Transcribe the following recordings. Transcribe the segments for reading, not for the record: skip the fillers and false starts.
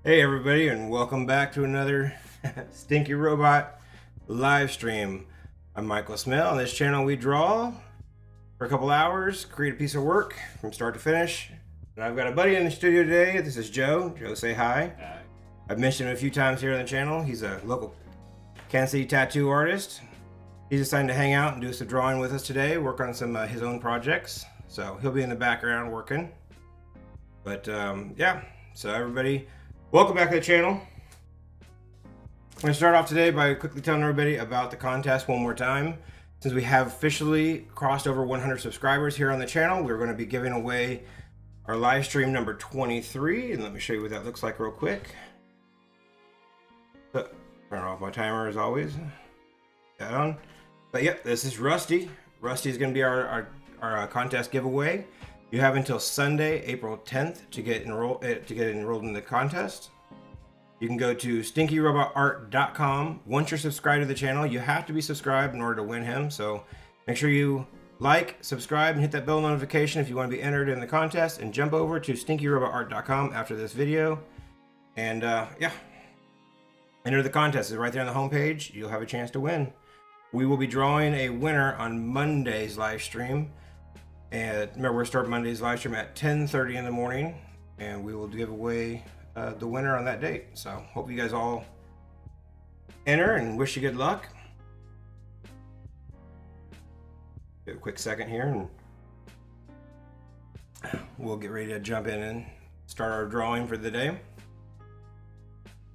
Hey everybody, and welcome back to another Stinky Robot live stream. I'm Michael Smith. On this channel we draw for a couple hours, create a piece of work from start to finish. And I've got a buddy in the studio today. This is Joe. Joe, say hi. Hi. I've mentioned him a few times here on the channel. He's a local Kansas City tattoo artist. He's decided to hang out and do some drawing with us today, work on some his own projects. So he'll be in the background working. But yeah, so everybody, welcome back to the channel. I'm going to start off today by quickly telling everybody about the contest one more time. Since we have officially crossed over 100 subscribers here on the channel, we're going to be giving away our live stream number 23. And let me show you what that looks like real quick. So, turn off my timer as always. That on. But yep, this is Rusty. Rusty is going to be our contest giveaway. You have until Sunday, April 10th to get enrolled in the contest. You can go to stinkyrobotart.com. Once you're subscribed to the channel, you have to be subscribed in order to win him. So make sure you like, subscribe, and hit that bell notification if you want to be entered in the contest. And jump over to stinkyrobotart.com after this video. And yeah, enter the contest. It's right there on the homepage. You'll have a chance to win. We will be drawing a winner on Monday's live stream. And remember, we're starting Monday's live stream at 10:30 in the morning, and we will give away the winner on that date. So hope you guys all enter and wish you good luck. Give a quick second here, and we'll get ready to jump in and start our drawing for the day.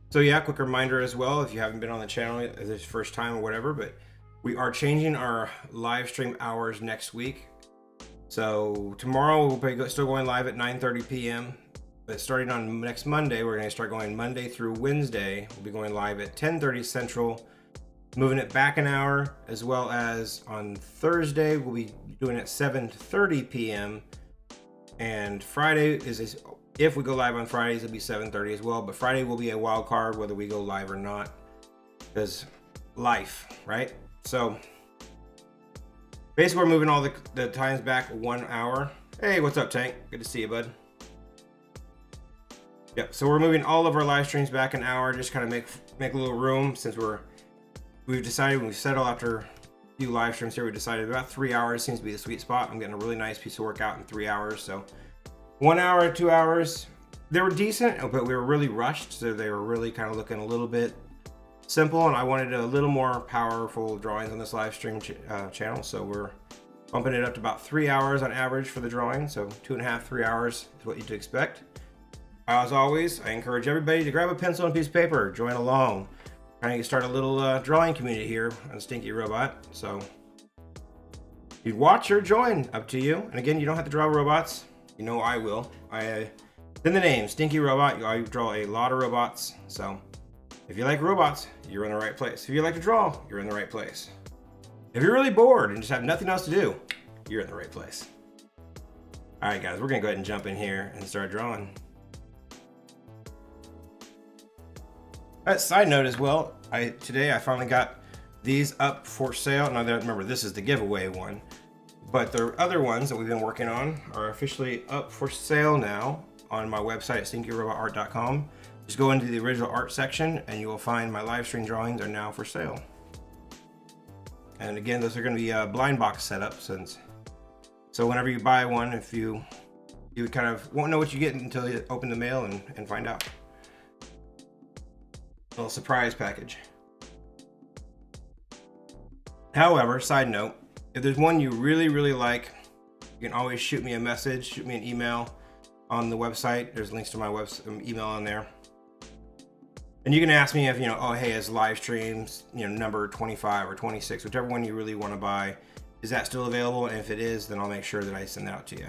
So yeah, quick reminder as well, if you haven't been on the channel, if this is your first time or whatever, but we are changing our live stream hours next week. So tomorrow we'll be still going live at 9:30 p.m. But starting on next Monday, we're going to start going Monday through Wednesday. We'll be going live at 10:30 Central, moving it back an hour, as well as on Thursday we'll be doing it at 7:30 p.m. And Friday if we go live on Fridays, it'll be 7:30 as well. But Friday will be a wild card whether we go live or not, because life, right? So basically, we're moving all the times back 1 hour. Hey, what's up, Tank? Good to see you, bud. Yep, so we're moving all of our live streams back an hour, just kind of make a little room, since we've settled after a few live streams here. We decided about 3 hours seems to be the sweet spot. I'm getting a really nice piece of work out in 3 hours. So 1 hour, 2 hours, they were decent, but we were really rushed, so they were really kind of looking a little bit simple, and I wanted a little more powerful drawings on this live stream channel, so we're bumping it up to about 3 hours on average for the drawing. So 2.5, 3 hours is what you'd expect. As always, I encourage everybody to grab a pencil and a piece of paper, join along, trying to start a little drawing community here on Stinky Robot. So you watch or join, up to you. And again, you don't have to draw robots. You know I will. In the name, Stinky Robot, I draw a lot of robots. So if you like robots, you're in the right place. If you like to draw, you're in the right place. If you're really bored and just have nothing else to do, you're in the right place. All right, guys, we're gonna go ahead and jump in here and start drawing. Side note as well, today I finally got these up for sale. Now, remember, this is the giveaway one, but the other ones that we've been working on are officially up for sale now on my website at stinkyrobotart.com. Just go into the original art section and you will find my live stream drawings are now for sale. And again, those are going to be blind box setups, so whenever you buy one, if you kind of won't know what you get until you open the mail and find out. A little surprise package. However, side note, if there's one you really, really like, you can always shoot me a message, shoot me an email on the website. There's links to my email on there. And you can ask me if, oh, hey, is live streams, number 25 or 26, whichever one you really want to buy, is that still available? And if it is, then I'll make sure that I send that out to you.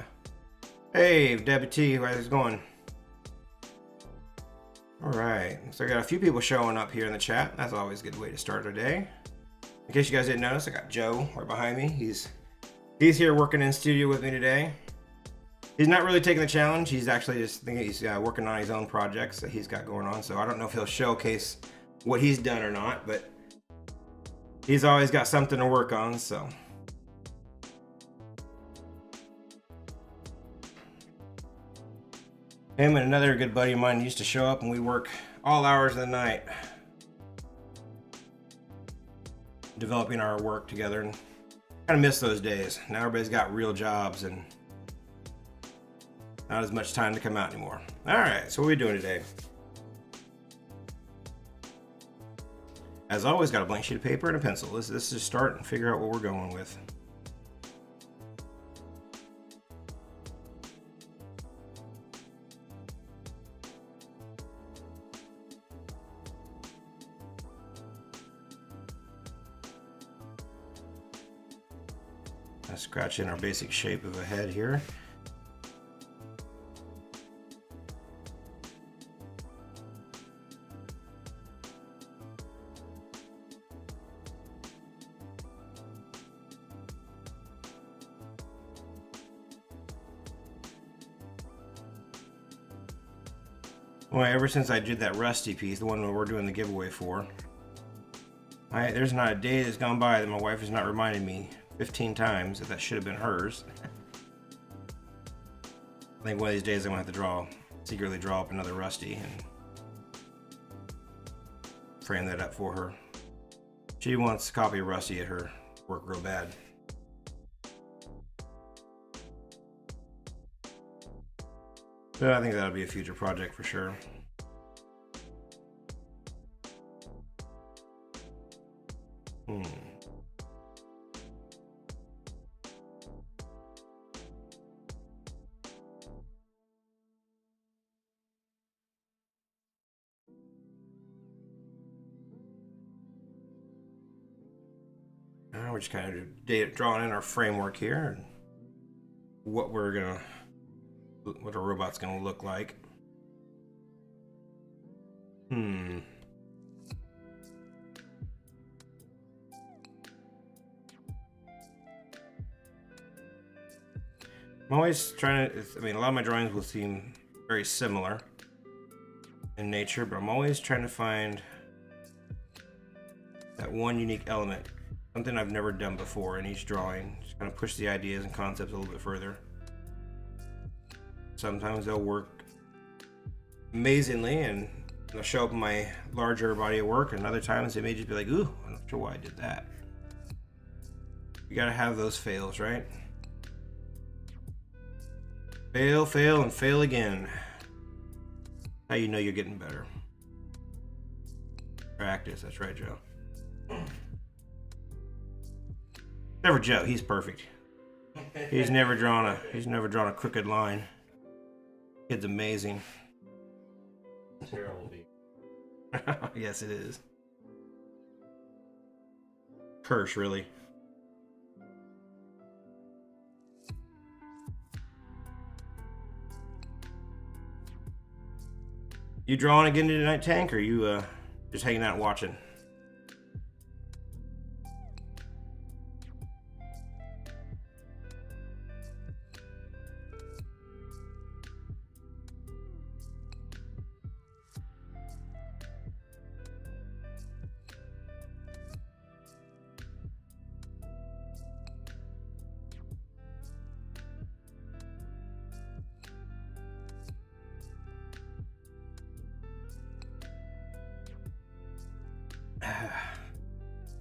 Hey, Debbie T, how's it going? All right, so I got a few people showing up here in the chat. That's always a good way to start our day. In case you guys didn't notice, I got Joe right behind me. He's here working in studio with me today. He's not really taking the challenge. He's actually just thinking he's working on his own projects that he's got going on. So I don't know if he'll showcase what he's done or not, but he's always got something to work on. So Him and another good buddy of mine used to show up and we work all hours of the night developing our work together, and kind of miss those days. Now everybody's got real jobs and not as much time to come out anymore. All right, so what are we doing today? As always, got a blank sheet of paper and a pencil. Let's just start and figure out what we're going with. Scratch in our basic shape of a head here. Well, ever since I did that rusty piece, the one that we're doing the giveaway for, there's not a day that's gone by that my wife has not reminded me 15 times that should have been hers. I think one of these days I'm gonna have to secretly draw up another rusty and frame that up for her. She wants a copy of Rusty at her work real bad. So I think that'll be a future project for sure. We're just kind of drawing in our framework here and what our robot's gonna look like. I'm always trying to, I mean, a lot of my drawings will seem very similar in nature, but I'm always trying to find that one unique element, something I've never done before in each drawing. Just kind of push the ideas and concepts a little bit further. Sometimes they'll work amazingly and they'll show up in my larger body of work, and other times they may just be like, ooh, I'm not sure why I did that. You gotta have those fails, right? Fail, fail, and fail again. How you know you're getting better. Practice, that's right, Joe. Never Joe, he's perfect. He's never drawn a crooked line. Kid's amazing. Terrible beat. Yes, it is. Curse, really. You drawing again tonight, Tank, or you just hanging out watching?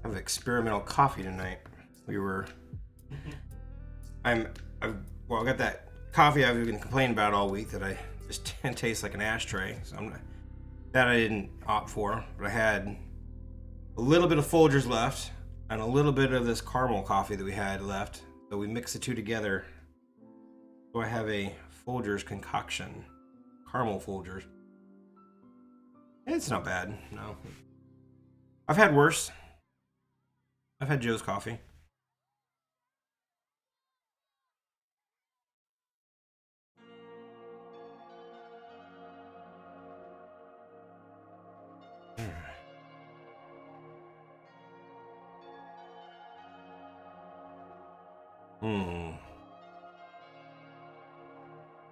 Have experimental coffee tonight. I got that coffee I've been complaining about all week that I just tastes like an ashtray. So I didn't opt for, but I had a little bit of Folgers left and a little bit of this caramel coffee that we had left. So we mixed the two together. So I have a Folgers concoction, caramel Folgers. It's not bad, no. I've had worse. I've had Joe's coffee.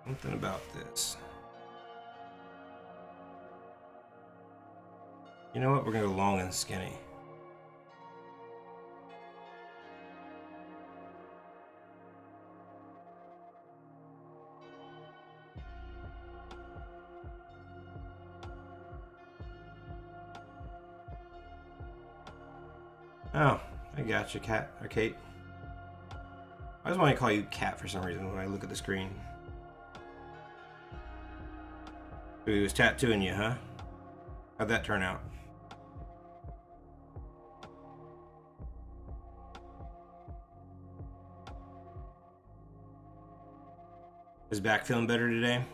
Something about this. You know what? We're gonna go long and skinny. Oh, I got you, Cat or Kate. I just want to call you Cat for some reason when I look at the screen. So he was tattooing you, huh? How'd that turn out? Is back feeling better today?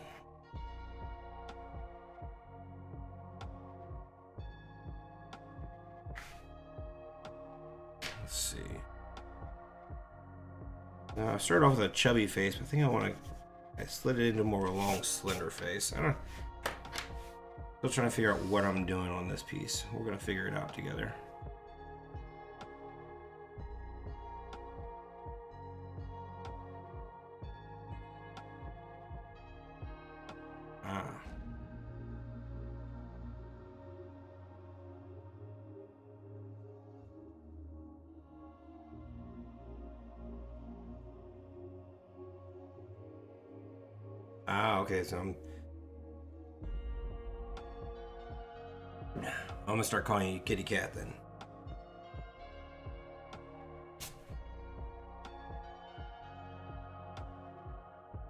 Let's see. Now I started off with a chubby face, but I think I slid it into more of a long, slender face. Still trying to figure out what I'm doing on this piece. We're gonna figure it out together. Okay, so I'm gonna start calling you Kitty Cat then.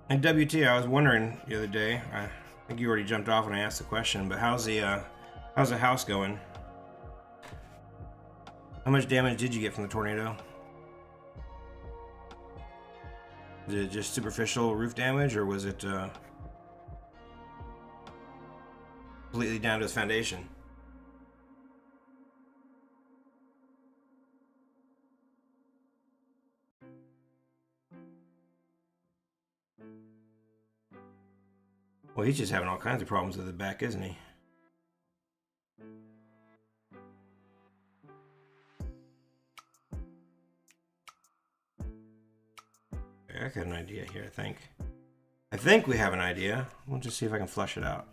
And WT, I was wondering the other day, I think you already jumped off when I asked the question, but how's the house going? How much damage did you get from the tornado? Is it just superficial roof damage, or was it completely down to its foundation? Well, he's just having all kinds of problems with the back, isn't he? I got an idea here, I think. I think we have an idea. We'll just see if I can flush it out.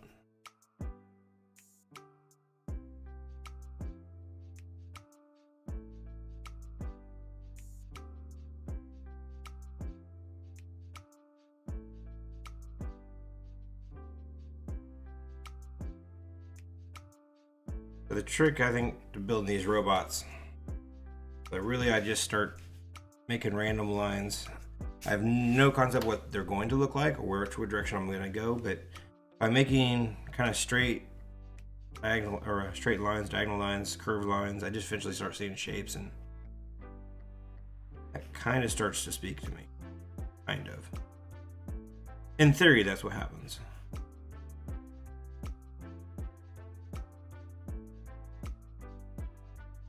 The trick, I think, to building these robots, but really I just start making random lines. I have no concept what they're going to look like or which direction I'm going to go, but by making kind of straight diagonal or straight lines, diagonal lines, curved lines, I just eventually start seeing shapes, and that kind of starts to speak to me. Kind of. In theory, that's what happens.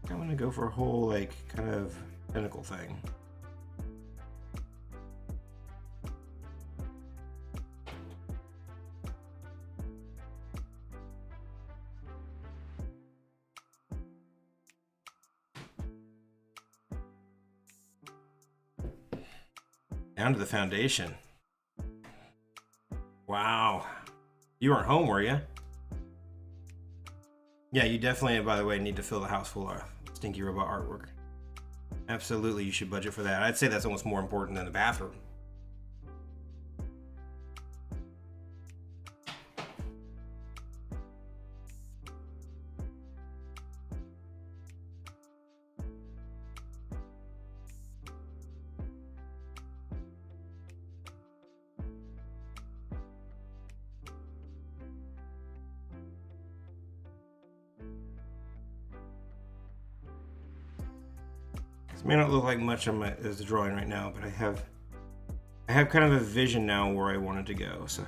I'm gonna go for a whole, like, kind of pinnacle thing. Down to the foundation. Wow. You weren't home, were you? Yeah, you definitely, by the way, need to fill the house full of Stinky robot artwork. Absolutely, you should budget for that. I'd say that's almost more important than the bathroom. It may not look like much as the drawing right now, but I have kind of a vision now where I want it to go. So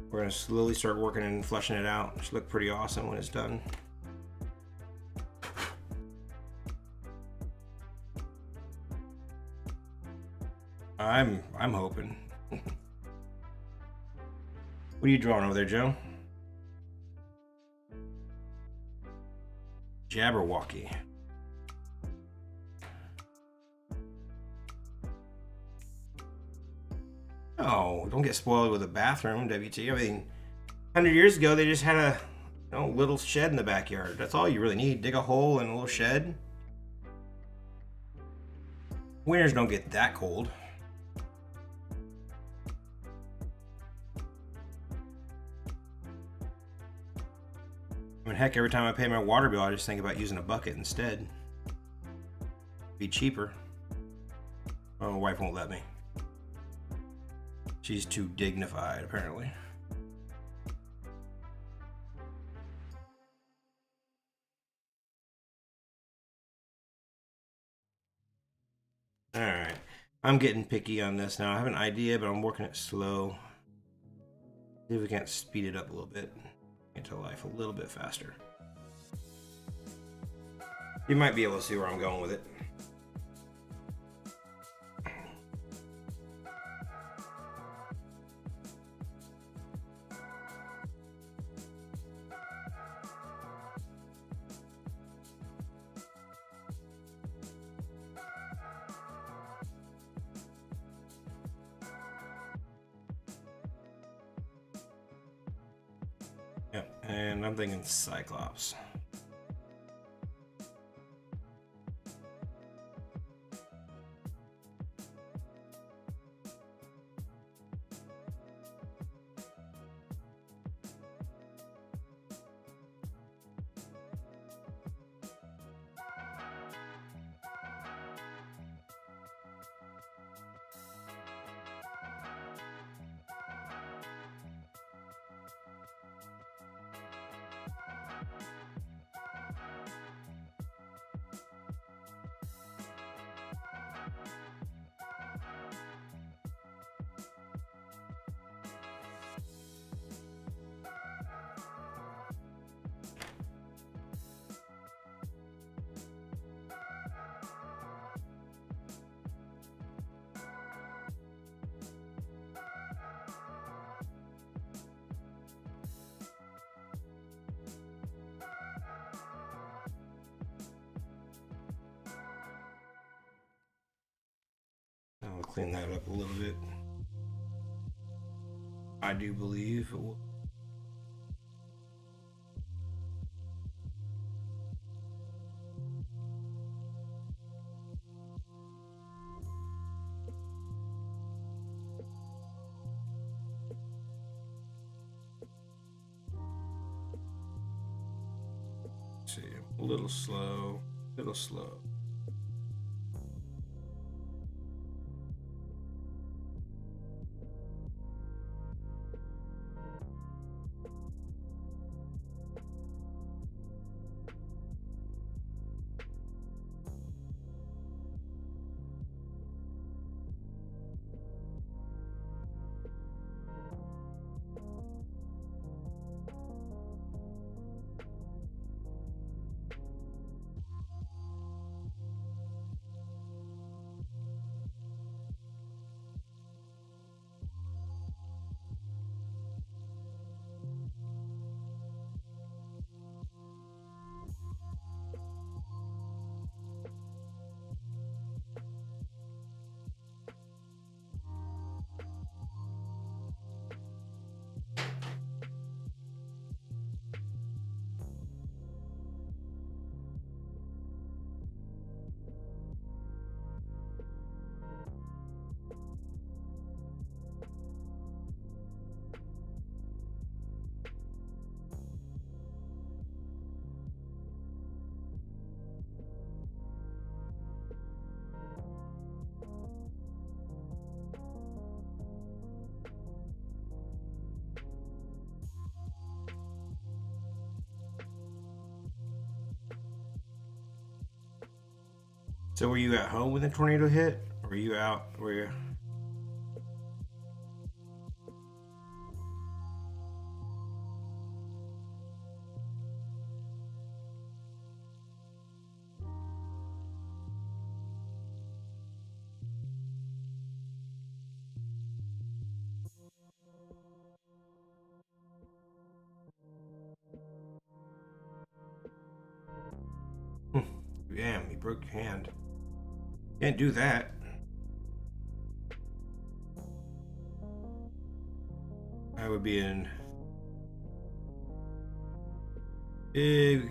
we're gonna slowly start working and fleshing it out. It should look pretty awesome when it's done. I'm hoping. What are you drawing over there, Joe? Jabberwocky. Oh, don't get spoiled with a bathroom, WT. I mean, 100 years ago, they just had a little shed in the backyard. That's all you really need. Dig a hole in a little shed. Winters don't get that cold. I mean, heck, every time I pay my water bill, I just think about using a bucket instead. Be cheaper. Oh, my wife won't let me. She's too dignified, apparently. Alright. I'm getting picky on this now. I have an idea, but I'm working it slow. See if we can't speed it up a little bit. Get to life a little bit faster. You might be able to see where I'm going with it. Yep, and I'm thinking Cyclops. I'll clean that up a little bit. I do believe it will. Let's see, a little slow, a little slow. So were you at home when the tornado hit? Or were you out? Were you? Damn, you broke your hand. Can't do that. I would be in big...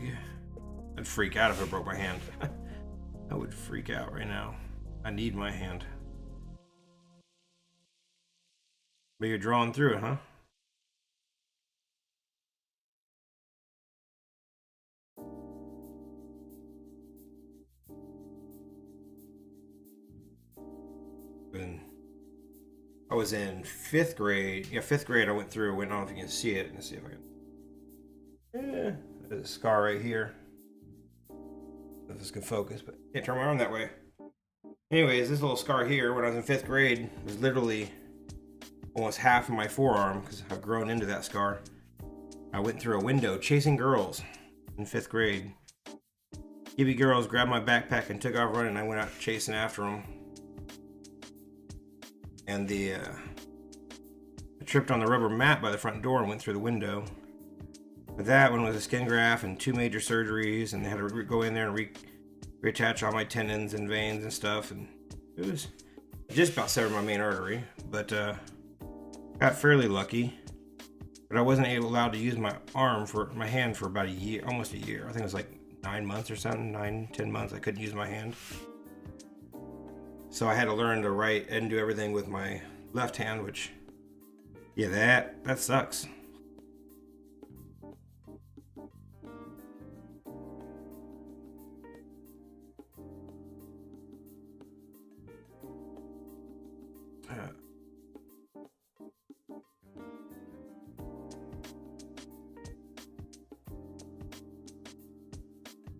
I'd freak out if I broke my hand. I would freak out right now. I need my hand. But you're drawing through it, huh? was in 5th grade. Yeah, 5th grade I went through. I don't know if you can see it. Let's see if I can. Yeah, there's a scar right here. If this can focus, but can't turn my arm that way. Anyways, this little scar here when I was in 5th grade was literally almost half of my forearm because I've grown into that scar. I went through a window chasing girls in 5th grade. Hippie girls grabbed my backpack and took off running. I went out chasing after them. And I tripped on the rubber mat by the front door and went through the window. But that one was a skin graft and 2 major surgeries, and they had to go in there and reattach all my tendons and veins and stuff. And it was just about severed my main artery, but got fairly lucky. But I wasn't allowed to use my hand for about a year, almost a year. I think it was like 9 months or something, 9-10 months. I couldn't use my hand. So I had to learn to write and do everything with my left hand, which, yeah, that sucks.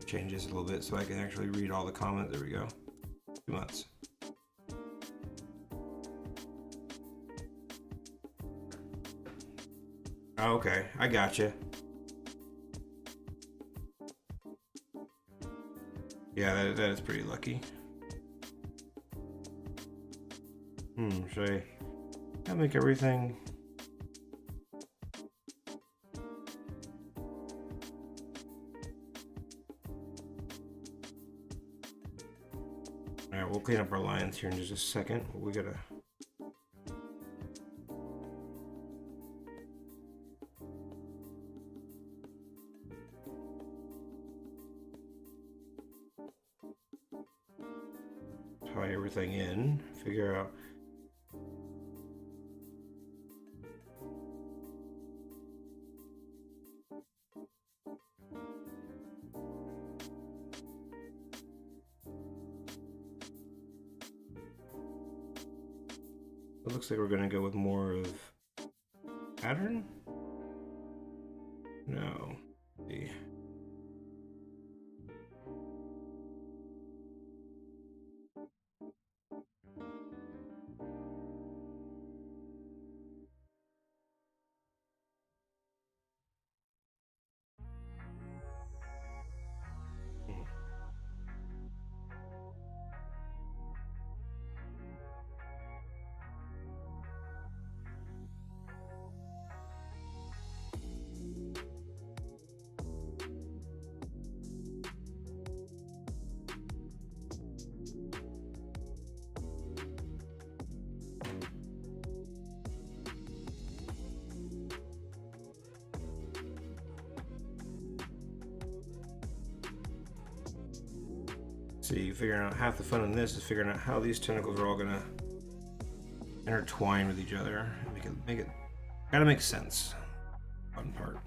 Change this a little bit so I can actually read all the comments. There we go. 2 months. Okay, I got you. Yeah, that is pretty lucky. Should I make everything? Alright, we'll clean up our lines here in just a second. We gotta. Tie everything in, figure out. It looks like we're gonna go with more of pattern. No. Let's see. See, figuring out half the fun in this is figuring out how these tentacles are all gonna intertwine with each other. Make it gotta make sense. Fun part.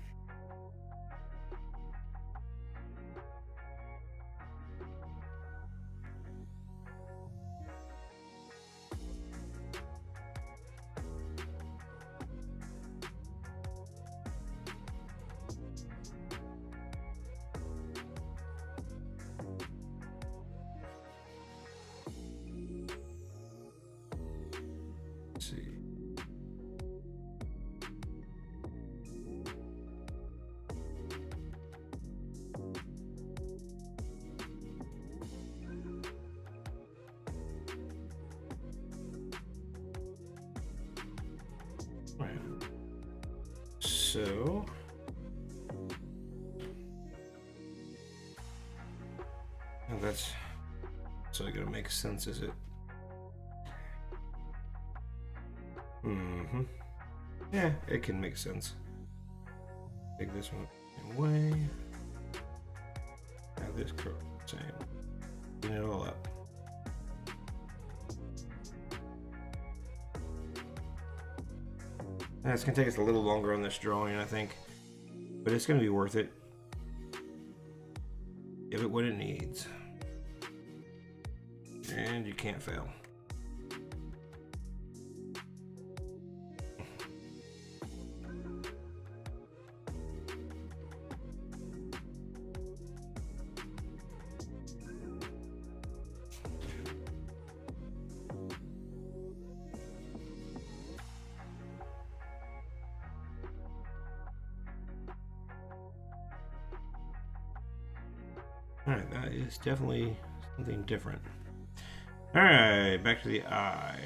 So that's gonna make sense, is it? Yeah, it can make sense. Take this one away. Have this curl same. Clean it all up. And it's gonna take us a little longer on this drawing, I think, but it's gonna be worth it. Give it what it needs, and you can't fail. Alright, that is definitely something different. Alright, back to the eye.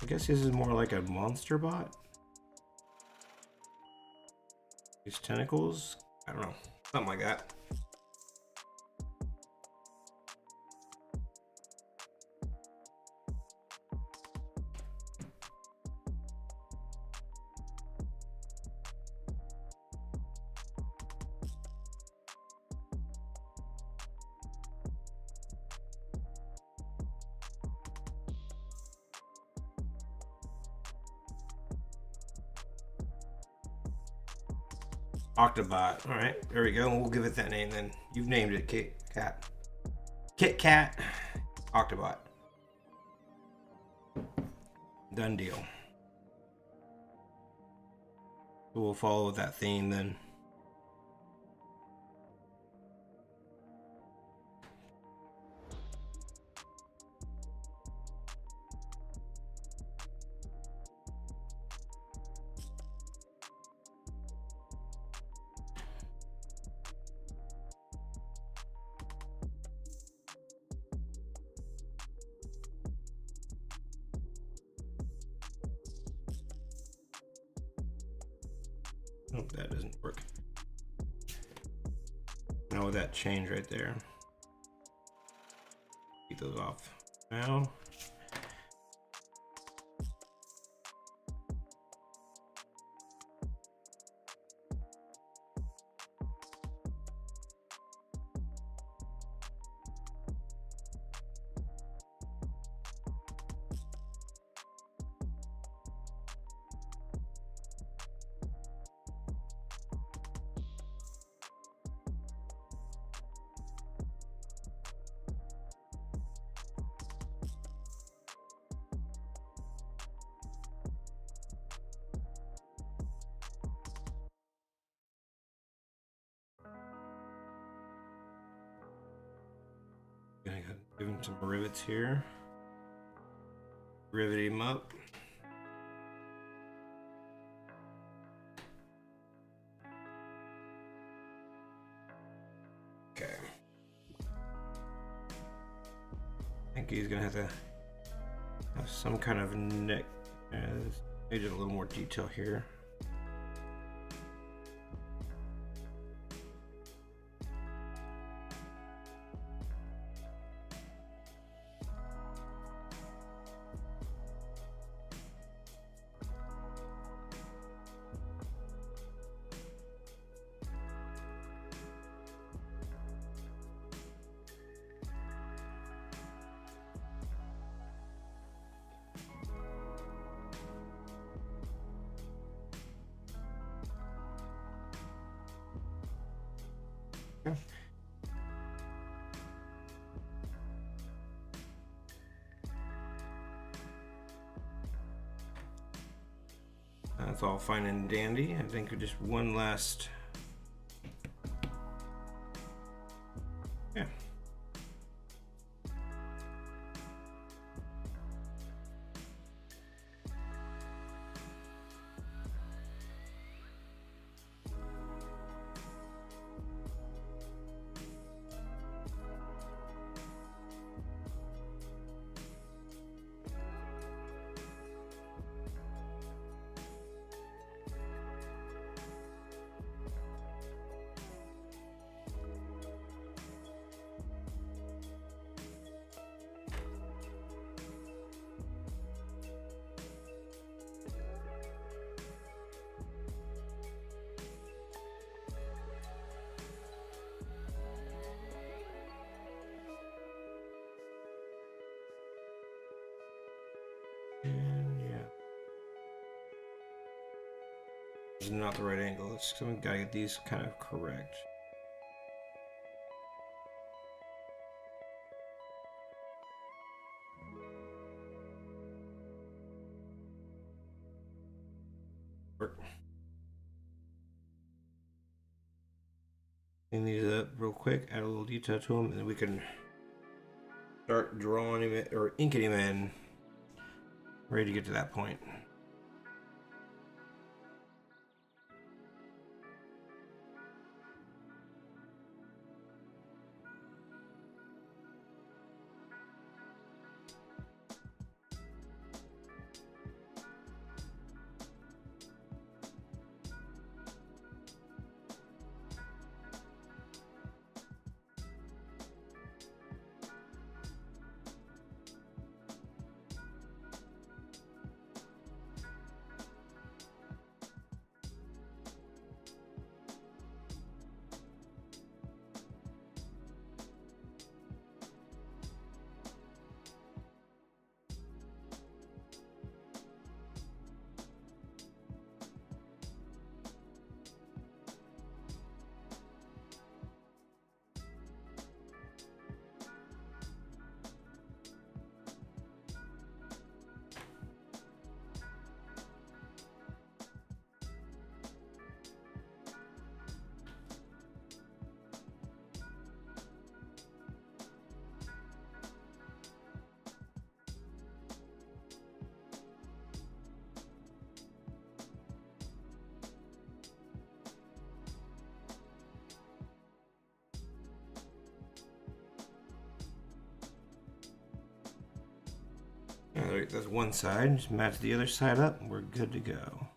I guess this is more like a monster bot. These tentacles? I don't know. Something like that. Octobot. All right, there we go. We'll give it that name then. You've named it, Kit Kat. Kit Kat. Octobot. Done deal. So we'll follow that theme then. Oh, that doesn't work. Now with that change right there. Keep those off now. Gonna give him some rivets here. Rivet him up. Okay. I think he's gonna have to have some kind of neck. Maybe a little more detail here. Okay. That's all fine and dandy. I think just one last. Yeah. It's not the right angle. Let's gotta get these kind of correct. Clean these up real quick, add a little detail to them, and then we can start drawing him or inking him in. Ready to get to that point. Alright, that's one side. Just match the other side up. We're good to go.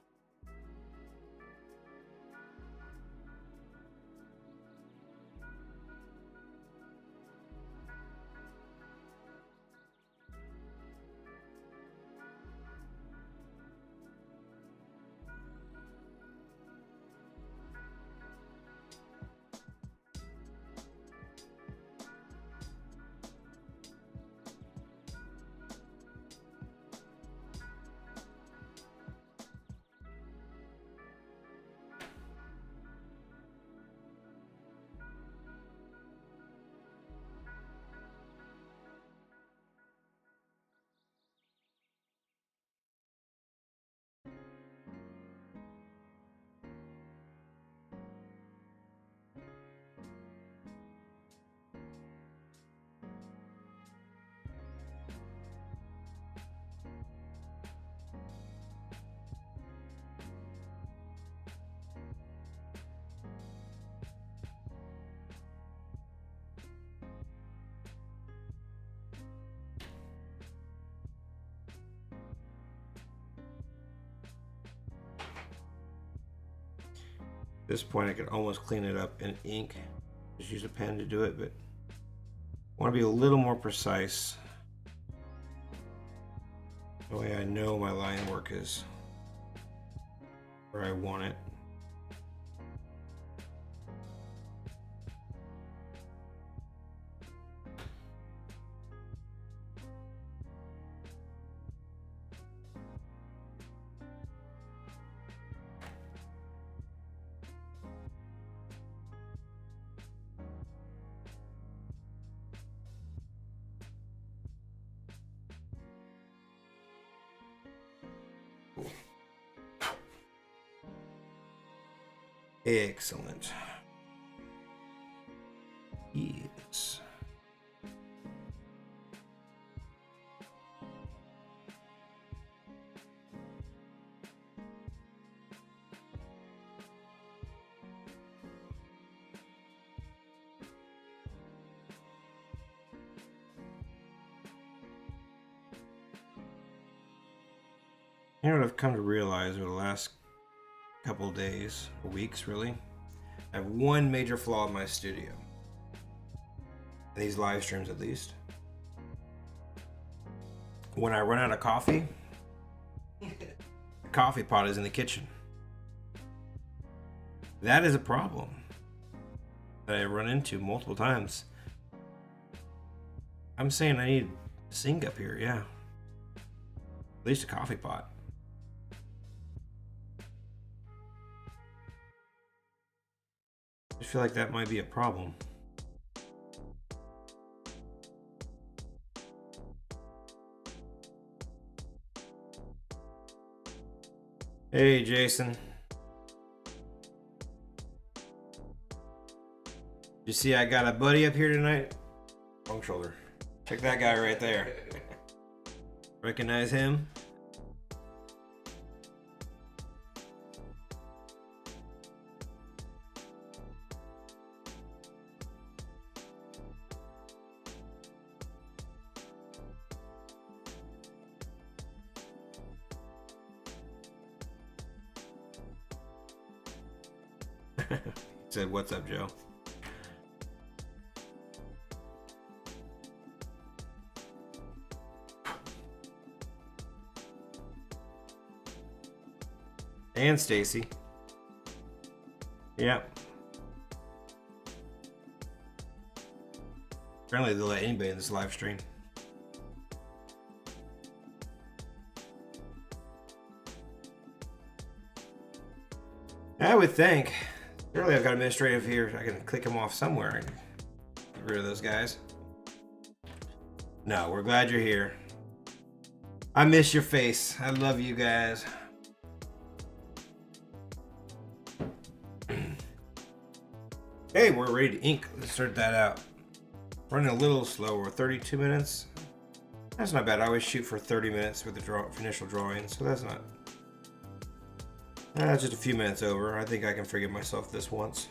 At this point I could almost clean it up in ink. Just use a pen to do it, but I want to be a little more precise. The way I know my line work is where I want it. Excellent. Yes. You know what I've come to realize over the last couple of days, or weeks really? I have one major flaw in my studio. In these live streams at least. When I run out of coffee, the coffee pot is in the kitchen. That is a problem that I run into multiple times. I'm saying I need a sink up here, yeah. At least a coffee pot. I feel like that might be a problem. Hey, Jason. You see I got a buddy up here tonight? Wrong shoulder. Check that guy right there. Recognize him? He said, "What's up, Joe?" And Stacy. Yeah. Apparently they'll let anybody in this live stream. I would think. Surely I've got administrative here. I can click them off somewhere and get rid of those guys. No, we're glad you're here. I miss your face. I love you guys. Hey, we're ready to ink. Let's start that out. Running a little slow. We're 32 minutes. That's not bad. I always shoot for 30 minutes with the initial drawing, so that's not. Just a few minutes over. I think I can forgive myself this once.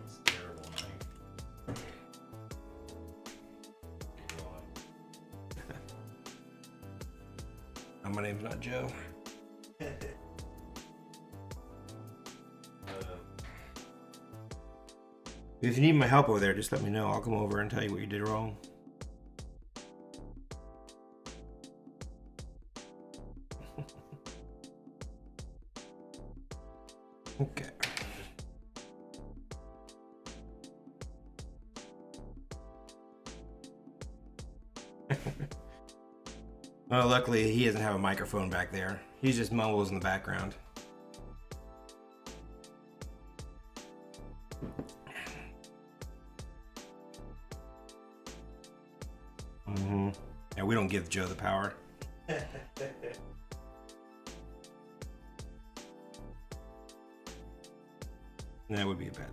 It's terrible, My name's not Joe. If you need my help over there, just let me know. I'll come over and tell you what you did wrong. Okay. Well, luckily he doesn't have a microphone back there. He just mumbles in the background. Yeah, we don't give Joe the power. That would be a bad.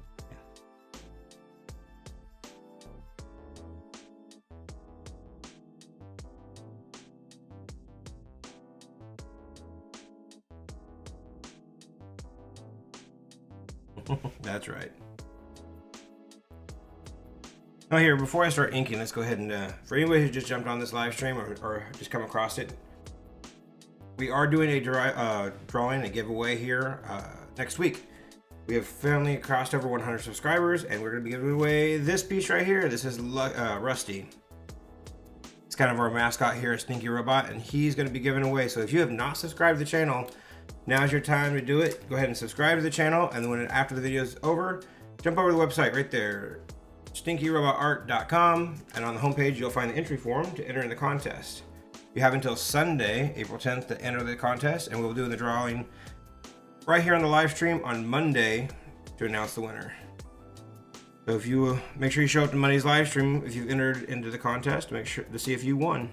Yeah. That's right. Oh, here, before I start inking, let's go ahead and, for anybody who just jumped on this live stream or just come across it, we are doing a drawing, a giveaway here next week. We have finally crossed over 100 subscribers, and we're going to be giving away this piece right here. This is Rusty. It's kind of our mascot here at Stinky Robot, and he's going to be giving away. So if you have not subscribed to the channel, now's your time to do it. Go ahead and subscribe to the channel, and then when after the video is over, jump over to the website right there, StinkyRobotArt.com, and on the homepage you'll find the entry form to enter in the contest. You have until Sunday, April 10th, to enter the contest, and we'll do the drawing right here on the live stream on Monday to announce the winner. So if you make sure you show up to Monday's live stream if you've entered into the contest, make sure to see if you won.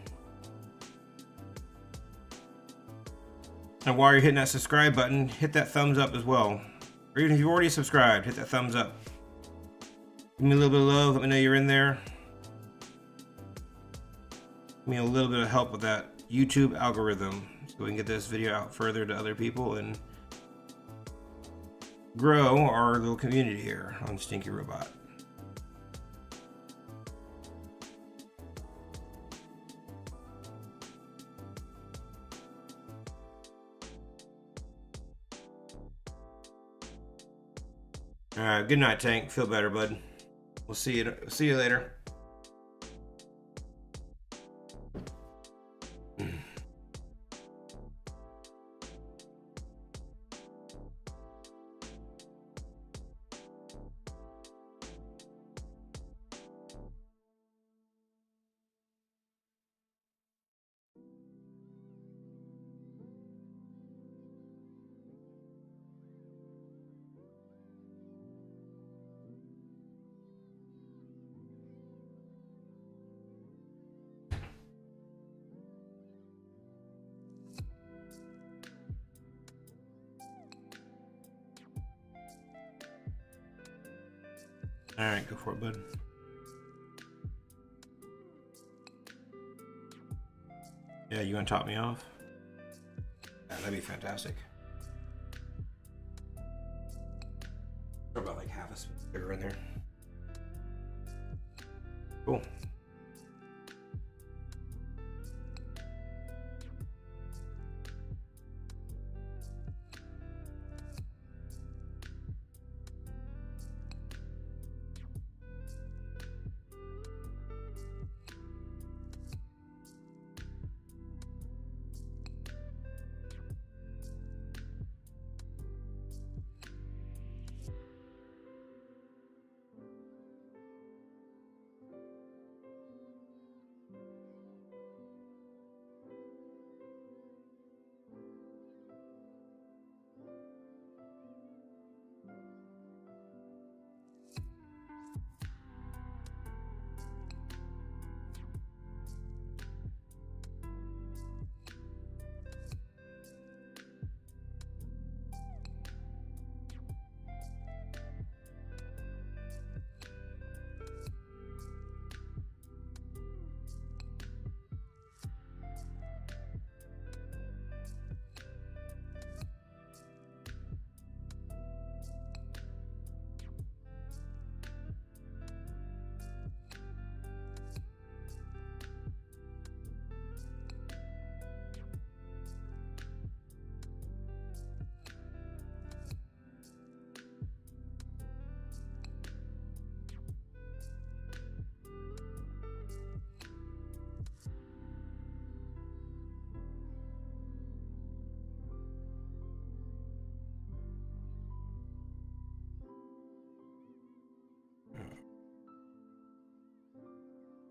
And while you're hitting that subscribe button, hit that thumbs up as well. Or even if you've already subscribed, hit that thumbs up. Give me a little bit of love, let me know you're in there. Give me a little bit of help with that YouTube algorithm so we can get this video out further to other people and grow our little community here on Stinky Robot. Alright, good night, Tank. Feel better, bud. We'll see you later. All right, go for it, bud. Yeah, you want to top me off? Yeah, that'd be fantastic. Throw about like half a spoon of sugar in there. Cool.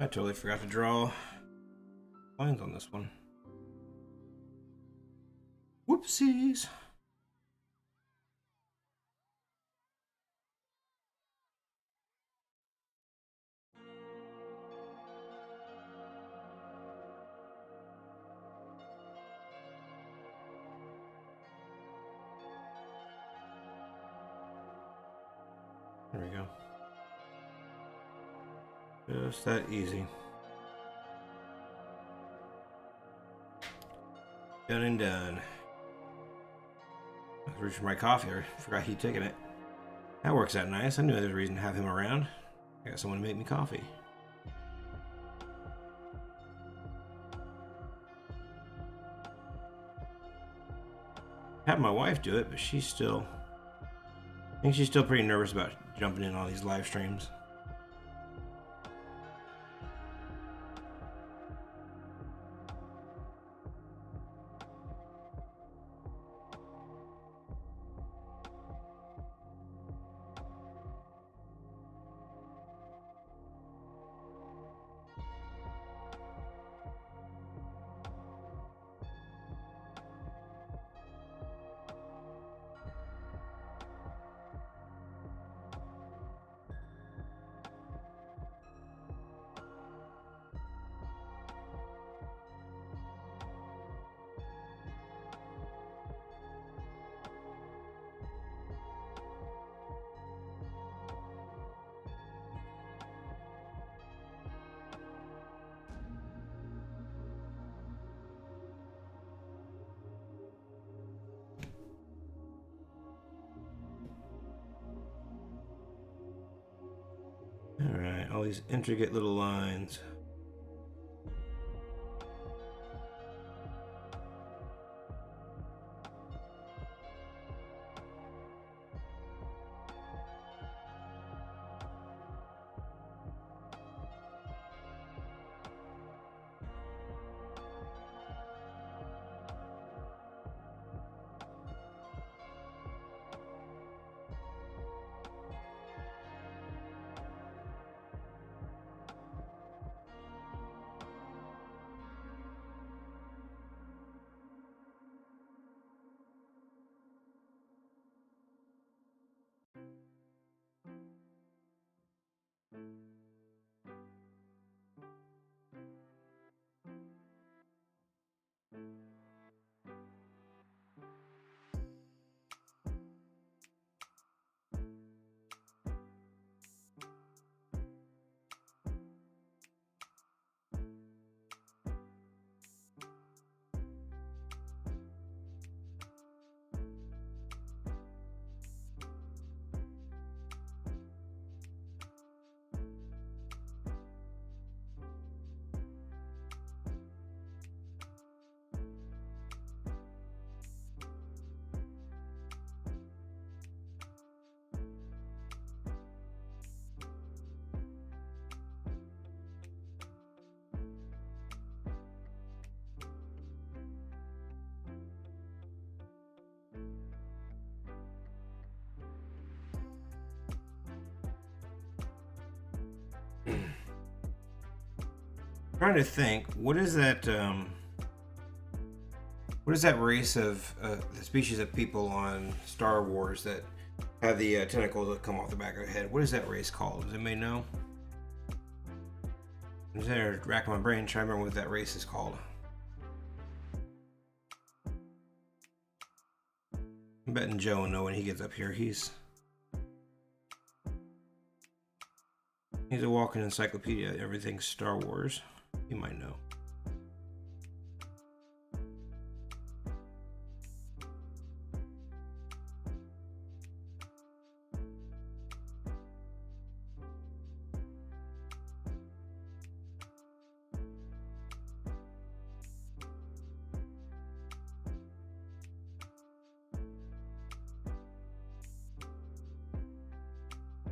I totally forgot to draw lines on this one. Whoopsies. There we go. Just that easy. Done and done. I was reaching for my coffee. I forgot he'd taken it. That works out nice. I knew there was a reason to have him around. I got someone to make me coffee. Had my wife do it, but she's still... I think she's still pretty nervous about jumping in on these live streams. Alright, all these intricate little lines. trying to think, what is that race of the species of people on Star Wars that have the tentacles that come off the back of their head? What is that race called? Does anybody know? I'm just there racking my brain trying to remember what that race is called. I'm betting Joe will know when he gets up here. He's a walking encyclopedia. Everything Star Wars. You might know.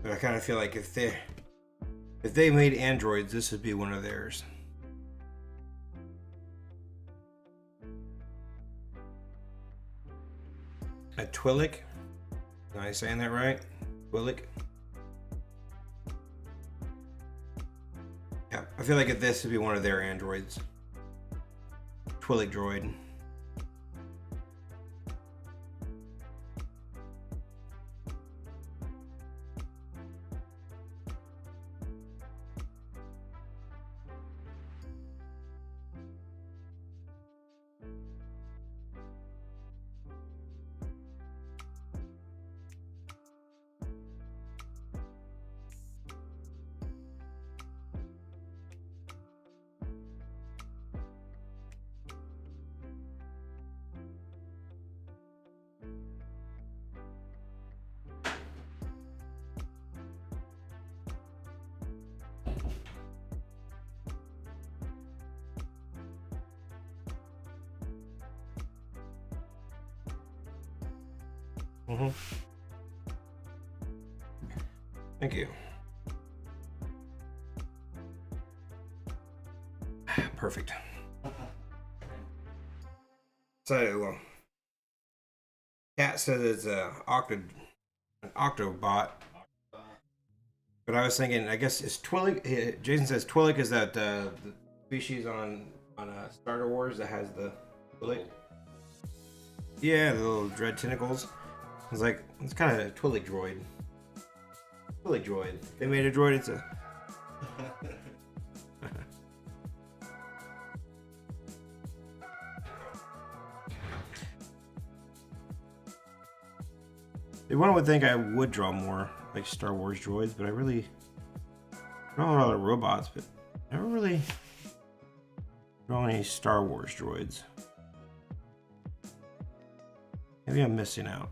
But I kind of feel like if they made androids, this would be one of theirs. Acrylic. Am I saying that right? Acrylic. Yeah, I feel like if this would be one of their androids. Acrylic droid. Thank you. Perfect. So, Cat says it's an Octobot. But I was thinking, I guess it's Twillick. Jason says Twillick is that the species on Star Wars that has the Twillick. Yeah, the little dread tentacles. I was like, it's kind of a Twillick droid. Twillick droid. They made a droid. It's a. One would think I would draw more like Star Wars droids, but I really draw a lot of robots, but never really draw any Star Wars droids. Maybe I'm missing out.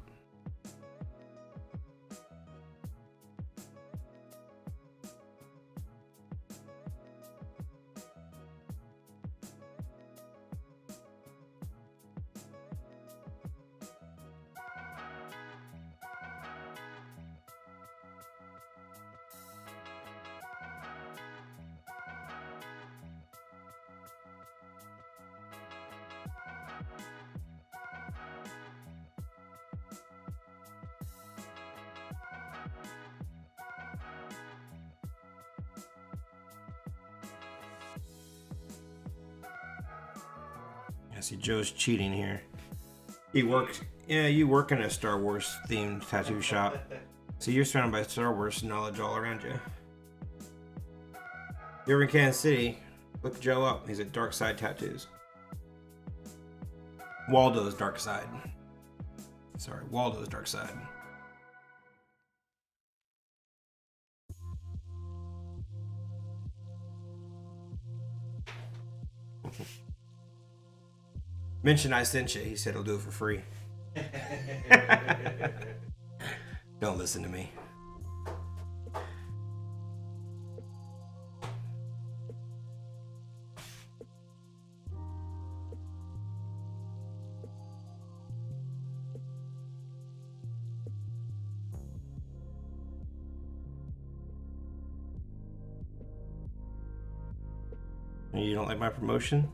I see Joe's cheating here. He works. Yeah, you work in a Star Wars themed tattoo shop. So you're surrounded by Star Wars knowledge all around you. You're in Kansas City. Look Joe up. He's at Dark Side Tattoos. Waldo's Dark Side. Sorry, Waldo's Dark Side. Mention I sent you. He said he'll do it for free. Don't listen to me. You don't like my promotion?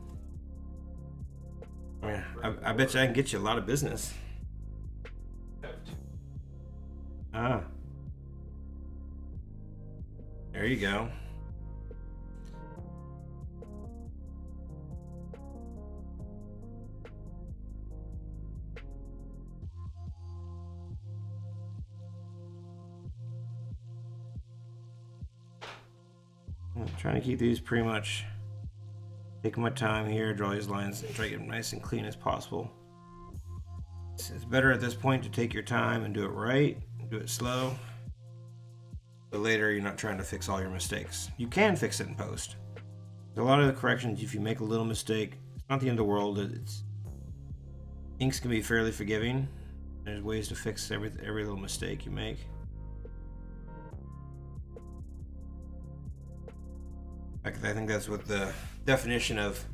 I bet you I can get you a lot of business. Ah. There you go. trying to keep these pretty much, taking my time here, draw these lines, and try to get them nice and clean as possible. It's better at this point to take your time and do it right, do it slow. But later, you're not trying to fix all your mistakes. You can fix it in post. A lot of the corrections, if you make a little mistake, it's not the end of the world. Inks can be fairly forgiving. There's ways to fix every little mistake you make. I think that's what the definition of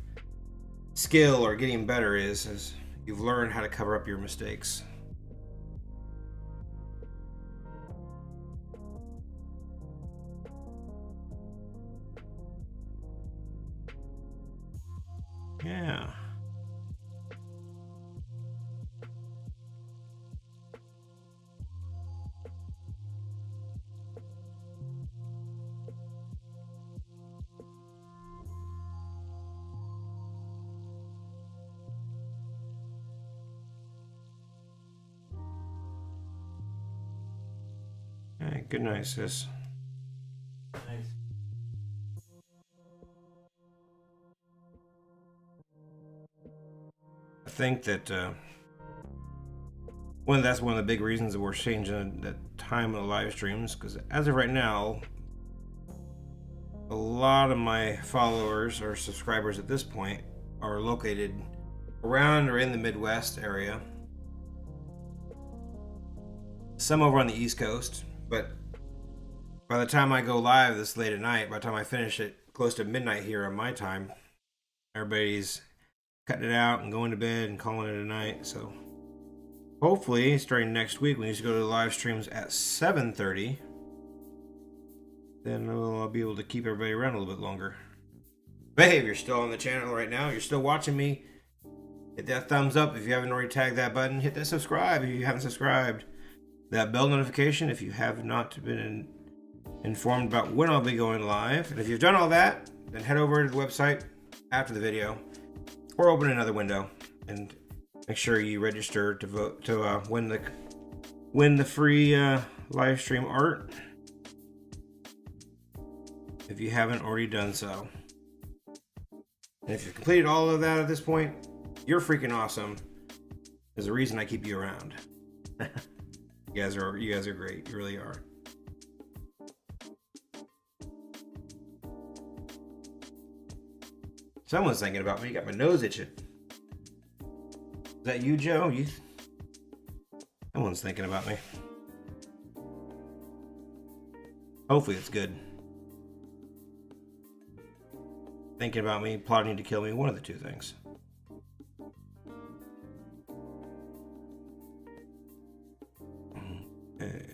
skill or getting better is you've learned how to cover up your mistakes. Yeah. All right, good night, sis. Nice. I think that that's one of the big reasons that we're changing the time of the live streams, because as of right now, a lot of my followers or subscribers at this point are located around or in the Midwest area. Some over on the East Coast, but by the time I go live this late at night, by the time I finish it close to midnight here on my time, everybody's cutting it out and going to bed and calling it a night. So hopefully starting next week, when you go to the live streams at 7:30, then I'll be able to keep everybody around a little bit longer. But hey, if you're still on the channel right now, you're still watching me, hit that thumbs up if you haven't already tagged that button. Hit that subscribe if you haven't subscribed. That bell notification if you have not been informed about when I'll be going live. And if you've done all that, then head over to the website after the video, or open another window and make sure you register to vote to win the free live stream art if you haven't already done so. And if you've completed all of that at this point, you're freaking awesome. There's a reason I keep you around. You guys are great. You really are. Someone's thinking about me. You got my nose itching. Is that you, Joe? Someone's thinking about me. Hopefully it's good. Thinking about me, plotting to kill me, one of the two things. Okay.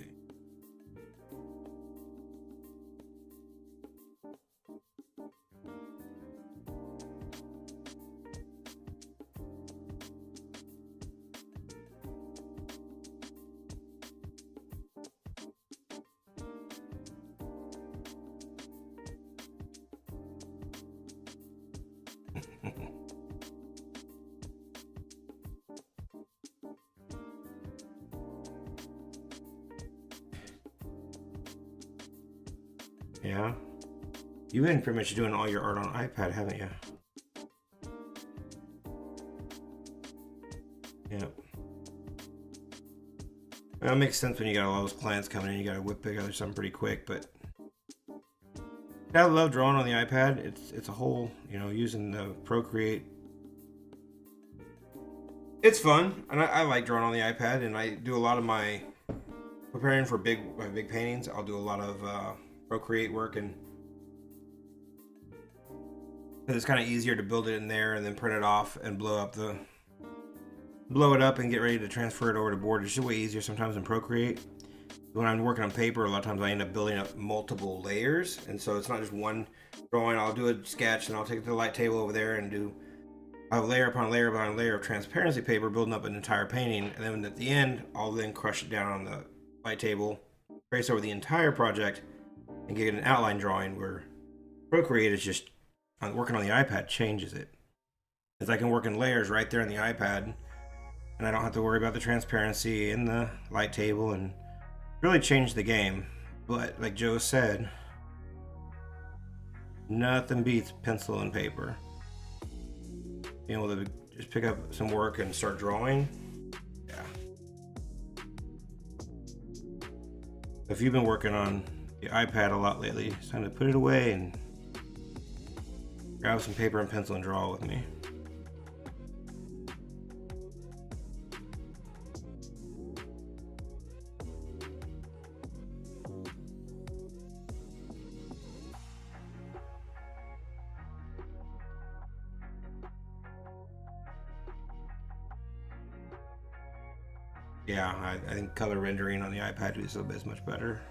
Yeah, you've been pretty much doing all your art on iPad, haven't you? Yeah. Well, it makes sense when you got all those clients coming in. You got to whip together something pretty quick, but I love drawing on the iPad. It's a whole, using the Procreate. It's fun, and I like drawing on the iPad, and I do a lot of my preparing for my big paintings. I'll do a lot of Procreate work, and it's kind of easier to build it in there and then print it off and blow it up and get ready to transfer it over to board. It's just way easier sometimes in Procreate. When I'm working on paper, a lot of times I end up building up multiple layers, and so it's not just one drawing. I'll do a sketch, and I'll take the light table over there and do a layer upon layer upon layer of transparency paper, building up an entire painting, and then at the end, I'll then crush it down on the light table, trace over the entire project, and get an outline drawing. Where Procreate is just working on the iPad changes it, because I can work in layers right there on the iPad, and I don't have to worry about the transparency in the light table, and really change the game. But like Joe said, Nothing beats pencil and paper. Being able to just pick up some work and start drawing. Yeah. If you've been working on the iPad a lot lately, it's time to put it away and grab some paper and pencil and draw with me. Yeah, I think color rendering on the iPad is much better.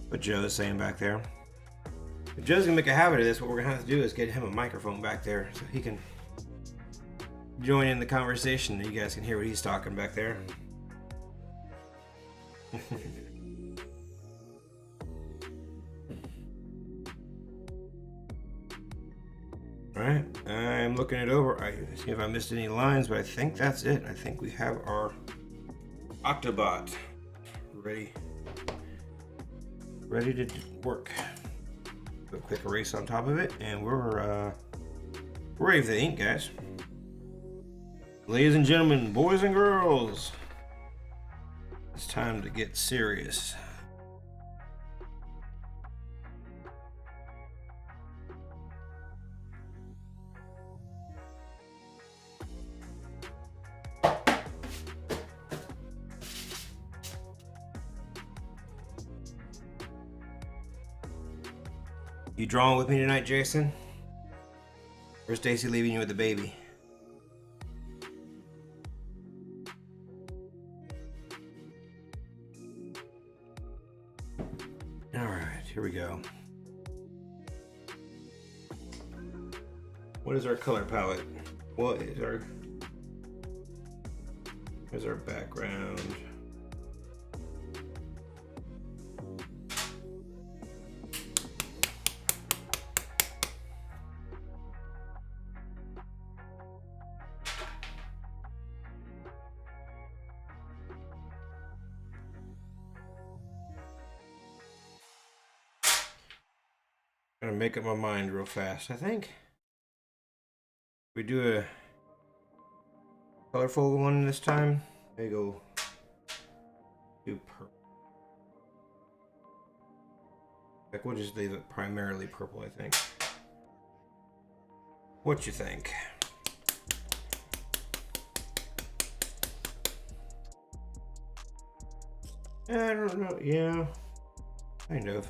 What Joe's saying back there. If Joe's gonna make a habit of this, what we're gonna have to do is get him a microphone back there so he can join in the conversation and you guys can hear what he's talking back there. Alright, I'm looking it over. I see if I missed any lines, but I think that's it. I think we have our Octobot ready to work. Do a quick erase on top of it, and we're ready for the ink, guys. Ladies and gentlemen, boys and girls, it's time to get serious. You drawing with me tonight, Jason? Or is Stacy leaving you with the baby? Alright, here we go. What is our color palette? What is our... Where's our background? Gonna make up my mind real fast. I think we do a colorful one this time. Maybe go do purple. Like we'll just leave it primarily purple, I think. What you think? I don't know. Yeah, kind of.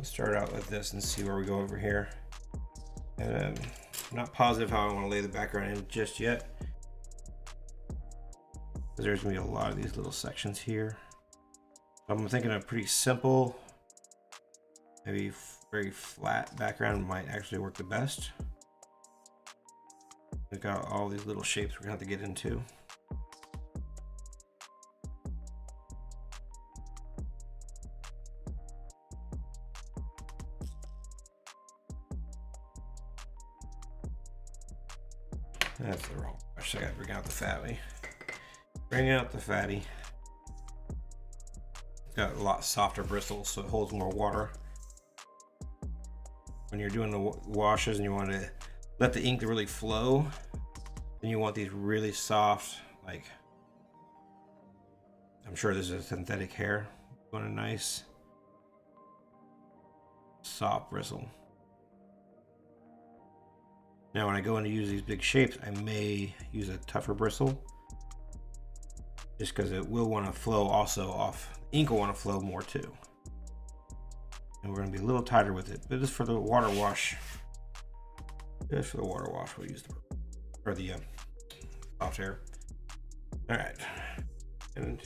Start out with this and see where we go over here. And I'm not positive how I want to lay the background in just yet, because there's gonna be a lot of these little sections here. I'm thinking a pretty simple, maybe very flat background might actually work the best. We've got all these little shapes we're gonna have to get into. That's the wrong brush. I gotta bring out the fatty. Bring out the fatty. It's got a lot softer bristles, so it holds more water. When you're doing the washes and you want to let the ink really flow, then you want these really soft, like, I'm sure this is a synthetic hair. You want a nice soft bristle. Now when I go in to use these big shapes, I may use a tougher bristle, just because it will want to flow also off. Ink will want to flow more too. And we're going to be a little tighter with it, but just for the water wash. Just for the water wash, we'll use the soft hair. All right, and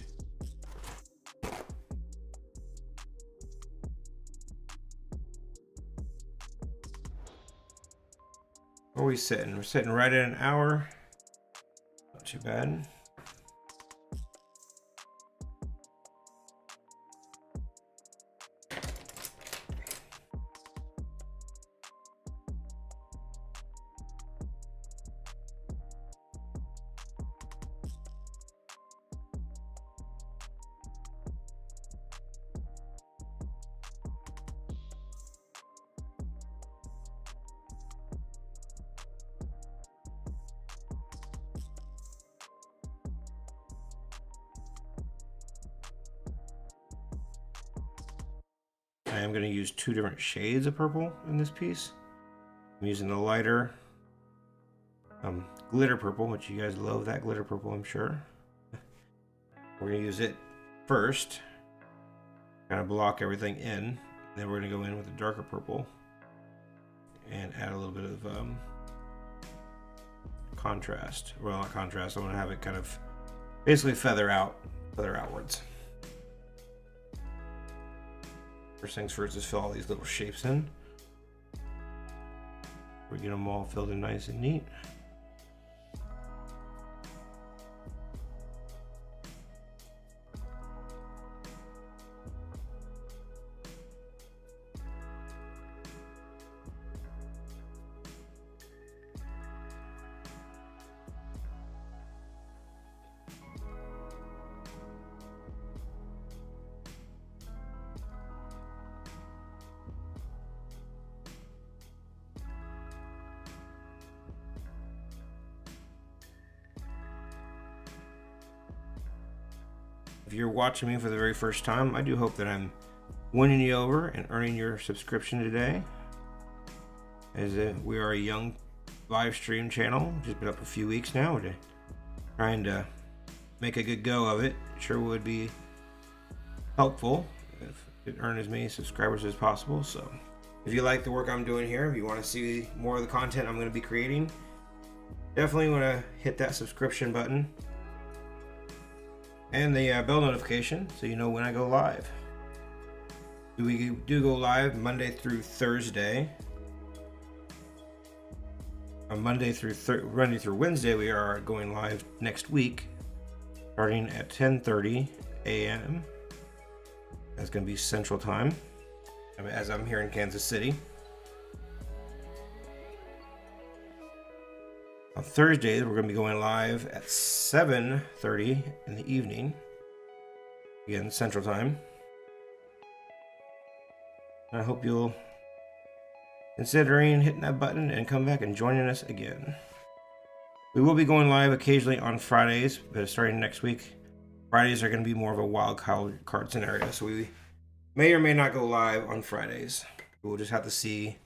where are we sitting? We're sitting right at an hour. Not too bad. am going to use 2 different shades of purple in this piece. I'm using the lighter glitter purple, which you guys love that glitter purple, I'm sure. We're going to use it first, kind of block everything in. Then we're going to go in with a darker purple and add a little bit of contrast. Well, not contrast, I'm going to have it kind of basically feather outwards. First things first is fill all these little shapes in. We get them all filled in nice and neat. If you're watching me for the very first time, I do hope that I'm winning you over and earning your subscription today. As we are a young live stream channel, just been up a few weeks now. We're trying to make a good go of it. Sure would be helpful if it earned as many subscribers as possible. So if you like the work I'm doing here, if you want to see more of the content I'm going to be creating, definitely want to hit that subscription button and the bell notification so you know when I go live. We do go live Monday through Thursday. On Monday through Wednesday, we are going live next week, starting at 10:30 a.m. That's going to be Central Time, as I'm here in Kansas City. On Thursdays, we're going to be going live at 7:30 in the evening, again Central Time. I hope you'll considering hitting that button and come back and joining us again. We will be going live occasionally on Fridays, but starting next week, Fridays are going to be more of a wild card scenario, so we may or may not go live on Fridays. We'll just have to see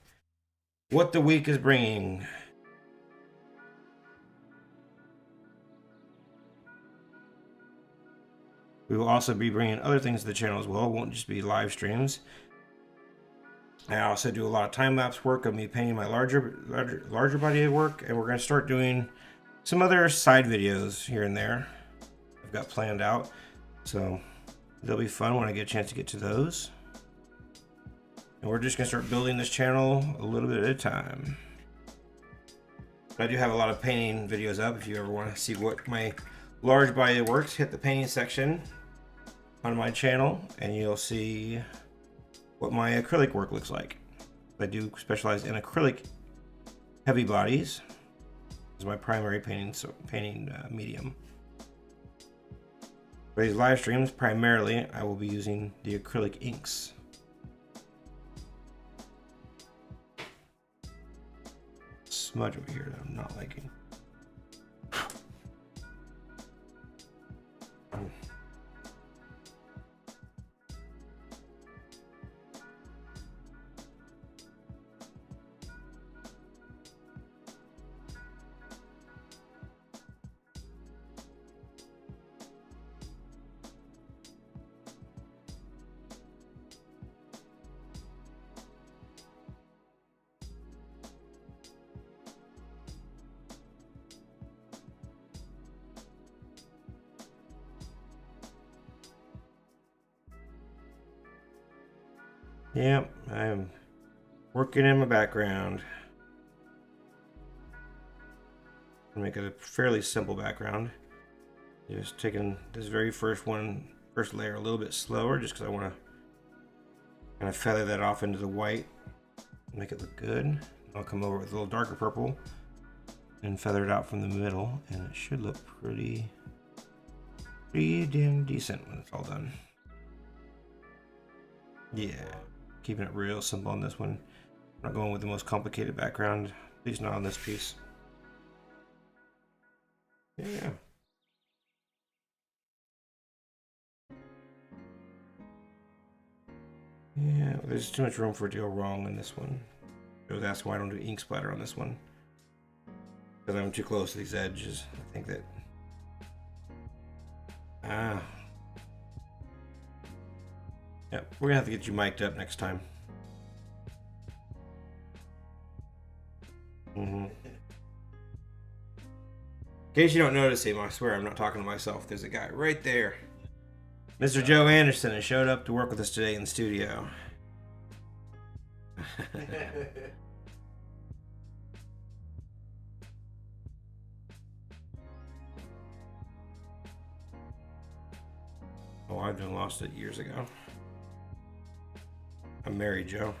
what the week is bringing. We will also be bringing other things to the channel as well. It won't just be live streams. I also do a lot of time-lapse work of me painting my larger body of work, and we're going to start doing some other side videos here and there I've got planned out. So they'll be fun when I get a chance to get to those. And we're just going to start building this channel a little bit at a time. But I do have a lot of painting videos up. If you ever want to see what my large body of works, hit the painting section on my channel and you'll see what my acrylic work looks like. I do specialize in acrylic heavy bodies as my primary painting medium. For these live streams, primarily I will be using the acrylic inks. Smudge over here that I'm not liking. Yep, I am working in my background. I'll make it a fairly simple background. Just taking this very first layer a little bit slower, just because I want to kind of feather that off into the white, make it look good. I'll come over with a little darker purple and feather it out from the middle, and it should look pretty damn decent when it's all done. Yeah. Keeping it real simple on this one. I'm not going with the most complicated background, at least not on this piece. Yeah. Yeah, there's too much room for it to go wrong in this one. So that's why I don't do ink splatter on this one. Because I'm too close to these edges. I think that... Yep, we're gonna have to get you mic'd up next time. In case you don't notice him, I swear I'm not talking to myself. There's a guy right there. Mr. Joe Anderson has showed up to work with us today in the studio. Oh, I've done lost it years ago. I'm married, Joe.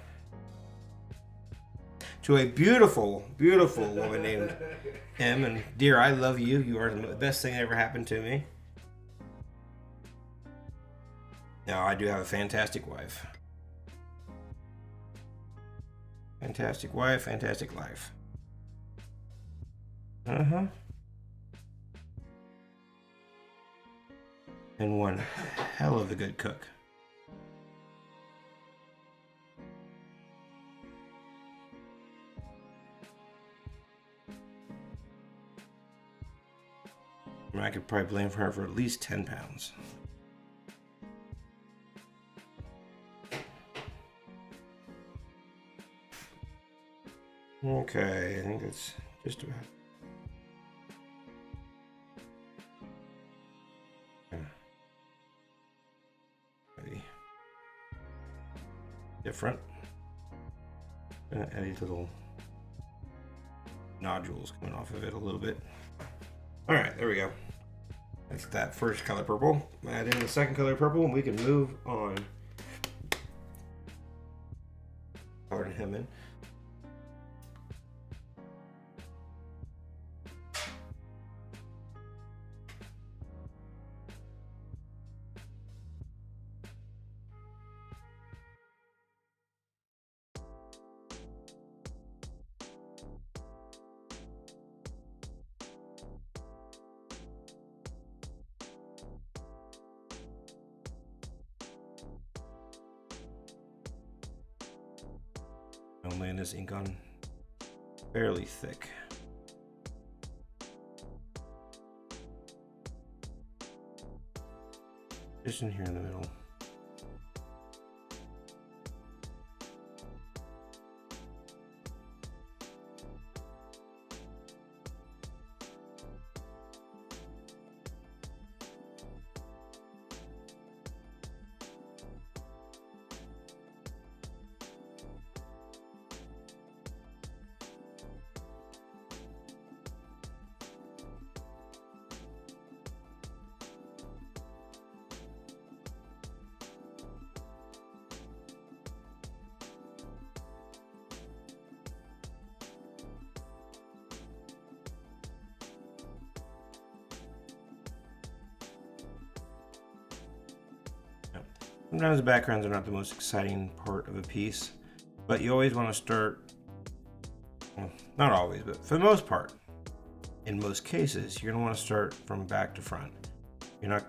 To a beautiful, beautiful woman named Em. And dear, I love you. You are the best thing that ever happened to me. Now, I do have a fantastic wife. Fantastic wife, fantastic life. And one hell of a good cook. I could probably blame her for at least 10 pounds. Okay, I think that's just about. Maybe different. Gonna add these little nodules coming off of it a little bit. All right, there we go. That's that first color purple. Add in the second color purple, and we can move on. Coloring him in. I'm laying this ink on fairly thick. Just in here in the middle. Sometimes the backgrounds are not the most exciting part of a piece, but you always want to start, well, not always, but for the most part, in most cases, you're going to want to start from back to front. You're not,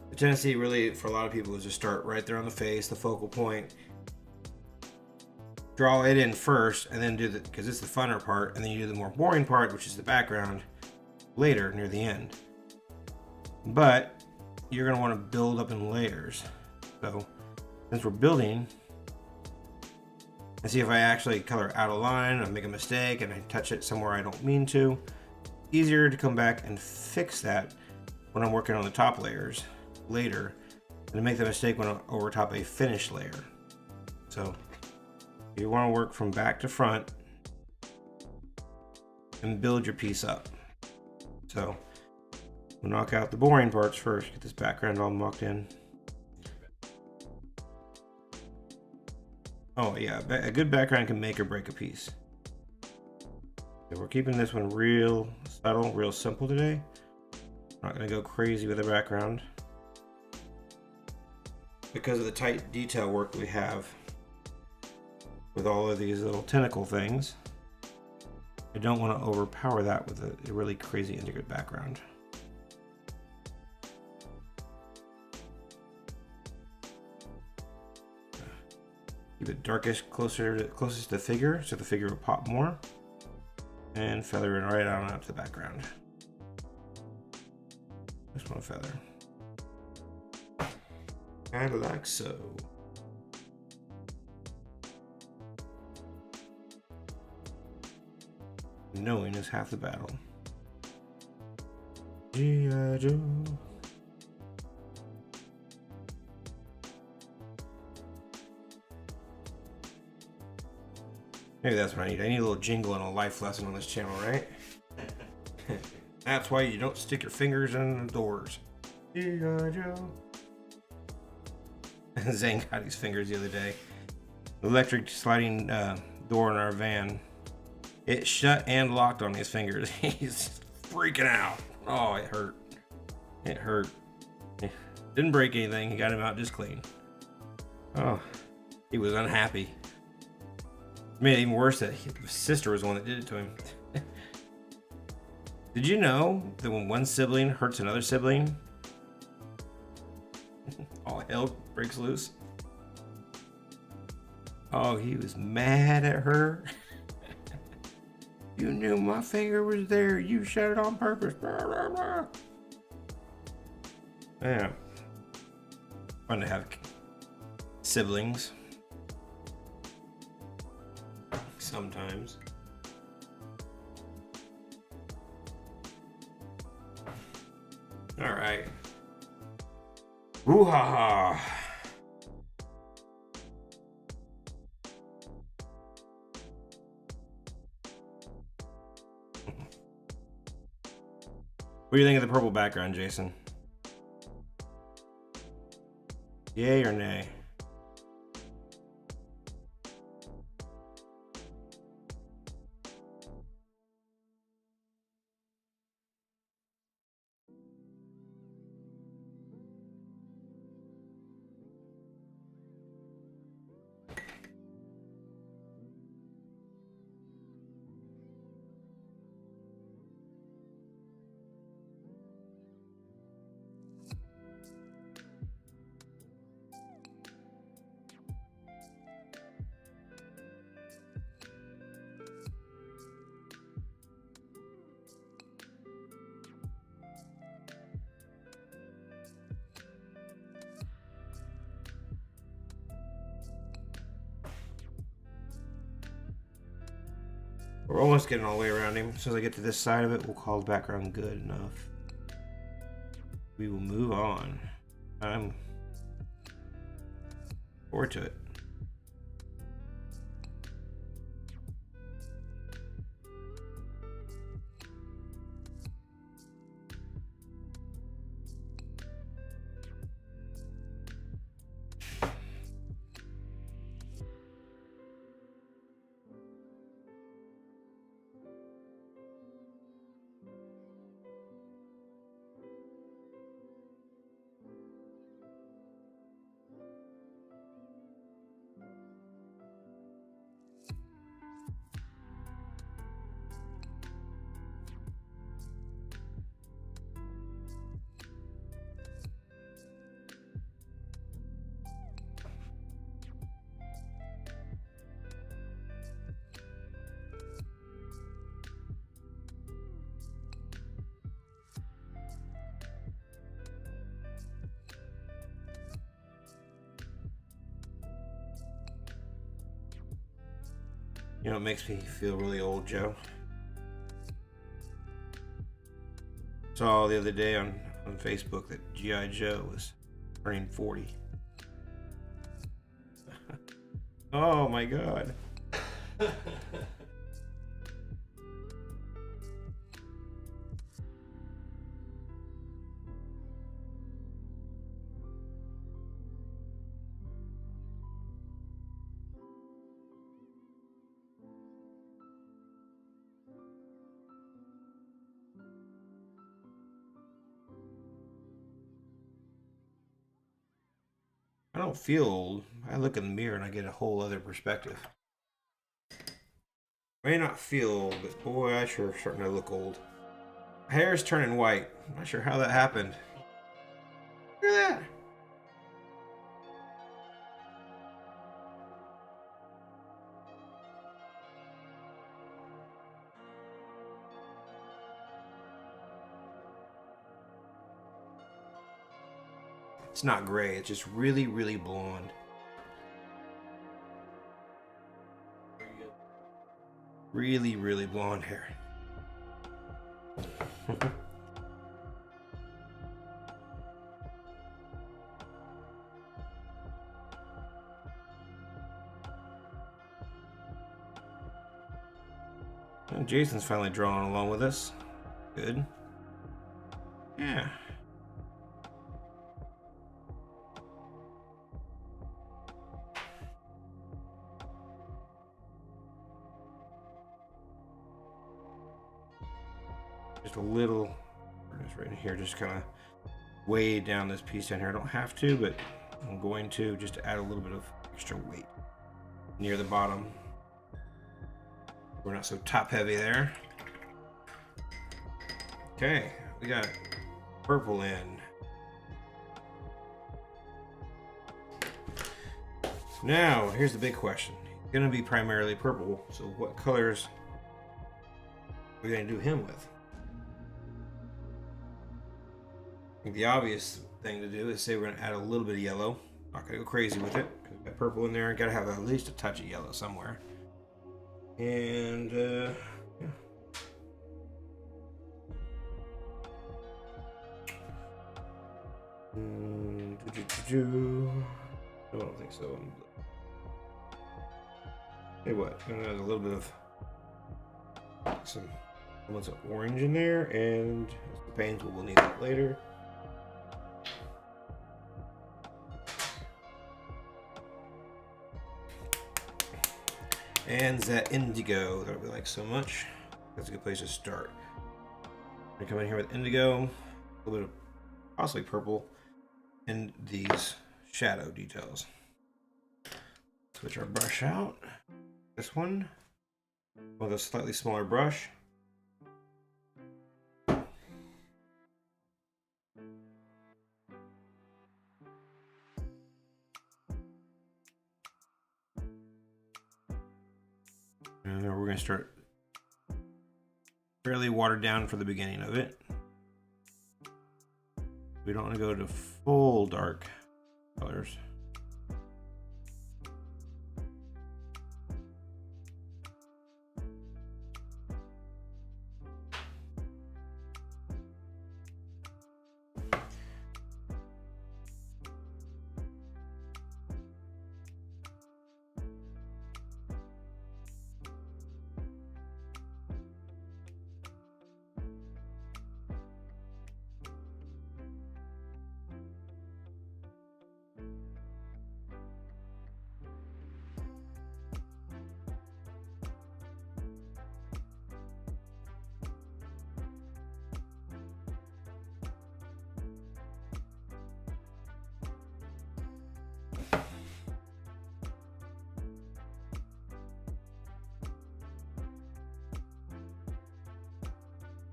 the tendency really for a lot of people is to start right there on the face, the focal point, draw it in first, and then do the, because it's the funner part, and then you do the more boring part, which is the background, later near the end. But you're going to want to build up in layers. So since we're building, and see if I actually color out of line, I make a mistake and I touch it somewhere I don't mean to, easier to come back and fix that when I'm working on the top layers later than to make the mistake when I'm over top a finished layer. So you want to work from back to front and build your piece up. So we'll knock out the boring parts first, get this background all mucked in. Oh yeah, a good background can make or break a piece. So we're keeping this one real subtle, real simple today. I'm not going to go crazy with the background because of the tight detail work we have with all of these little tentacle things. I don't want to overpower that with a really crazy intricate background. Keep it darkest closest to the figure, so the figure will pop more. And feather it right on up to the background. Just one feather. Kind of like so. Knowing is half the battle. G.I. Joe. Maybe that's what I need. I need a little jingle and a life lesson on this channel, right? That's why you don't stick your fingers in the doors. G.I. Joe. Zane got his fingers the other day. The electric sliding door in our van. It shut and locked on his fingers. He's freaking out. Oh, it hurt. It hurt. Didn't break anything. He got him out just clean. Oh, he was unhappy. Made it even worse that his sister was the one that did it to him. Did you know that when one sibling hurts another sibling, all hell breaks loose? Oh, he was mad at her. You knew my finger was there. You shut it on purpose. Blah, blah, blah. Yeah. Fun to have siblings. Sometimes. All right. Woo-ha-ha. What do you think of the purple background, Jason? Yay or nay? We're almost getting all the way around him. As soon as I get to this side of it, we'll call the background good enough. We will move on. I'm forward to it. You know, it makes me feel really old, Joe. Saw the other day on Facebook that G.I. Joe was turning 40. Oh my God. I don't feel old. I look in the mirror and I get a whole other perspective. I may not feel old, but boy, I sure starting to look old. My hair is turning white. I'm not sure how that happened. Look at that. It's not gray, it's just really, really blonde. Really, really blonde hair. And Jason's finally drawing along with us. Good. Yeah. Just a little, just right in here, just kind of way down this piece down here. I don't have to, but I'm going to just to add a little bit of extra weight near the bottom. We're not so top heavy there. Okay, we got purple in. Now, here's the big question. It's gonna be primarily purple, so what colors are we gonna do him with? I think the obvious thing to do is say we're gonna add a little bit of yellow. Not gonna go crazy with it, because we've got purple in there. Gotta have at least a touch of yellow somewhere. And yeah. I don't think so. Hey, what? I'm gonna add a little bit of some elements of orange in there, and the paints, we'll need that later. And that indigo that we like so much. That's a good place to start. I'm gonna come in here with indigo, a little bit of possibly purple, and these shadow details. Switch our brush out. This one with a slightly smaller brush. And then we're going to start fairly watered down for the beginning of it. We don't want to go to full dark colors.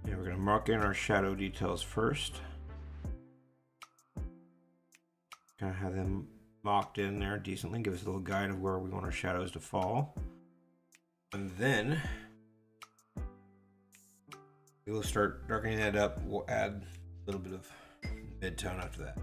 Yeah, we're going to mark in our shadow details first. Kind of have them marked in there decently, give us a little guide of where we want our shadows to fall. And then we will start darkening that up. We'll add a little bit of mid-tone after that.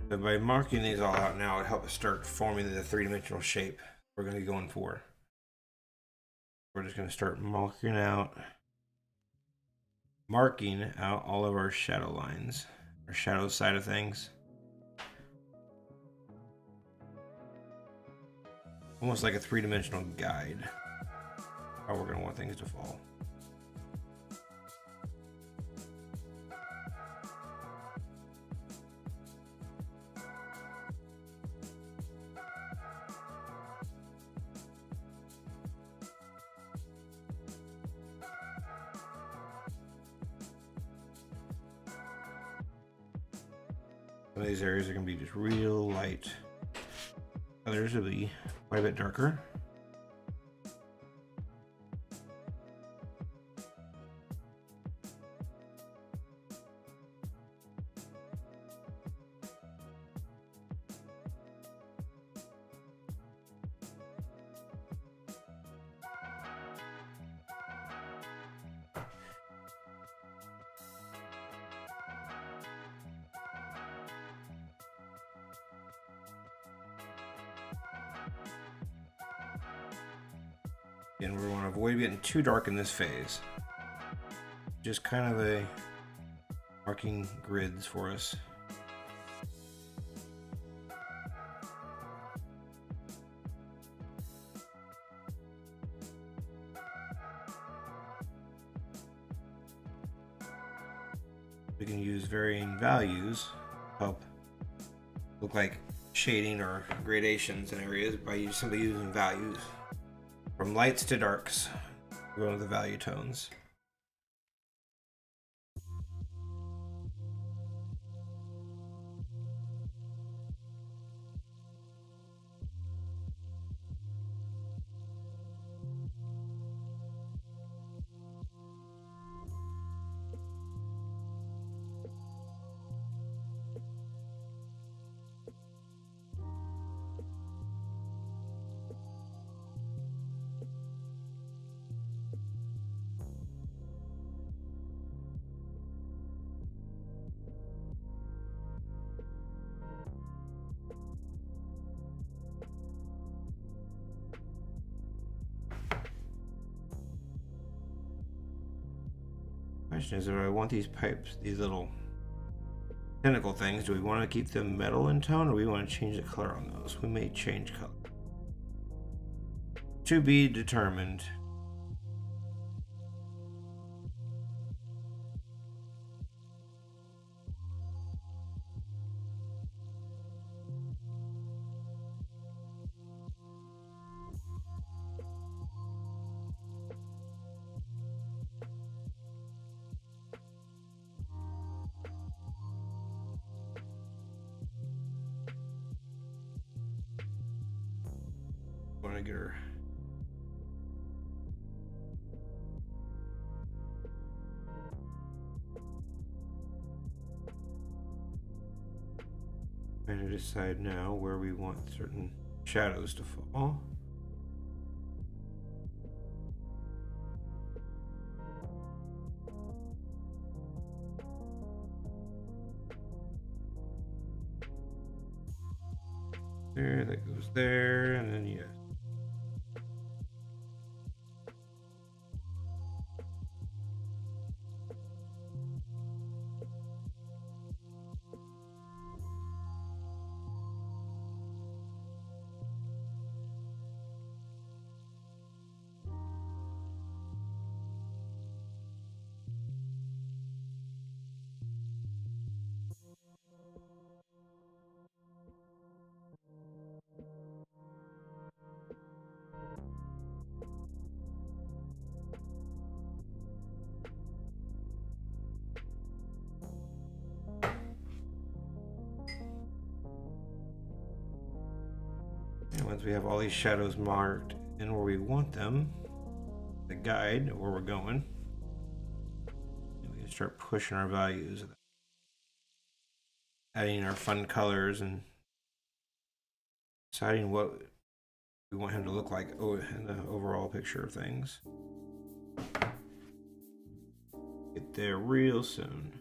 So by marking these all out now, it helps us start forming the three-dimensional shape we're going to be going for. We're just going to start marking out all of our shadow lines, our shadow side of things. Almost like a three-dimensional guide, how we're going to want things to fall. Some of these areas are going to be just real light. Others will be quite a bit darker. And we want to avoid getting too dark in this phase. Just kind of a marking grids for us. We can use varying values to help look like shading or gradations in areas by simply using values. From lights to darks, we're going to the value tones. Question is, do I want these pipes, these little tentacle things, do we want to keep them metal in tone or do we want to change the color on those? We may change color. To be determined. Want to get her. Trying to decide now where we want certain shadows to fall. There, that goes there, and then yes. And once we have all these shadows marked in where we want them, the guide where we're going, we can start pushing our values, adding our fun colors and deciding what we want him to look like in the overall picture of things. Get there real soon.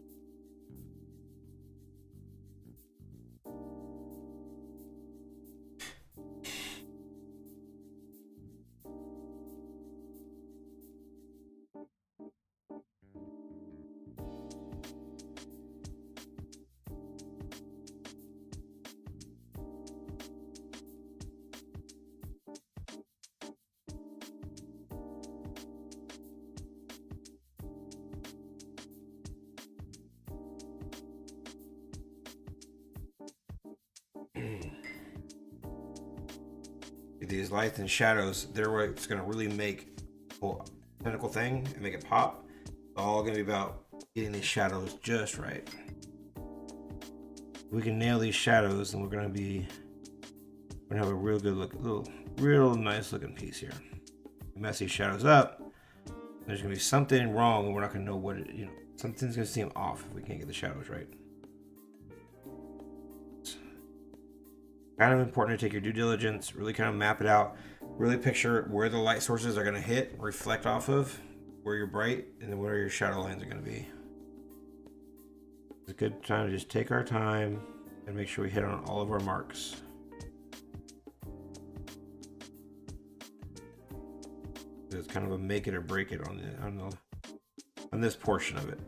these lights and shadows, they're what's going to really make the whole tentacle thing and make it pop. It's all going to be about getting these shadows just right. If we can nail these shadows, and we're going to have a real good look, real nice looking piece here. Mess these shadows up, there's going to be something wrong, and we're not going to know what it, something's going to seem off if we can't get the shadows right. It's kind of important to take your due diligence, really kind of map it out, really picture where the light sources are going to hit, reflect off of, where you're bright, and then where your shadow lines are going to be. It's a good time to just take our time and make sure we hit on all of our marks. It's kind of a make it or break it on this portion of it.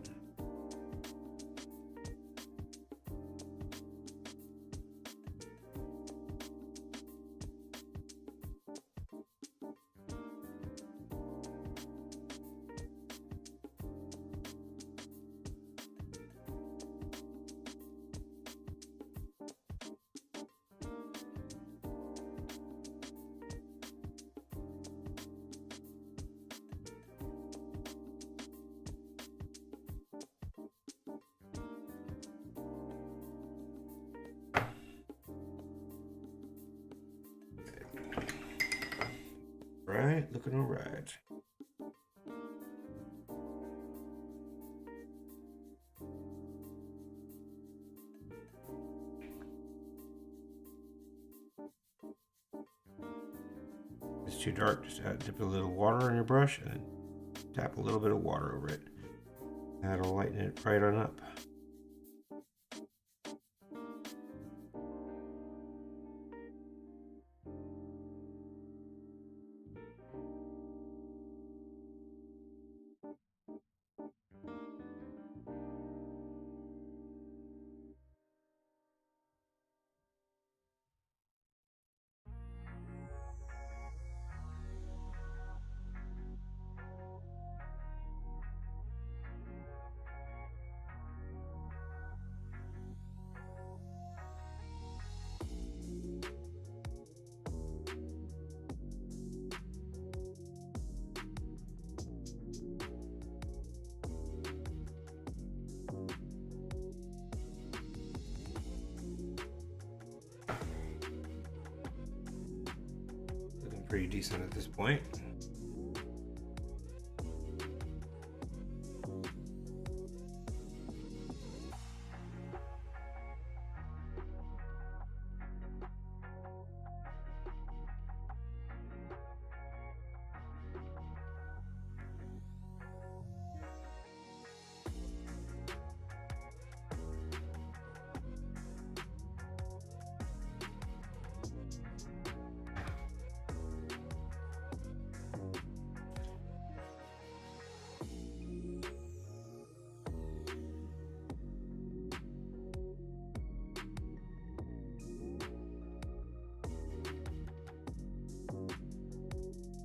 Right, looking all right. It's too dark, just dip a little water on your brush and then tap a little bit of water over it. That'll lighten it right on up. Pretty decent at this point.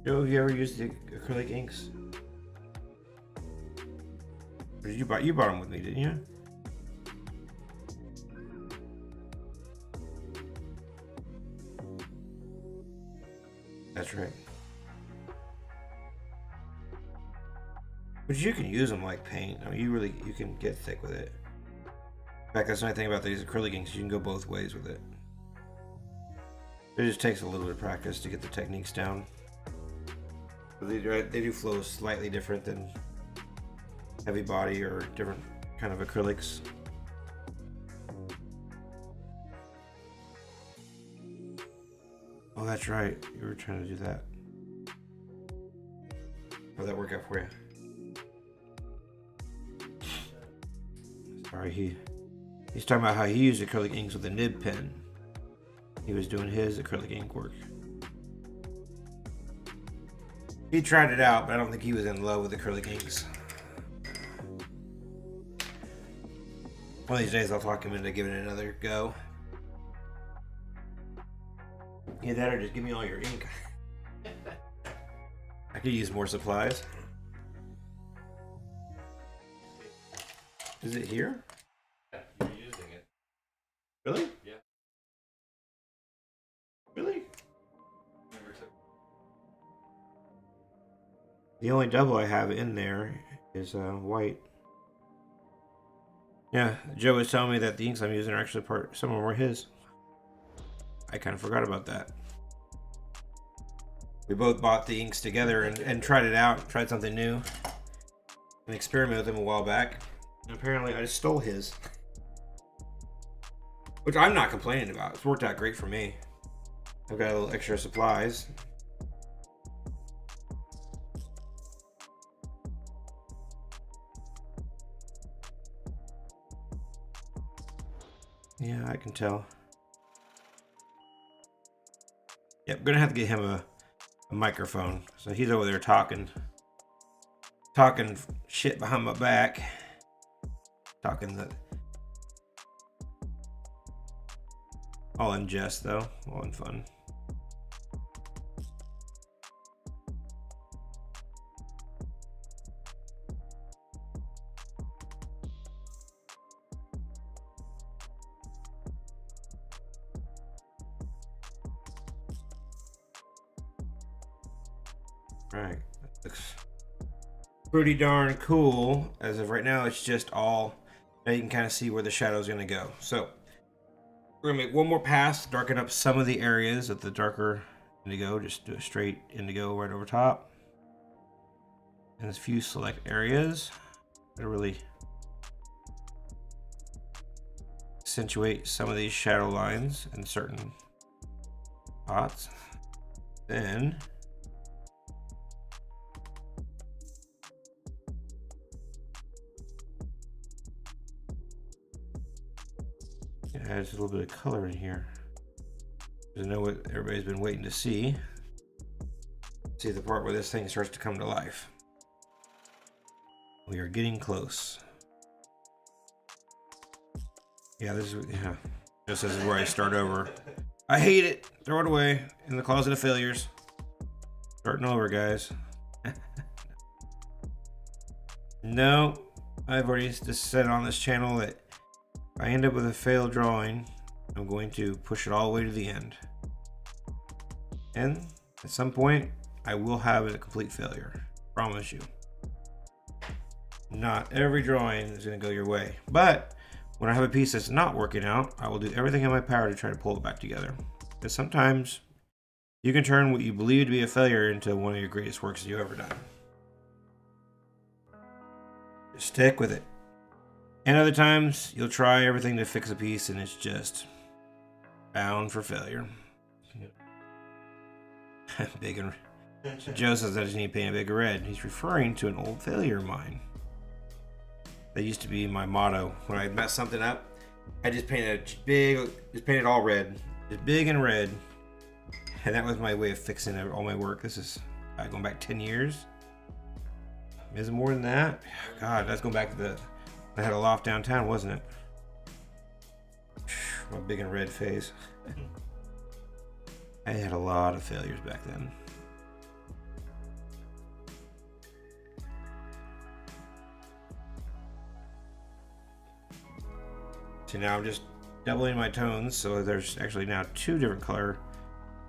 Joe, have you ever used the acrylic inks? Or did you bought them with me, didn't you? That's right. But you can use them like paint. I mean, you can get thick with it. In fact, that's the nice thing about these acrylic inks. You can go both ways with it. It just takes a little bit of practice to get the techniques down. But they do flow slightly different than heavy body or different kind of acrylics. Oh, that's right. You were trying to do that. How'd that work out for you? Sorry, he's talking about how he used acrylic inks with a nib pen. He was doing his acrylic ink work. He tried it out, but I don't think he was in love with acrylic inks. One of these days I'll talk him into giving it another go. Either that or just give me all your ink. I could use more supplies. Is it here? Yeah, you're using it. Really? Yeah. Really? Remember The only double I have in there is white. Yeah, Joe was telling me that the inks I'm using are actually some of them were his. I kind of forgot about that. We both bought the inks together and tried it out, tried something new, and experimented with them a while back. And apparently I just stole his. Which I'm not complaining about. It's worked out great for me. I've got a little extra supplies. Yeah, I can tell. Yep, gonna have to get him a microphone. So he's over there talking shit behind my back. Talking that. All in jest though, all in fun. Right, that looks pretty darn cool. As of right now, it's just all, now you can kind of see where the shadow's gonna go. So we're gonna make one more pass, darken up some of the areas of the darker indigo, just do a straight indigo right over top. And a few select areas to really accentuate some of these shadow lines in certain spots. Then it adds a little bit of color in here. I know what everybody's been waiting to see. See the part where this thing starts to come to life. We are getting close. Yeah, this is, yeah. This is where I start over. I hate it. Throw it away in the closet of failures. Starting over, guys. No, I've already just said on this channel that if I end up with a failed drawing, I'm going to push it all the way to the end. And at some point, I will have a complete failure. Promise you. Not every drawing is going to go your way. But when I have a piece that's not working out, I will do everything in my power to try to pull it back together. Because sometimes you can turn what you believe to be a failure into one of your greatest works that you've ever done. Just stick with it. And other times, you'll try everything to fix a piece and it's just bound for failure. Big and Joe says I just need to paint a bigger red. He's referring to an old failure of mine. That used to be my motto. When I messed something up, I just painted painted all red. Just big and red. And that was my way of fixing all my work. This is going back 10 years. Is it more than that? God, that's going back to I had a loft downtown, wasn't it? My big and red phase. I had a lot of failures back then. So now I'm just doubling my tones, so there's actually now two different color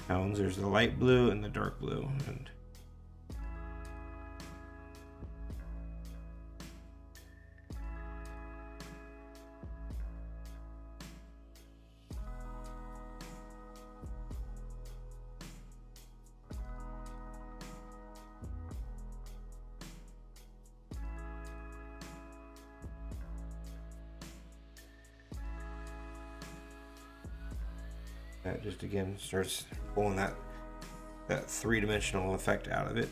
tones. There's the light blue and the dark blue. And that just again starts pulling that three-dimensional effect out of it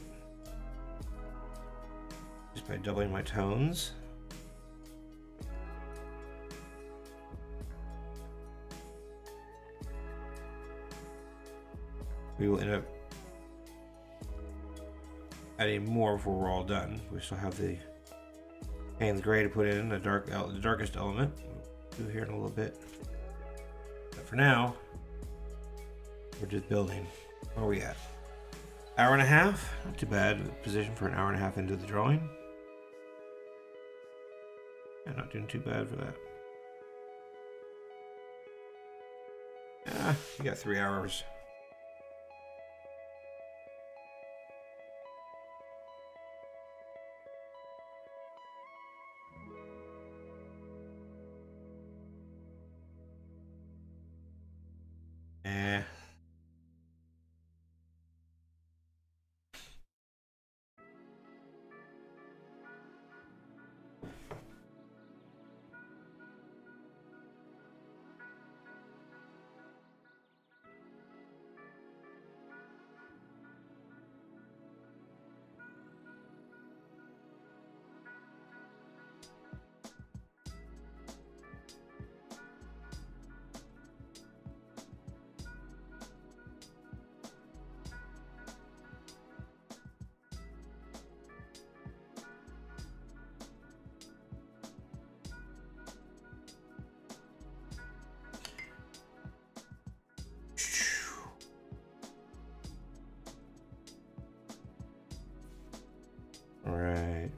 just by doubling my tones. We will end up adding more before we're all done. We still have the Payne's Gray to put in, the darkest element. We'll do here in a little bit. But for now, we're just building. Where are we at? Hour and a half? Not too bad position for an hour and a half into the drawing. Yeah, not doing too bad for that. Yeah, you got 3 hours. Eh. All right.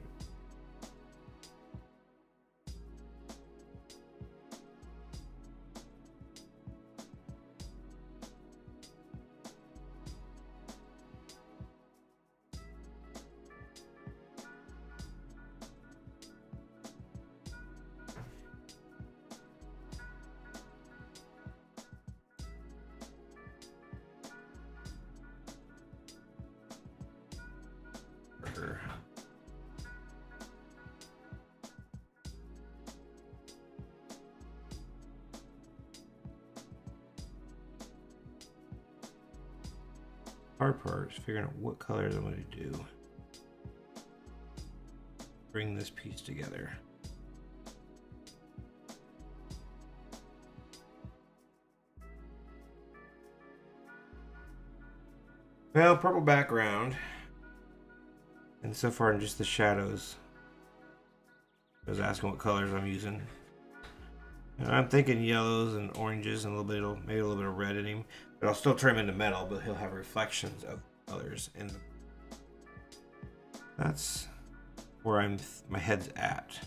Hard part is figuring out what colors I'm going to do. Bring this piece together. Well, purple background. And so far in just the shadows. I was asking what colors I'm using. And I'm thinking yellows and oranges and a little bit, maybe a little bit of red in him. But I'll still turn him into metal, but he'll have reflections of colors. And that's where my head's at.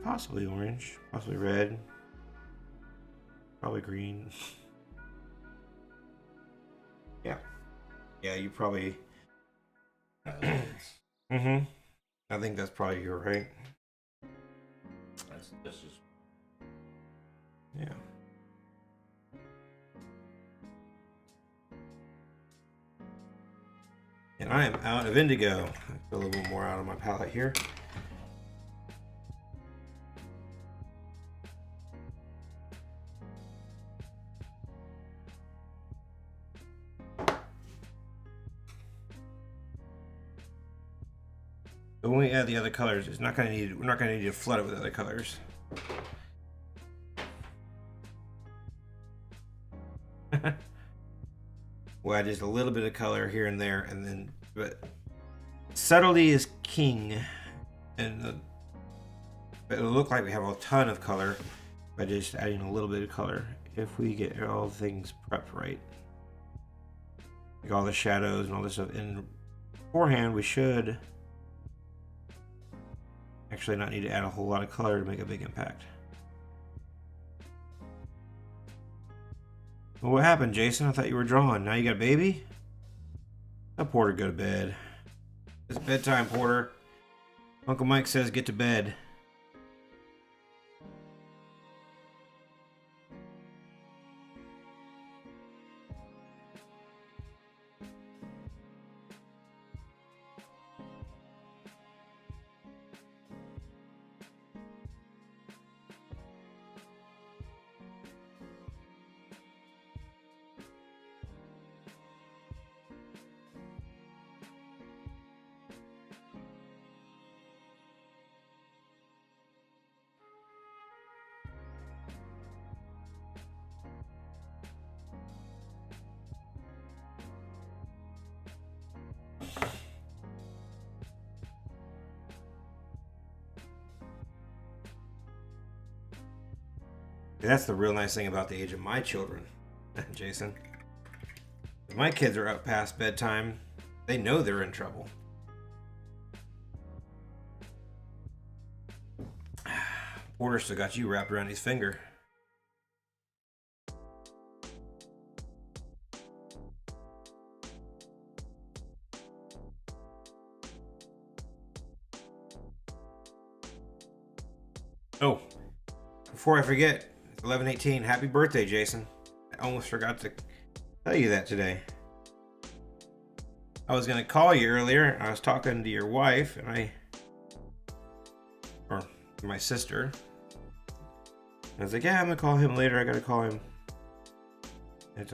Possibly orange, possibly red, probably green. Yeah, you probably. Mm-hmm. I think that's probably your right. That's just. Yeah. And I am out of indigo. I put a little more out of my palette here. But when we add the other colors, we're not going to need to flood it with other colors. We'll add just a little bit of color here and there, and then, but subtlety is king, and it'll look like we have a ton of color by just adding a little bit of color if we get all things prepped right. Like all the shadows and all this stuff. In beforehand, we should actually not need to add a whole lot of color to make a big impact. Well, what happened, Jason? I thought you were drawing. Now you got a baby? Let Porter go to bed. It's bedtime, Porter. Uncle Mike says get to bed. That's the real nice thing about the age of my children, Jason. If my kids are up past bedtime, they know they're in trouble. Porter still got you wrapped around his finger. Oh, before I forget, it's 11/18. Happy birthday, Jason. I almost forgot to tell you that today. I was gonna call you earlier. I was talking to your wife or my sister. I was like, yeah, I'm gonna call him later. I gotta call him. And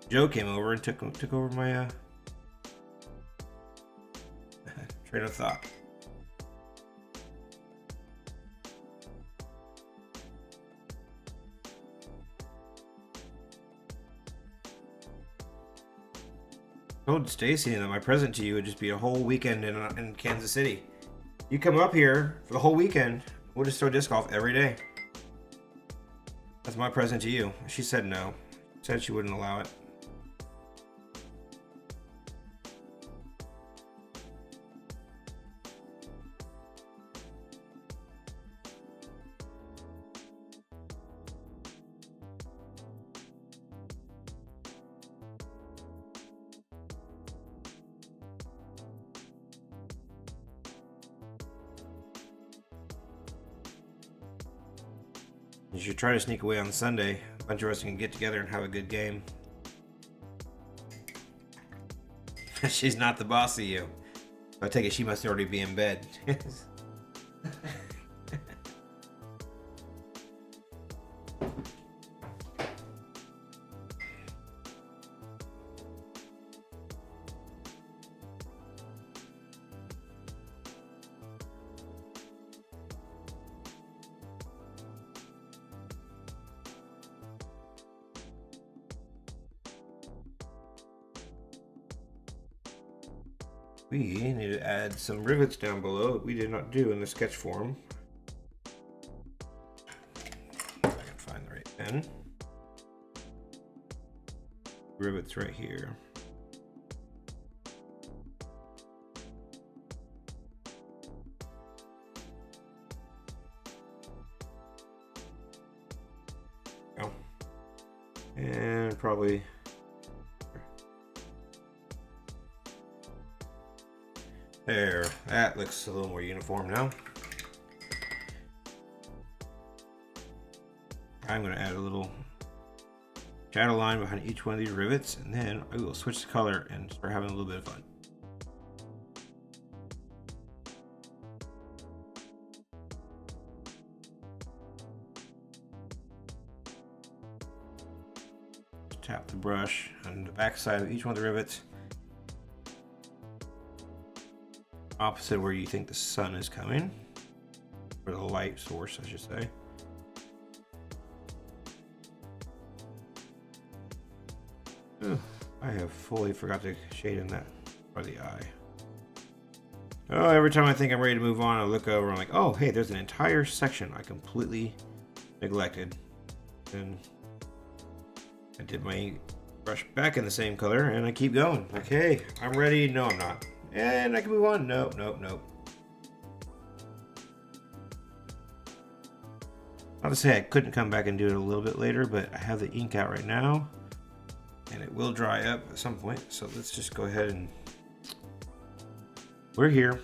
Joe came over and took over my train of thought. I told Stacy that my present to you would just be a whole weekend in Kansas City. You come up here for the whole weekend, we'll just throw disc golf every day. That's my present to you. She said no. She said she wouldn't allow it. You should try to sneak away on Sunday. A bunch of us can get together and have a good game. She's not the boss of you. I take it she must already be in bed. We need to add some rivets down below that we did not do in the sketch form. If I can find the right pen. Rivets right here. Oh. And probably there, that looks a little more uniform now. I'm going to add a little shadow line behind each one of these rivets, and then I will switch the color and start having a little bit of fun. Just tap the brush on the back side of each one of the rivets, opposite where you think the sun is coming, or the light source, I should say. Ooh, I have fully forgot to shade in that by the eye. Oh, every time I think I'm ready to move on, I look over, I'm like, oh, hey, there's an entire section I completely neglected. And I did my brush back in the same color, and I keep going. Like, hey, I'm ready. No, I'm not. And I can move on. Nope, nope, nope. Not to say I couldn't come back and do it a little bit later, but I have the ink out right now, and it will dry up at some point. So let's just go ahead and we're here.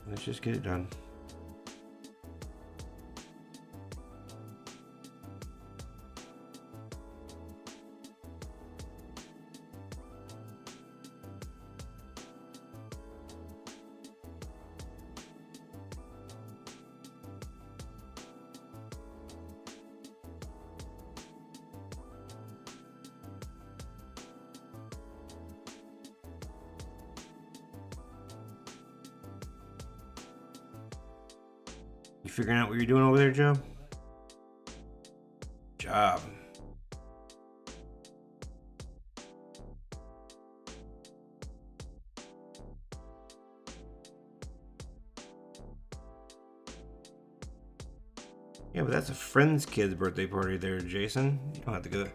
Let's just get it done. You figuring out what you're doing over there, Joe? Good job. Yeah, but that's a friend's kid's birthday party there, Jason. You don't have to go.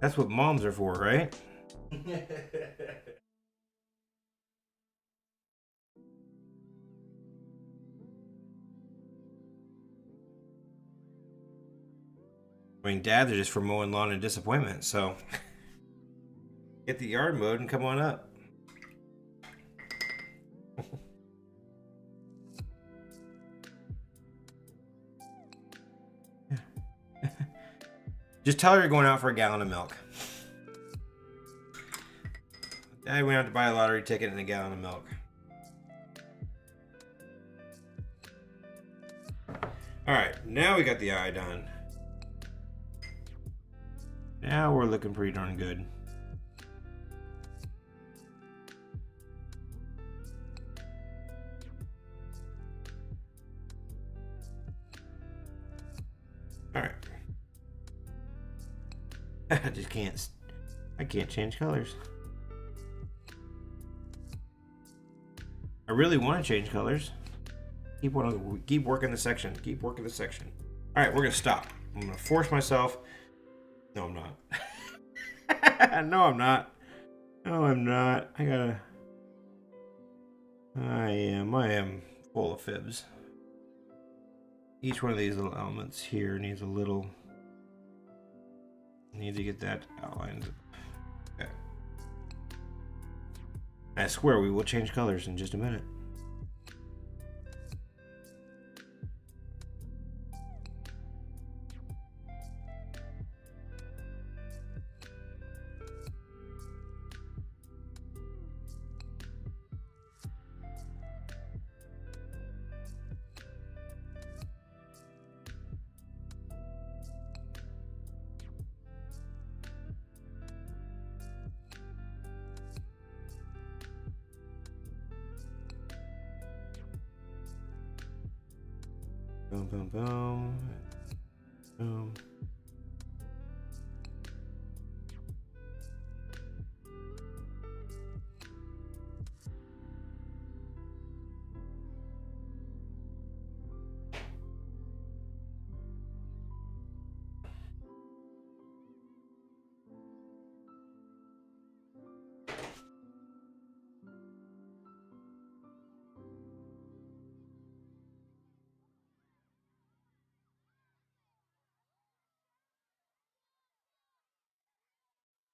That's what moms are for, right? I mean, dads are just for mowing lawn and disappointment, so get the yard mowed and come on up. Just tell her you're going out for a gallon of milk. Dad went out to buy a lottery ticket and a gallon of milk. Alright, now we got the eye done. Now we're looking pretty darn good. Alright. I can't change colors. I really want to change colors. Keep working the section. Keep working the section. All right, we're gonna stop. I'm gonna force myself. No, I'm not. No, I'm not. No, I'm not. I am full of fibs. Each one of these little elements here needs a little. Need to get that outlined. Okay. I swear we will change colors in just a minute. Boom, boom, boom. Boom.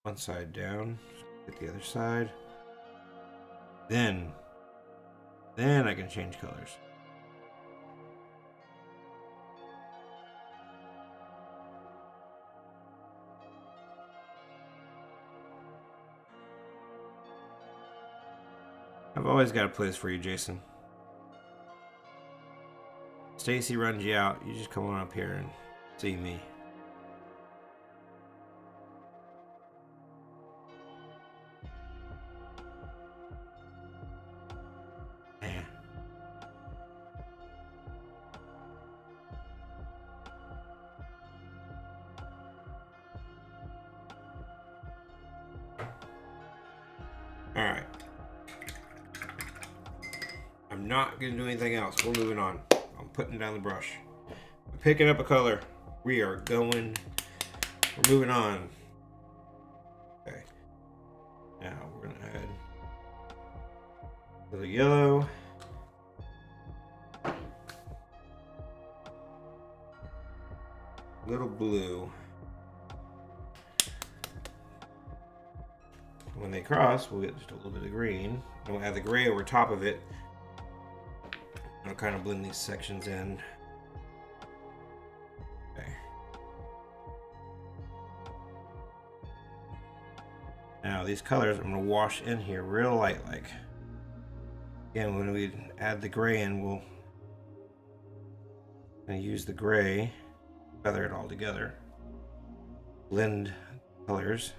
One side down, get the other side. Then I can change colors. I've always got a place for you, Jason. Stacy runs you out. You just come on up here and see me. Alright. I'm not going to do anything else. We're moving on. I'm putting down the brush. I'm picking up a color. We're moving on. Okay. Now we're going to add a little yellow. Little blue. When they cross, we'll get just a little bit of green. And we'll add the gray over top of it. I'll kind of blend these sections in. Okay. Now these colors I'm going to wash in here real light like. Again, when we add the gray in, we'll use the gray, feather it all together, blend colors.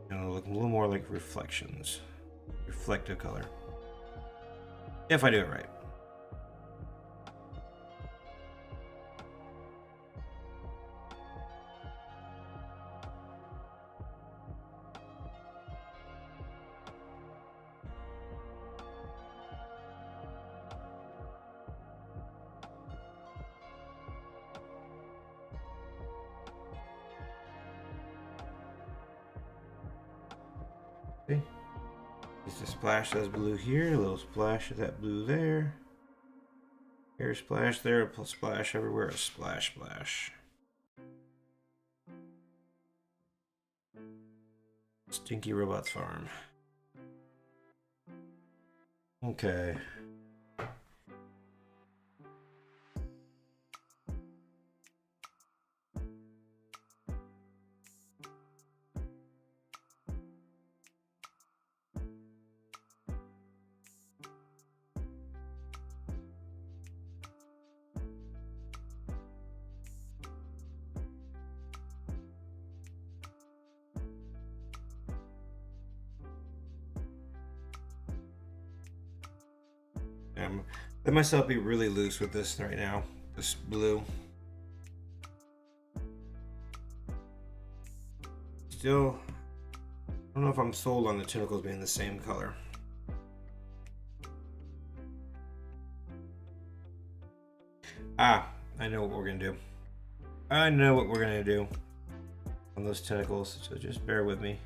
And it'll look a little more like reflections. Reflective color. If I do it right. See? Just a splash of blue here, a little splash of that blue there. Here, a splash there, a splash everywhere, a splash, splash. Stinky Robots Farm. Okay. I'm let myself be really loose with this right now. This blue. Still, I don't know if I'm sold on the tentacles being the same color. Ah, I know what we're gonna do. I know what we're gonna do on those tentacles, so just bear with me.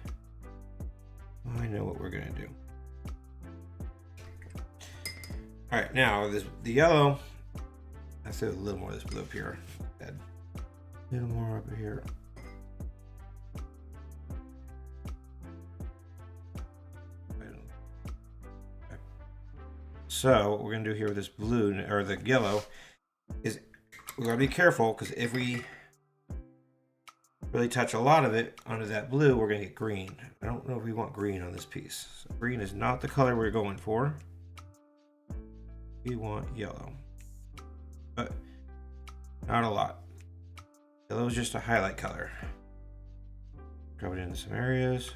I know what we're gonna do. All right, now the yellow. I say a little more of this blue up here. A little more up here. So what we're gonna do here with this blue or the yellow is we're gonna be careful, because if we really touch a lot of it onto that blue, we're gonna get green. I don't know if we want green on this piece. So green is not the color we're going for. We want yellow, but not a lot. Yellow is just a highlight color. Drop it into some areas,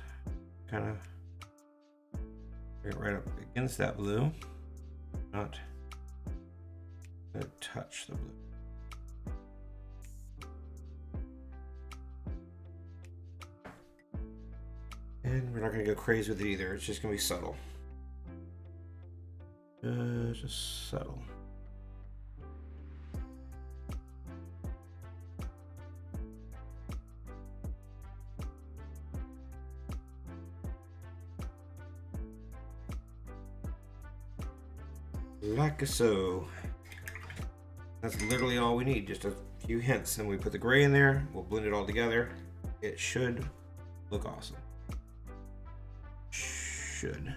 kind of bring it right up against that blue. Not gonna touch the blue. And we're not gonna go crazy with it either. It's just gonna be subtle. Just subtle. Like so. That's literally all we need, just a few hints. Then we put the gray in there, we'll blend it all together. It should look awesome. Should.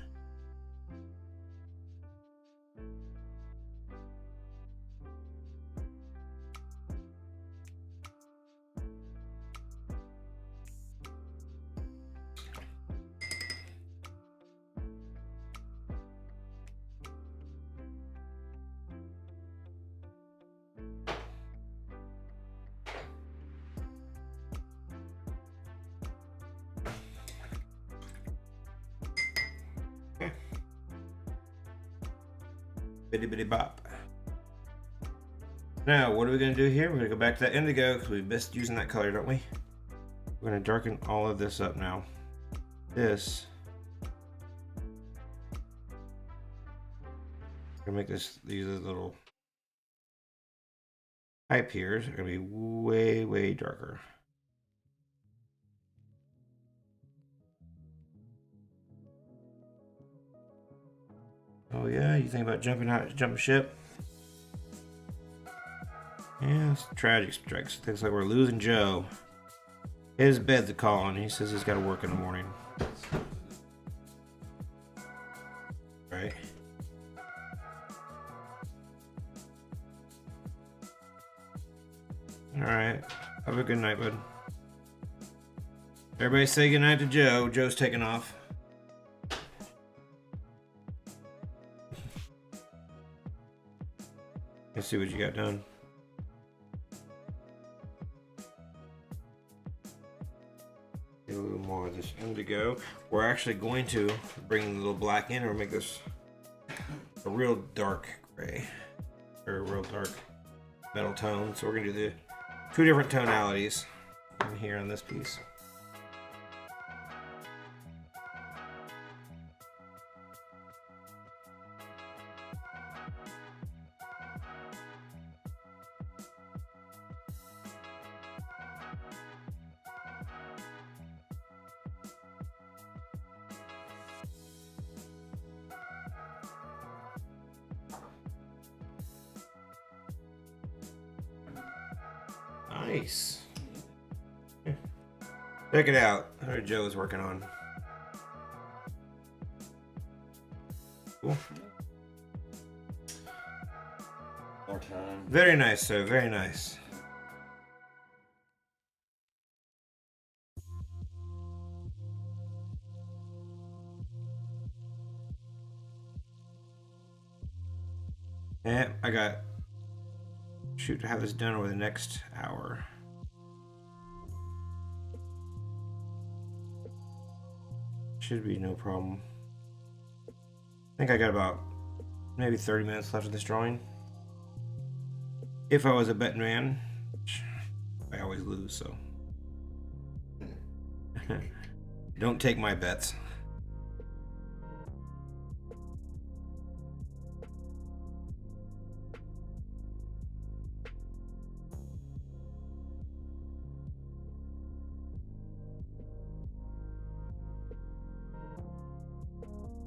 Bitty bitty bop. Now, what are we going to do here? We're going to go back to that indigo because we missed using that color, don't we? We're going to darken all of this up now. This. I'm going to make these little pipe here are going to be way, way darker. Oh yeah, you think about jumping ship? Yeah, it's tragic. Looks like we're losing Joe. His bed's a calling. He says he's got to work in the morning. Right. All right. Have a good night, bud. Everybody say good night to Joe. Joe's taking off. Let's see what you got done. Get a little more of this indigo. We're actually going to bring the little black in, or make this a real dark gray, or a real dark metal tone. So we're gonna do the two different tonalities in here on this piece. Nice. Check it out. What Joe is working on. Cool. More time. Very nice, sir. Very nice. And I got shoot to have this done over the next hour. Should be no problem. I think I got about maybe 30 minutes left of this drawing. If I was a betting man, which I always lose, so don't take my bets.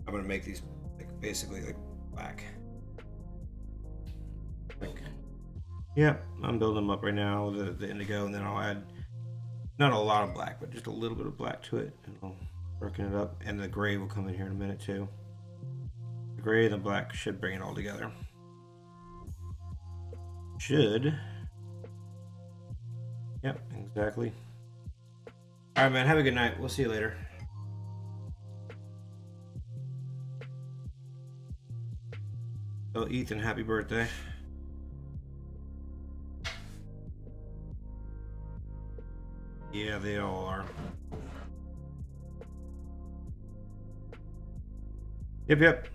I'm gonna make these like basically like black. Yep, I'm building them up right now, the indigo, and then I'll add not a lot of black, but just a little bit of black to it, and I'll darken it up. And the gray will come in here in a minute too. The gray and the black should bring it all together. Should. Yep, exactly. All right, man. Have a good night. We'll see you later. Tell Ethan happy birthday. Yeah, they all are. Yep.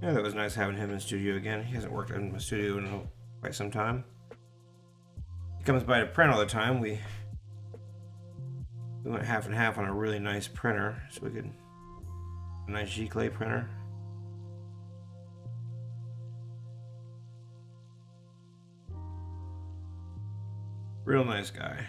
Yeah, that was nice having him in the studio again. He hasn't worked in my studio in quite some time. He comes by to print all the time. We went half and half on a really nice printer, so we could a nice G-Clay printer. Real nice guy.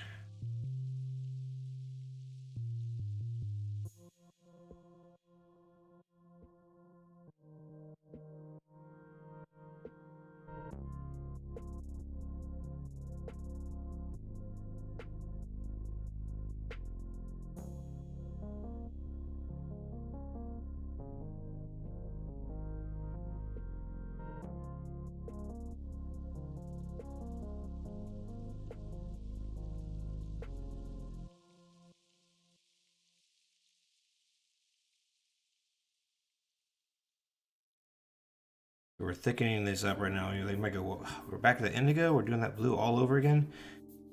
We're thickening this up right now. They might go, well, we're back to the indigo? We're doing that blue all over again?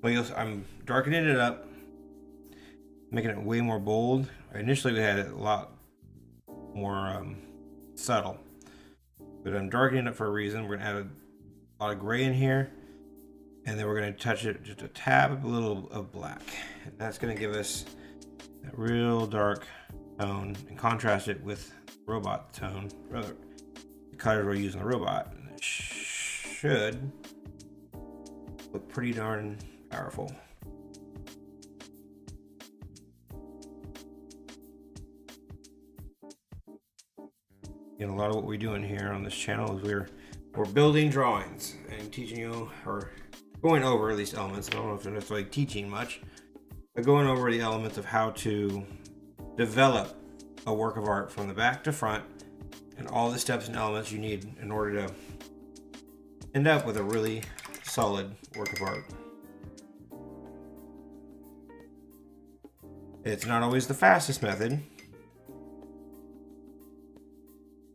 Well, I'm darkening it up, making it way more bold. Initially, we had it a lot more subtle, but I'm darkening it for a reason. We're going to add a lot of gray in here, and then we're going to touch it just a tad, a little of black. And that's going to give us that real dark tone and contrast it with robot tone, rather. Colors we're using the robot, and it should look pretty darn powerful. And a lot of what we're doing here on this channel is we're building drawings and teaching you, or going over at least elements. I don't know if they're necessarily teaching much, but going over the elements of how to develop a work of art from the back to front, and all the steps and elements you need in order to end up with a really solid work of art. It's not always the fastest method,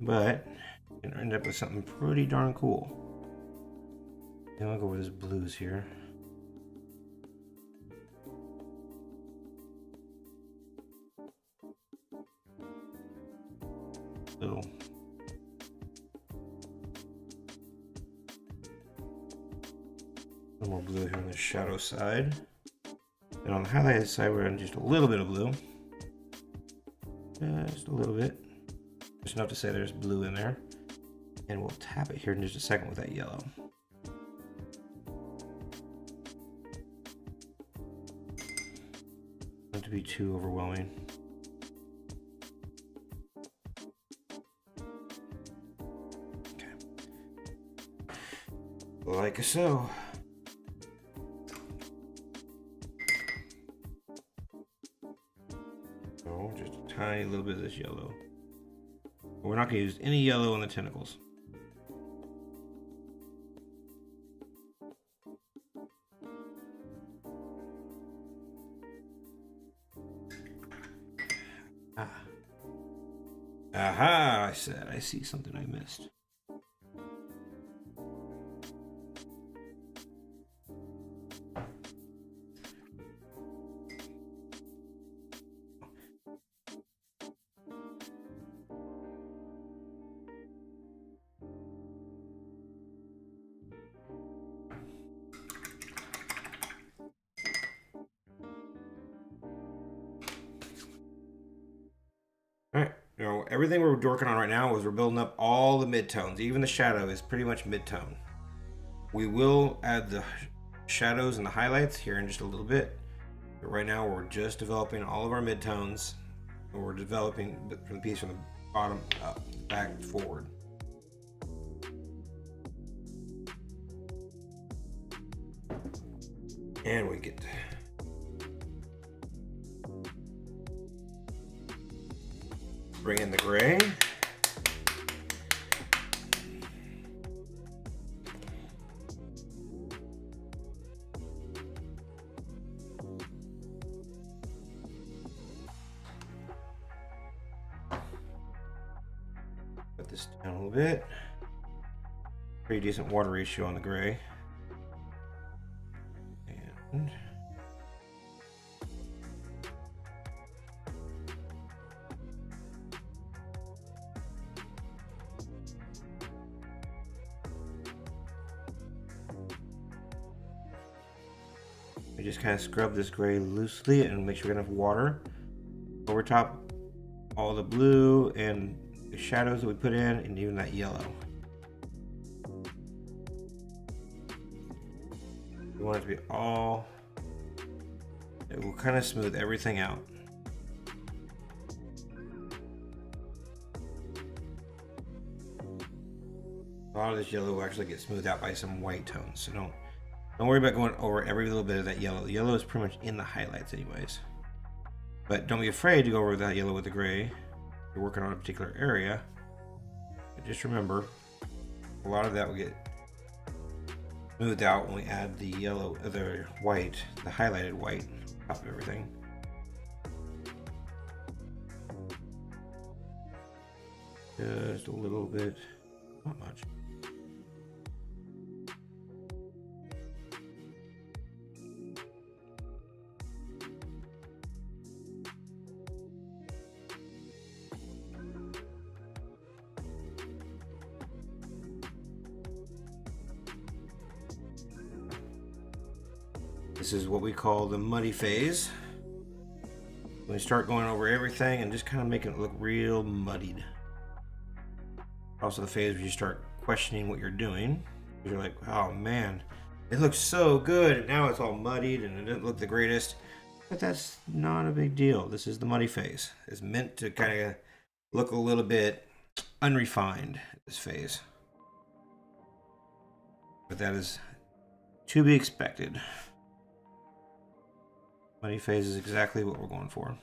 but you can end up with something pretty darn cool. Then I'll go with his blues here. Little more blue here on the shadow side. And on the highlighted side, we're on just a little bit of blue. Just a little bit. Just enough to say there's blue in there. And we'll tap it here in just a second with that yellow. Not to be too overwhelming. Okay. Like so. Just a tiny little bit of this yellow. But we're not going to use any yellow on the tentacles. Aha, I said, I see something I missed. You know, everything we're working on right now is we're building up all the midtones. Even the shadow is pretty much midtone. We will add the shadows and the highlights here in just a little bit. But right now we're just developing all of our midtones. And we're developing from the piece from the bottom up, back, forward. And we get bring in the gray. Put this down a little bit. Pretty decent water ratio on the gray. And we just kind of scrub this gray loosely and make sure we have enough water over top all the blue and the shadows that we put in, and even that yellow. We want it to be all, it will kind of smooth everything out. A lot of this yellow will actually get smoothed out by some white tones, so don't worry about going over every little bit of that yellow. The yellow is pretty much in the highlights anyways. But don't be afraid to go over that yellow with the gray. If you're working on a particular area. But just remember, a lot of that will get smoothed out when we add the yellow, the white, the highlighted white on top of everything. Just a little bit, not much. This is what we call the muddy phase. When we start going over everything and just kind of making it look real muddied. Also the phase where you start questioning what you're doing. You're like, oh man, it looks so good, and now it's all muddied and it didn't look the greatest. But that's not a big deal. This is the muddy phase. It's meant to kind of look a little bit unrefined, this phase. But that is to be expected. Muddy phase is exactly what we're going for.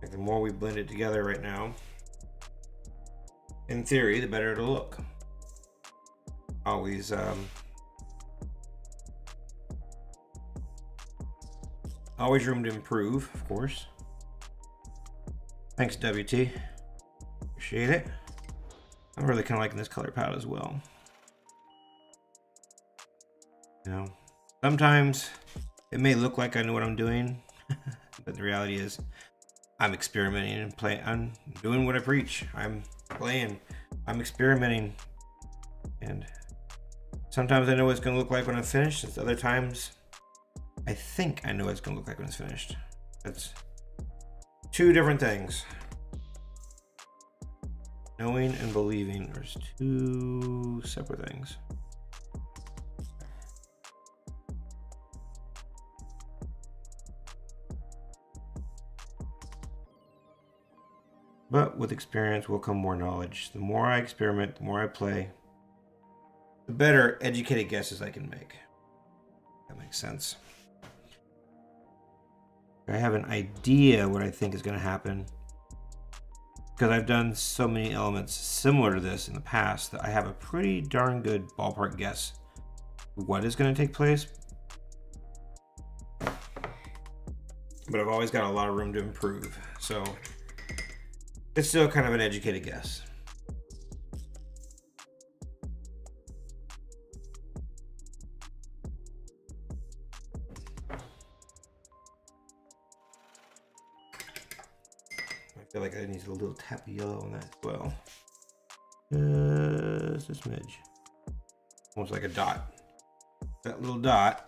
The more we blend it together right now, in theory, the better it'll look. Always room to improve, of course. Thanks, WT. Appreciate it. I'm really kind of liking this color palette as well. You know, sometimes it may look like I know what I'm doing, but the reality is I'm experimenting and playing. I'm doing what I preach. I'm playing. I'm experimenting. And sometimes I know what it's going to look like when I'm finished. And other times I think I know what it's going to look like when it's finished. That's two different things. Knowing and believing are two separate things. But with experience will come more knowledge. The more I experiment, the more I play, the better educated guesses I can make. That makes sense. I have an idea what I think is going to happen, because I've done so many elements similar to this in the past that I have a pretty darn good ballpark guess what is going to take place. But I've always got a lot of room to improve, so it's still kind of an educated guess. I feel like I need a little tap of yellow on that as well. Just a smidge. Almost like a dot. That little dot.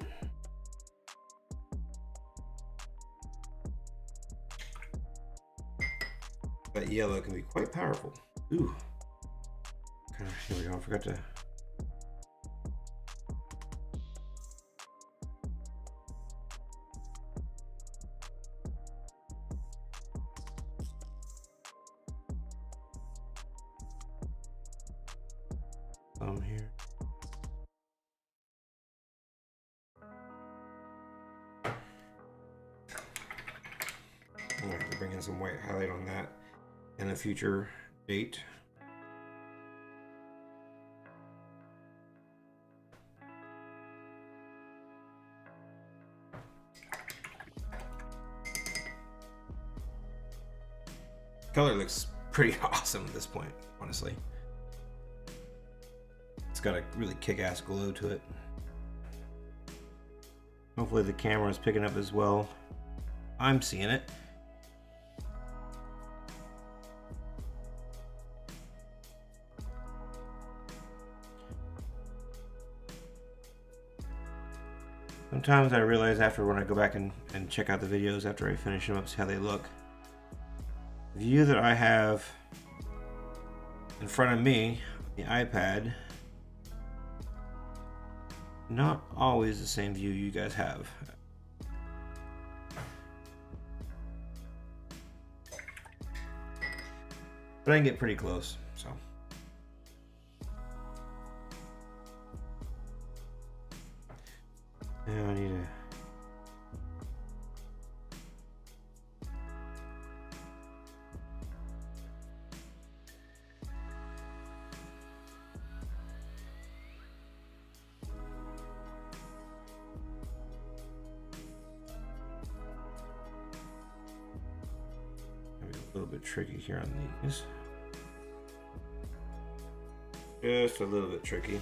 That yellow can be quite powerful. Ooh. Here we go. I forgot to. Here. I'm gonna have to bring in some white highlight on that in a future date. Color looks pretty awesome at this point, honestly. It's got a really kick-ass glow to it. Hopefully the camera is picking up as well. I'm seeing it. Sometimes I realize after when I go back and check out the videos after I finish them up, see how they look. The view that I have in front of me, the iPad, not always the same view you guys have. But I can get pretty close, so. Now I need to. A little bit tricky here on these. Just a little bit tricky.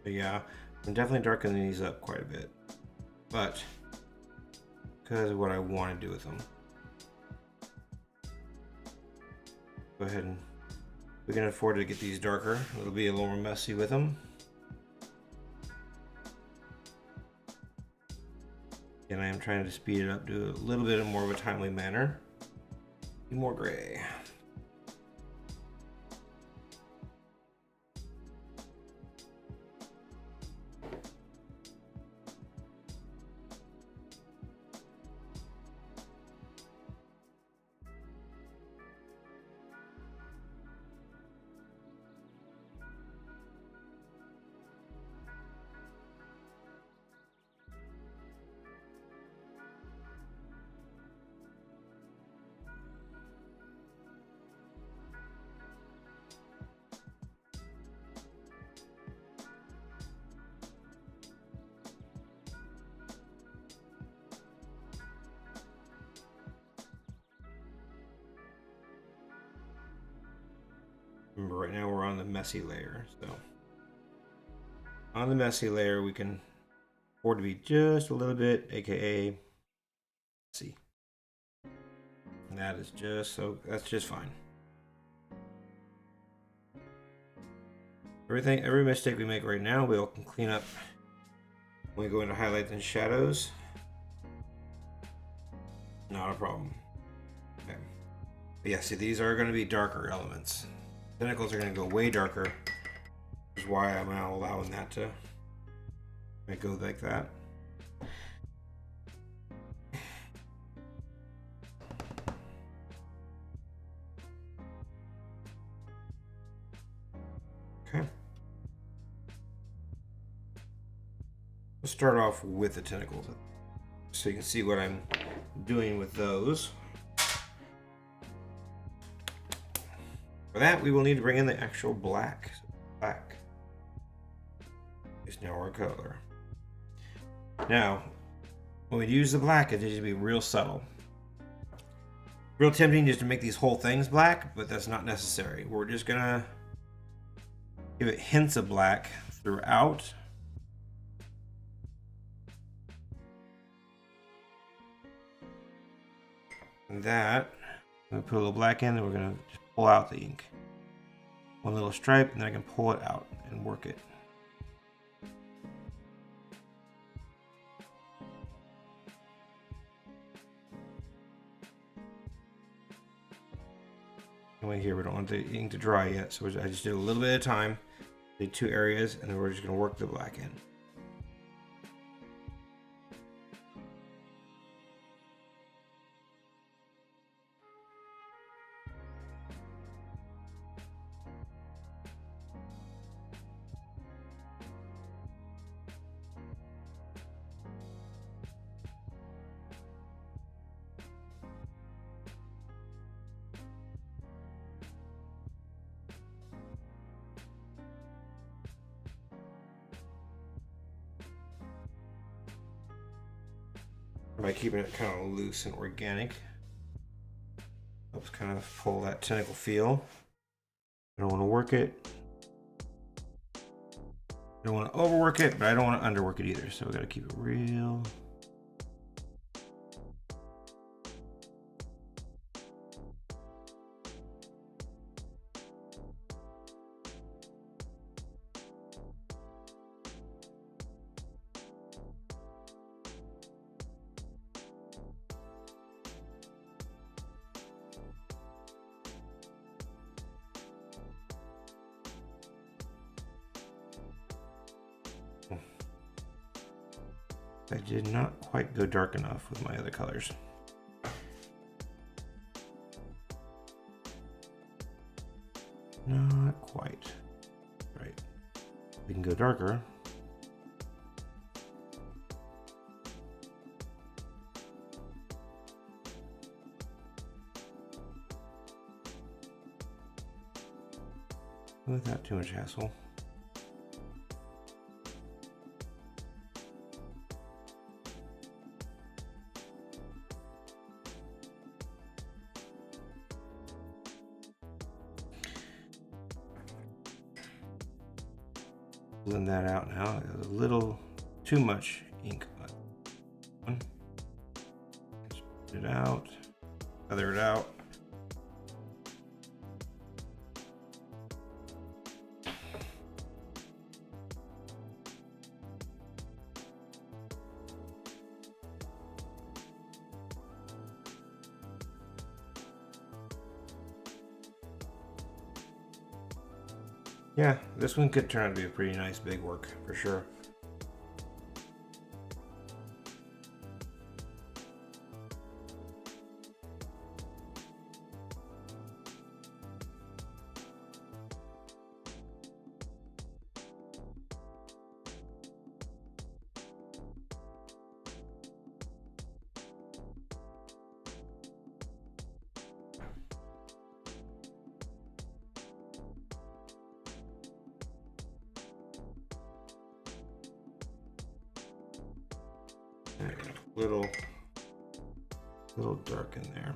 But yeah, I'm definitely darkening these up quite a bit, but because of what I want to do with them. Go ahead and we can afford to get these darker. It'll be a little more messy with them. And I am trying to speed it up, do a little bit more of a timely manner. Be more gray. Remember, right now we're on the messy layer, so on the messy layer we can afford to be just a little bit, aka messy. And that is just so, that's just fine. Every mistake we make right now, we can clean up when we go into highlights and shadows. Not a problem. Okay. But yeah, see, these are going to be darker elements. Tentacles are going to go way darker, which is why I'm now allowing that to go like that. Okay. Let's start off with the tentacles so you can see what I'm doing with those. For that, we will need to bring in the actual black. So black is now our color. Now, when we use the black, it needs to be real subtle. Real tempting just to make these whole things black, but that's not necessary. We're just gonna give it hints of black throughout. And that, I'm gonna put a little black in, and we're gonna just pull out the ink. One little stripe, and then I can pull it out and work it. Wait here, we don't want the ink to dry yet, so I just did a little bit of time. Did 2 areas, and then we're just gonna work the black in. By keeping it kind of loose and organic, helps kind of pull that tentacle feel. I don't want to work it. I don't want to overwork it, but I don't want to underwork it either. So we got to keep it real. I did not quite go dark enough with my other colors. Not quite. Right. We can go darker. Without too much hassle. Blend that out now. There's a little too much ink on. Spread it out, feather it out. Yeah, this one could turn out to be a pretty nice big work for sure. Little dark in there.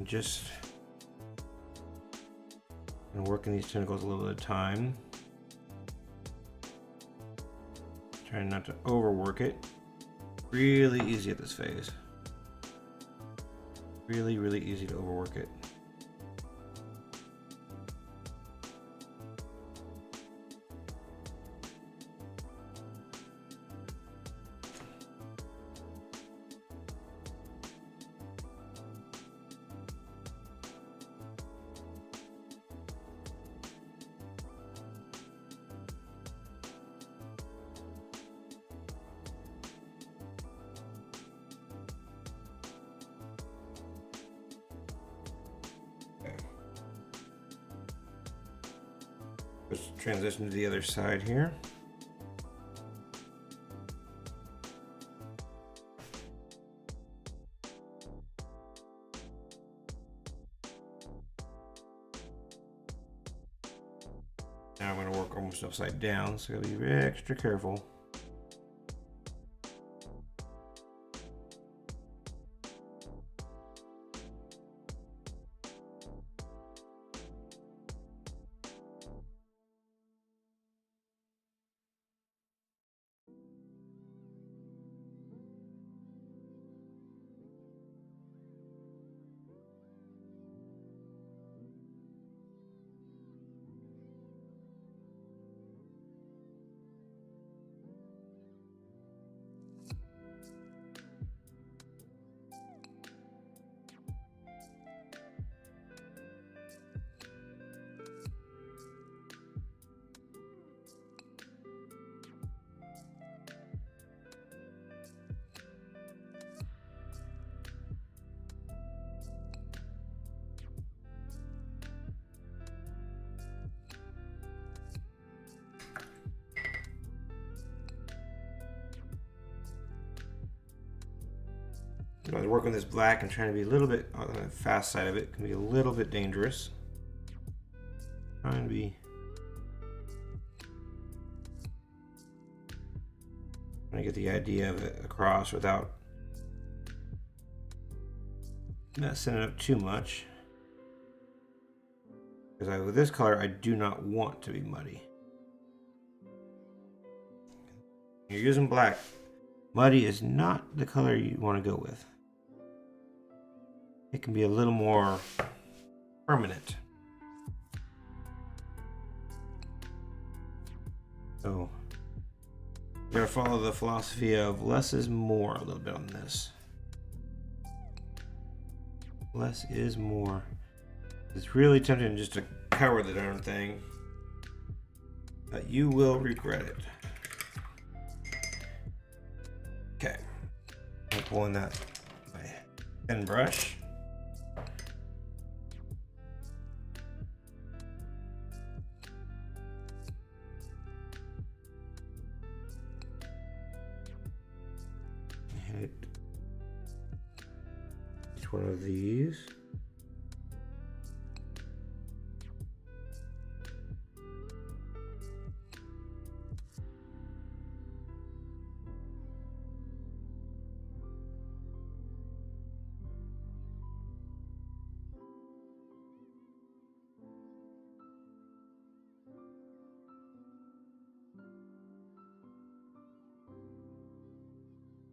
Just working these tentacles a little bit at a time. Trying not to overwork it. Really easy at this phase. Really, really easy to overwork it. Let's transition to the other side here. Now I'm going to work almost upside down, so I gotta be extra careful. I was working with this black and trying to be a little bit on the fast side of it. Can be a little bit dangerous. Trying to get the idea of it across without messing it up too much. Because with this color, I do not want to be muddy. You're using black. Muddy is not the color you want to go with. It can be a little more permanent. So, I'm going to follow the philosophy of less is more a little bit on this. Less is more. It's really tempting just to cover the darn thing, but you will regret it. Okay, I'm pulling that with my pen brush. Hit each one of these.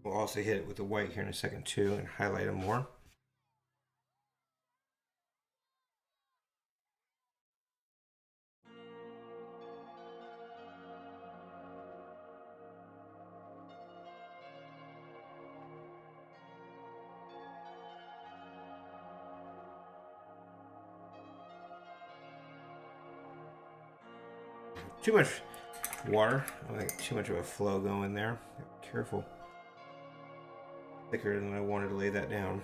We'll also hit it with the white here in a second too and highlight them more. Too much water. I don't think too much of a flow going there. Be careful. Thicker than I wanted to lay that down.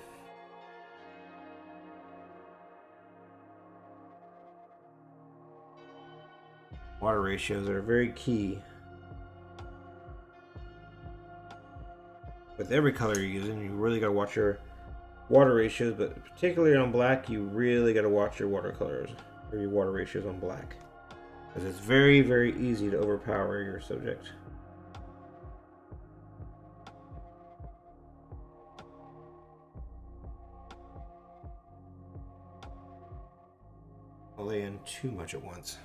Water ratios are very key with every color you're using. You really got to watch your water ratios, but particularly on black, you really got to watch your watercolors or your water ratios on black, because it's very, very easy to overpower your subject. I'll lay in too much at once.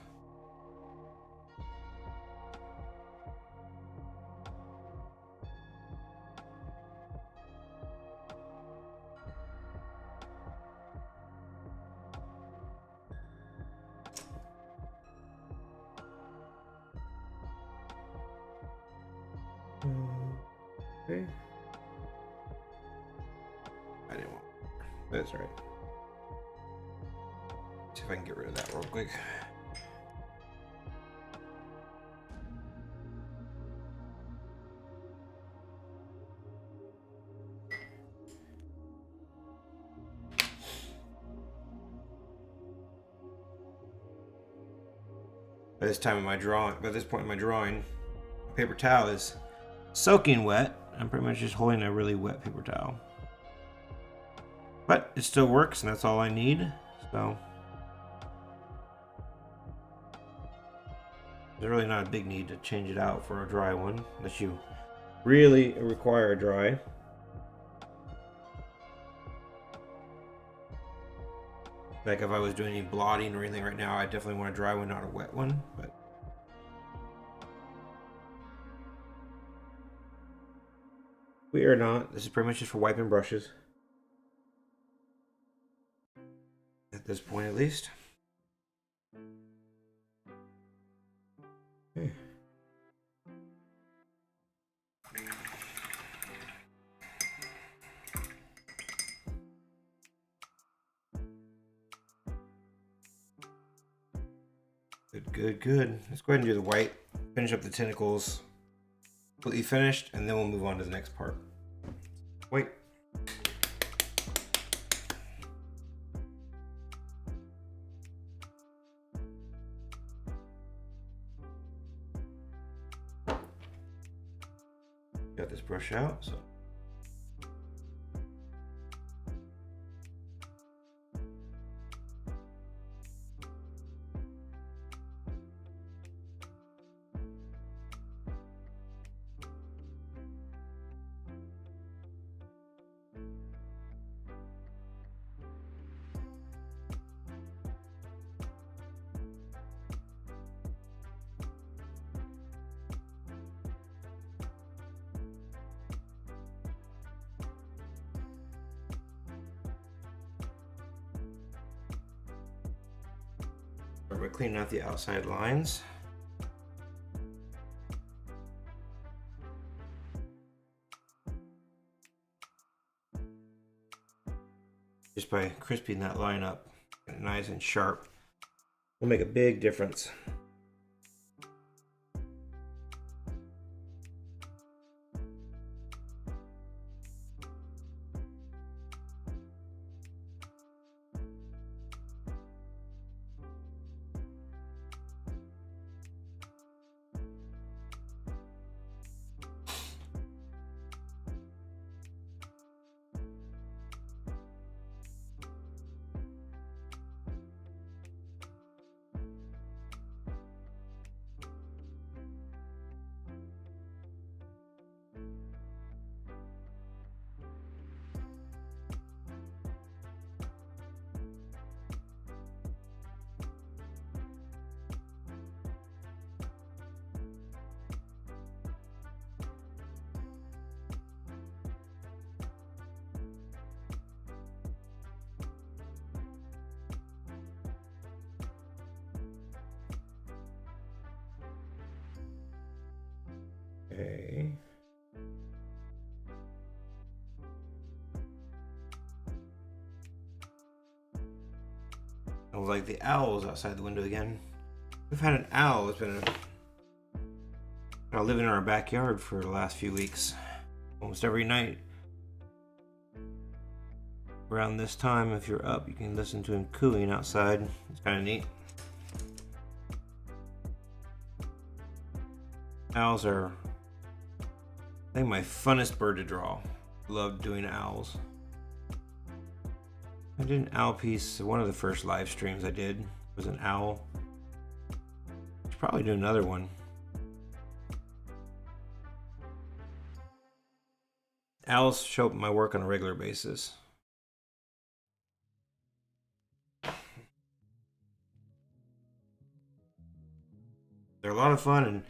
Okay. I didn't want. That's right. See if I can get rid of that real quick. By this point in my drawing, my paper towel is soaking wet. I'm pretty much just holding a really wet paper towel. But it still works, and that's all I need. So there's really not a big need to change it out for a dry one, unless you really require a dry. Like if I was doing any blotting or anything right now, I definitely want a dry one, not a wet one. But we are not. This is pretty much just for wiping brushes. At this point, at least. Okay. Good. Let's go ahead and do the white. Finish up the tentacles. Completely finished, and then we'll move on to the next part. White. Got this brush out, so. We're cleaning out the outside lines. Just by crisping that line up, nice and sharp, will make a big difference. Okay. I was like the owls outside the window again. We've had an owl that's been living in our backyard for the last few weeks. Almost every night. Around this time, if you're up, you can listen to him cooing outside. It's kind of neat. Owls are, I think, my funnest bird to draw. Love doing owls. I did an owl piece. One of the first live streams I did was an owl. Should probably do another one. Owls show up in my work on a regular basis. a lot of fun, and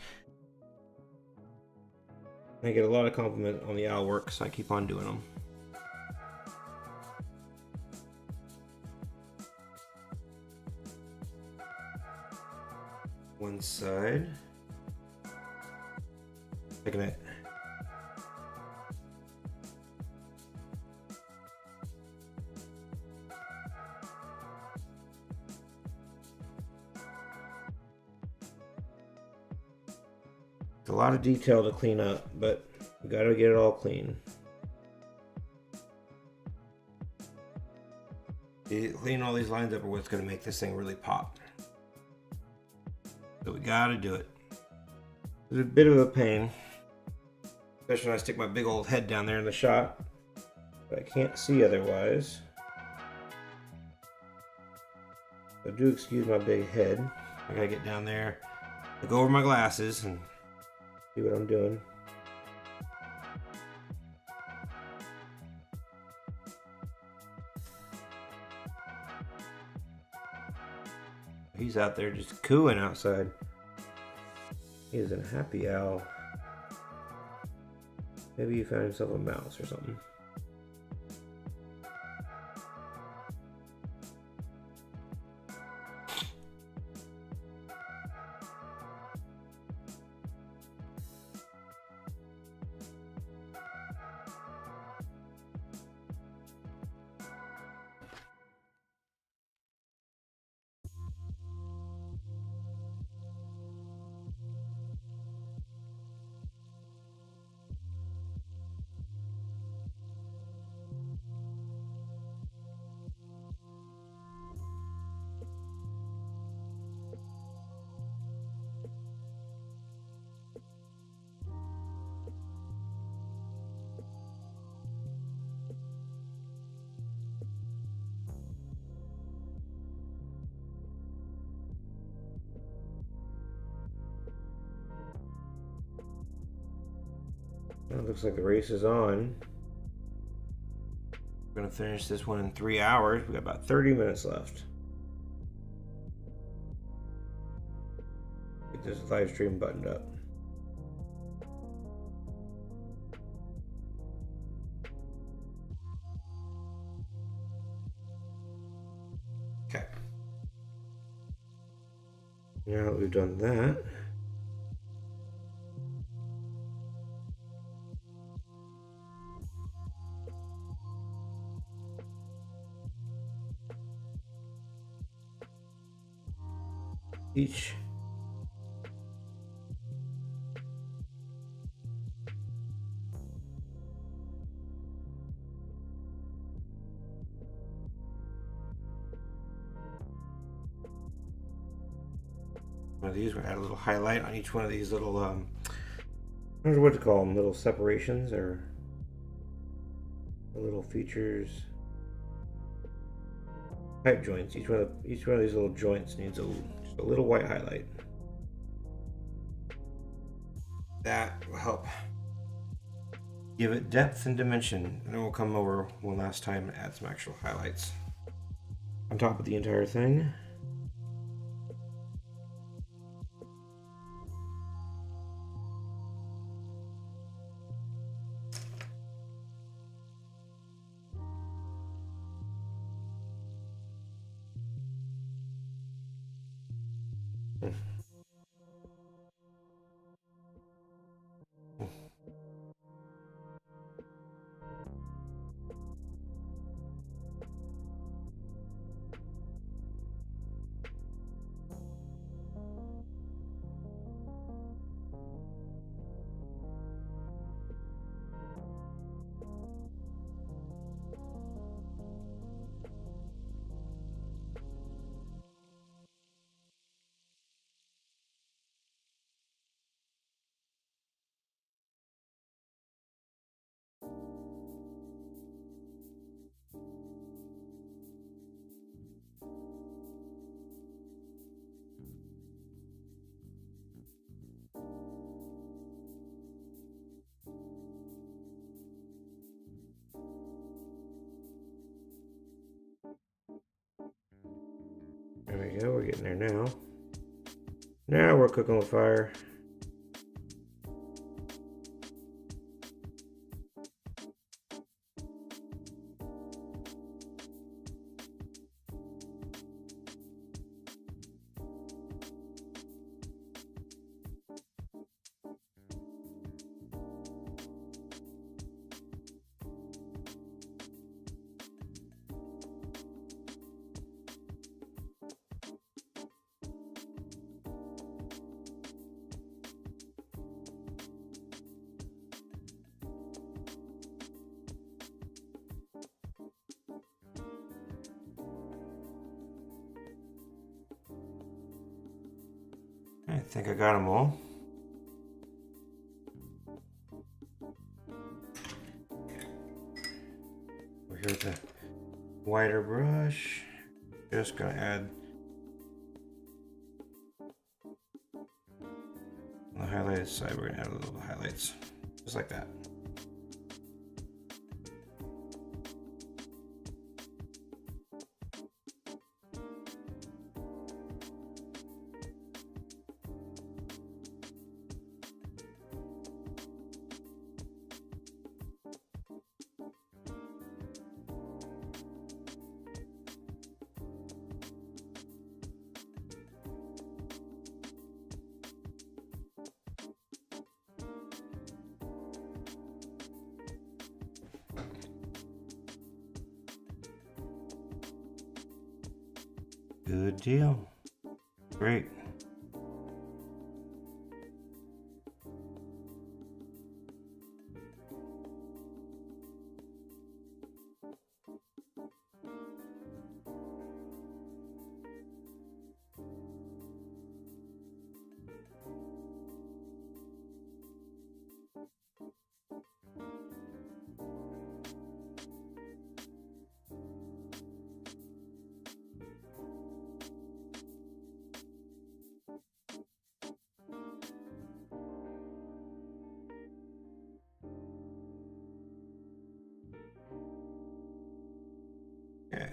I get a lot of compliment on the owl work, so I keep on doing them. One side. Taking it. It's a lot of detail to clean up, but we gotta get it all clean. Cleaning all these lines up are what's gonna make this thing really pop. So we gotta do it. It's a bit of a pain, especially when I stick my big old head down there in the shot, but I can't see otherwise. So do excuse my big head. I gotta get down there, look over my glasses, and see what I'm doing. He's out there just cooing outside. He is a happy owl. Maybe he found himself a mouse or something. Well, it looks like the race is on. We're gonna finish this one in 3 hours. We got about 30 minutes left. Get this live stream buttoned up. Okay. Now that we've done that, each one of these, we're gonna add a little highlight on each one of these little I don't know what to call them, little separations or little features, pipe joints. Each one of these little joints needs just a little white highlight. That will help give it depth and dimension. And then we'll come over one last time and add some actual highlights on top of the entire thing. There we go, we're getting there now. Now we're cooking with fire. I think I got them all. We're here with the wider brush. Just gonna add on the highlighted side. We're gonna add a little highlights, just like that. Good deal. Great. Okay.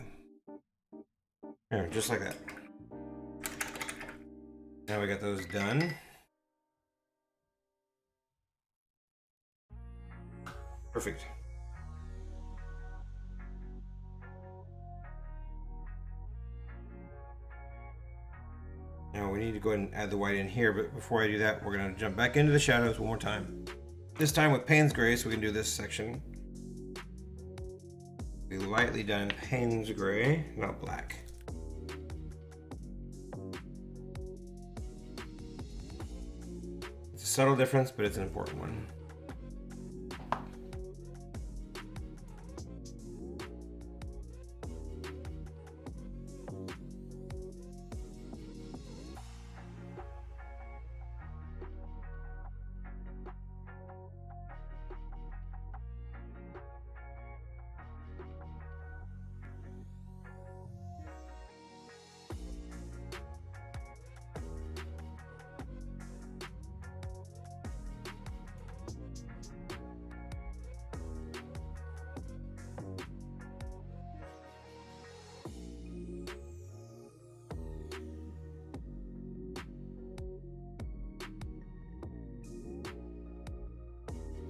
There, just like that. Now we got those done. Perfect. Now we need to go ahead and add the white in here, but before I do that, we're going to jump back into the shadows one more time. This time with Payne's Gray, so we can do this section. Be lightly done Payne's Gray, not black. It's a subtle difference, but it's an important one.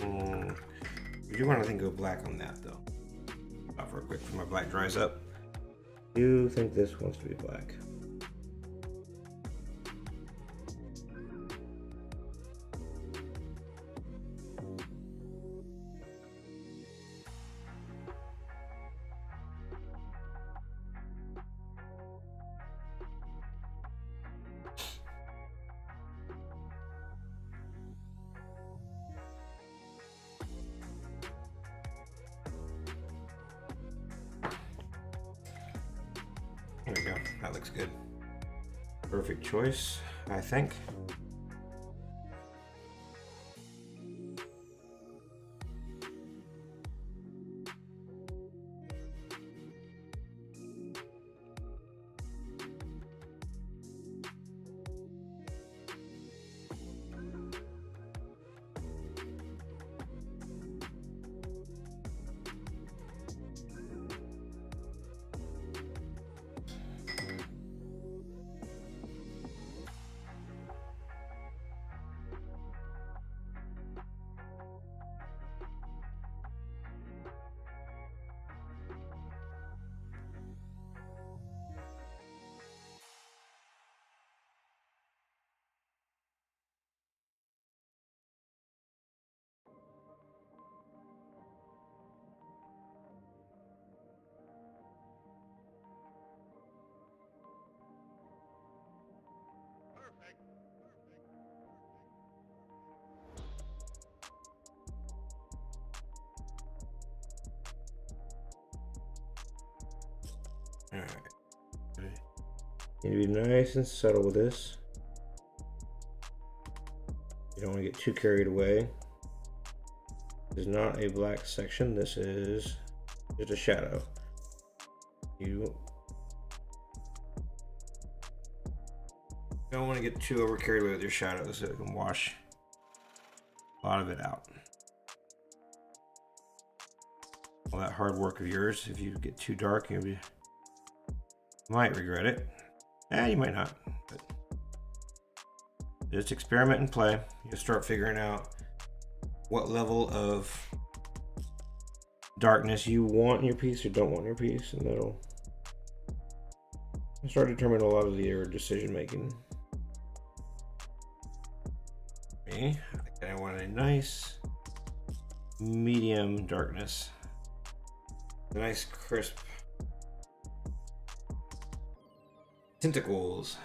I do want to go black on that though. Stop real quick before my black dries up. I do think this wants to be black. There we go. That looks good. Perfect choice, I think. Alright. Need to be nice and subtle with this. You don't want to get too carried away. This is not a black section. This is just a shadow. You don't want to get too over carried away with your shadows, so it can wash a lot of it out. All that hard work of yours, if you get too dark, you might regret it. You might not. But just experiment and play. You'll start figuring out what level of darkness you want in your piece or don't want in your piece, and that'll start determining a lot of your decision making. Me, I want a nice medium darkness, a nice crisp tentacles.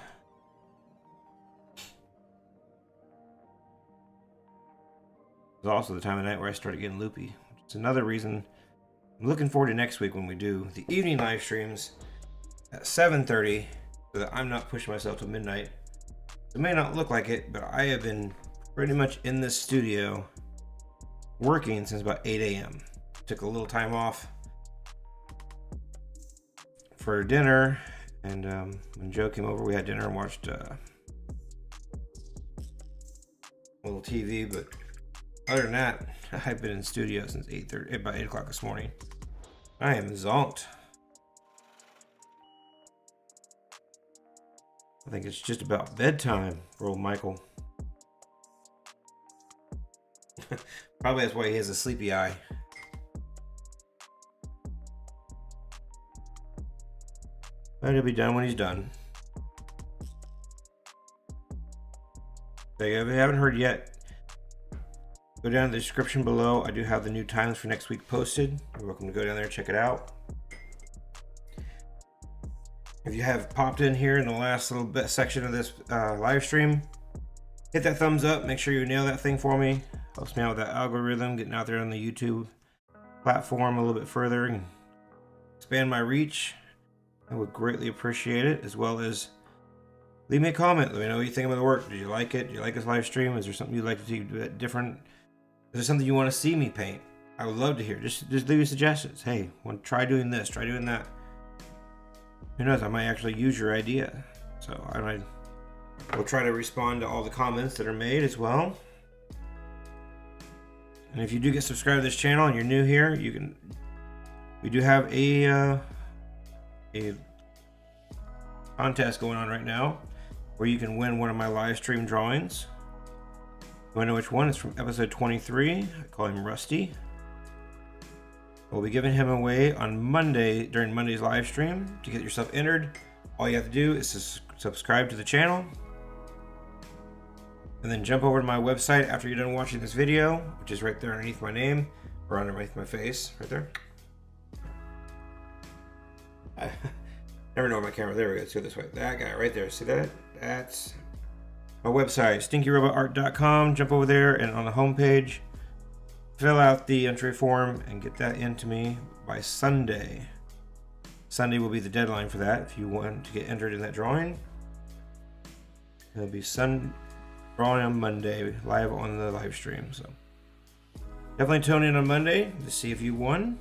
It's also the time of night where I started getting loopy. It's another reason I'm looking forward to next week when we do the evening live streams at 7:30, so that I'm not pushing myself to midnight. It may not look like it, but I have been pretty much in this studio working since about 8 a.m. Took a little time off for dinner, and when Joe came over, we had dinner and watched a little TV. But other than that, I've been in studio since about 8 o'clock this morning. I am zonked. I think it's just about bedtime for old Michael. Probably that's why he has a sleepy eye. But he'll be done when he's done. So if you haven't heard yet, go down to the description below. I do have the new times for next week posted. You're welcome to go down there and check it out. If you have popped in here in the last little bit section of this live stream, hit that thumbs up. Make sure you nail that thing for me. Helps me out with that algorithm, getting out there on the YouTube platform a little bit further and expand my reach. I would greatly appreciate it, as well as leave me a comment. Let me know what you think about the work. Did you like it? Do you like this live stream? Is there something you'd like to see different? Is there something you want to see me paint? I would love to hear. Just leave me suggestions. Hey, want to try doing this? Try doing that. Who knows? I might actually use your idea. So I will try to respond to all the comments that are made as well. And if you do get subscribed to this channel and you're new here, we do have a contest going on right now where you can win one of my live stream drawings. You want to know which one? It's from episode 23. I call him Rusty. We'll be giving him away on Monday during Monday's live stream. To get yourself entered, all you have to do is to subscribe to the channel and then jump over to my website after you're done watching this video, which is right there underneath my name or underneath my face, right there. I never know my camera. There we go. Let's go this way. That guy right there. See that? That's my website, stinkyrobotart.com. Jump over there and on the home page, fill out the entry form and get that into me by Sunday. Sunday will be the deadline for that if you want to get entered in that drawing. It'll be drawing on Monday, live on the live stream. So definitely tune in on Monday to see if you won.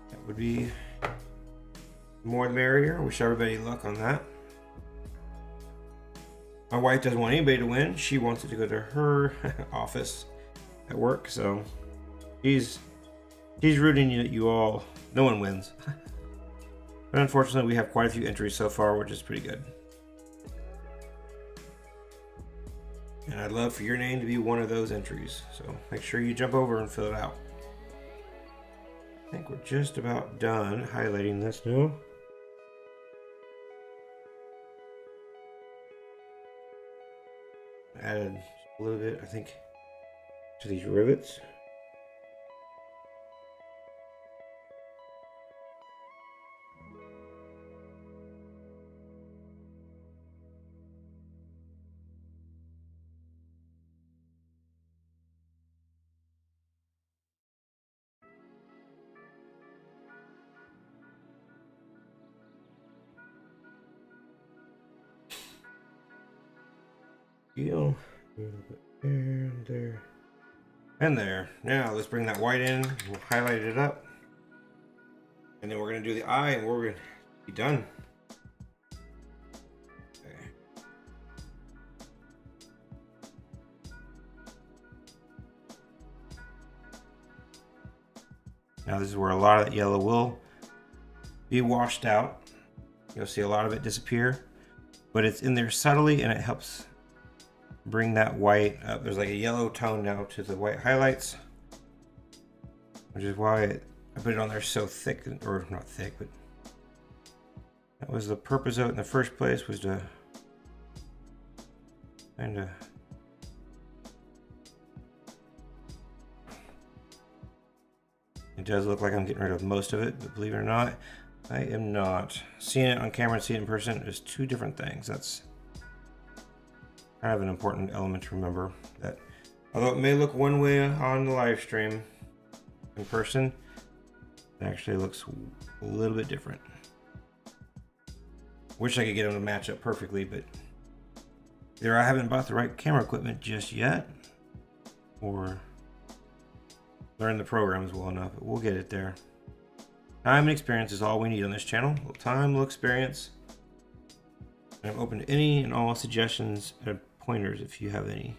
That would be more the merrier. Wish everybody luck on that. My wife doesn't want anybody to win. She wants it to go to her office at work, so she's rooting you all. No one wins. But unfortunately, we have quite a few entries so far, which is pretty good. And I'd love for your name to be one of those entries. So make sure you jump over and fill it out. I think we're just about done highlighting this now. Added a little bit, I think, to these rivets. deal. A little bit there and there. And there. Now let's bring that white in. We'll highlight it up. And then we're going to do the eye and we're going to be done. Okay. Now this is where a lot of that yellow will be washed out. You'll see a lot of it disappear. But it's in there subtly and it helps bring that white up. There's like a yellow tone now to the white highlights, which is why I put it on there so thick, or not thick, but that was the purpose of it in the first place, was to kind of it does look like I'm getting rid of most of it, but believe it or not, I am not. Seeing it on camera and seeing it in person is two different things. That's kind of an important element to remember, that although it may look one way on the live stream, in person it actually looks a little bit different. Wish I could get them to match up perfectly, but either I haven't bought the right camera equipment just yet, or learn the programs well enough, but we'll get it there. Time and experience is all we need on this channel. A little time, a little experience. And I'm open to any and all suggestions and pointers if you have any,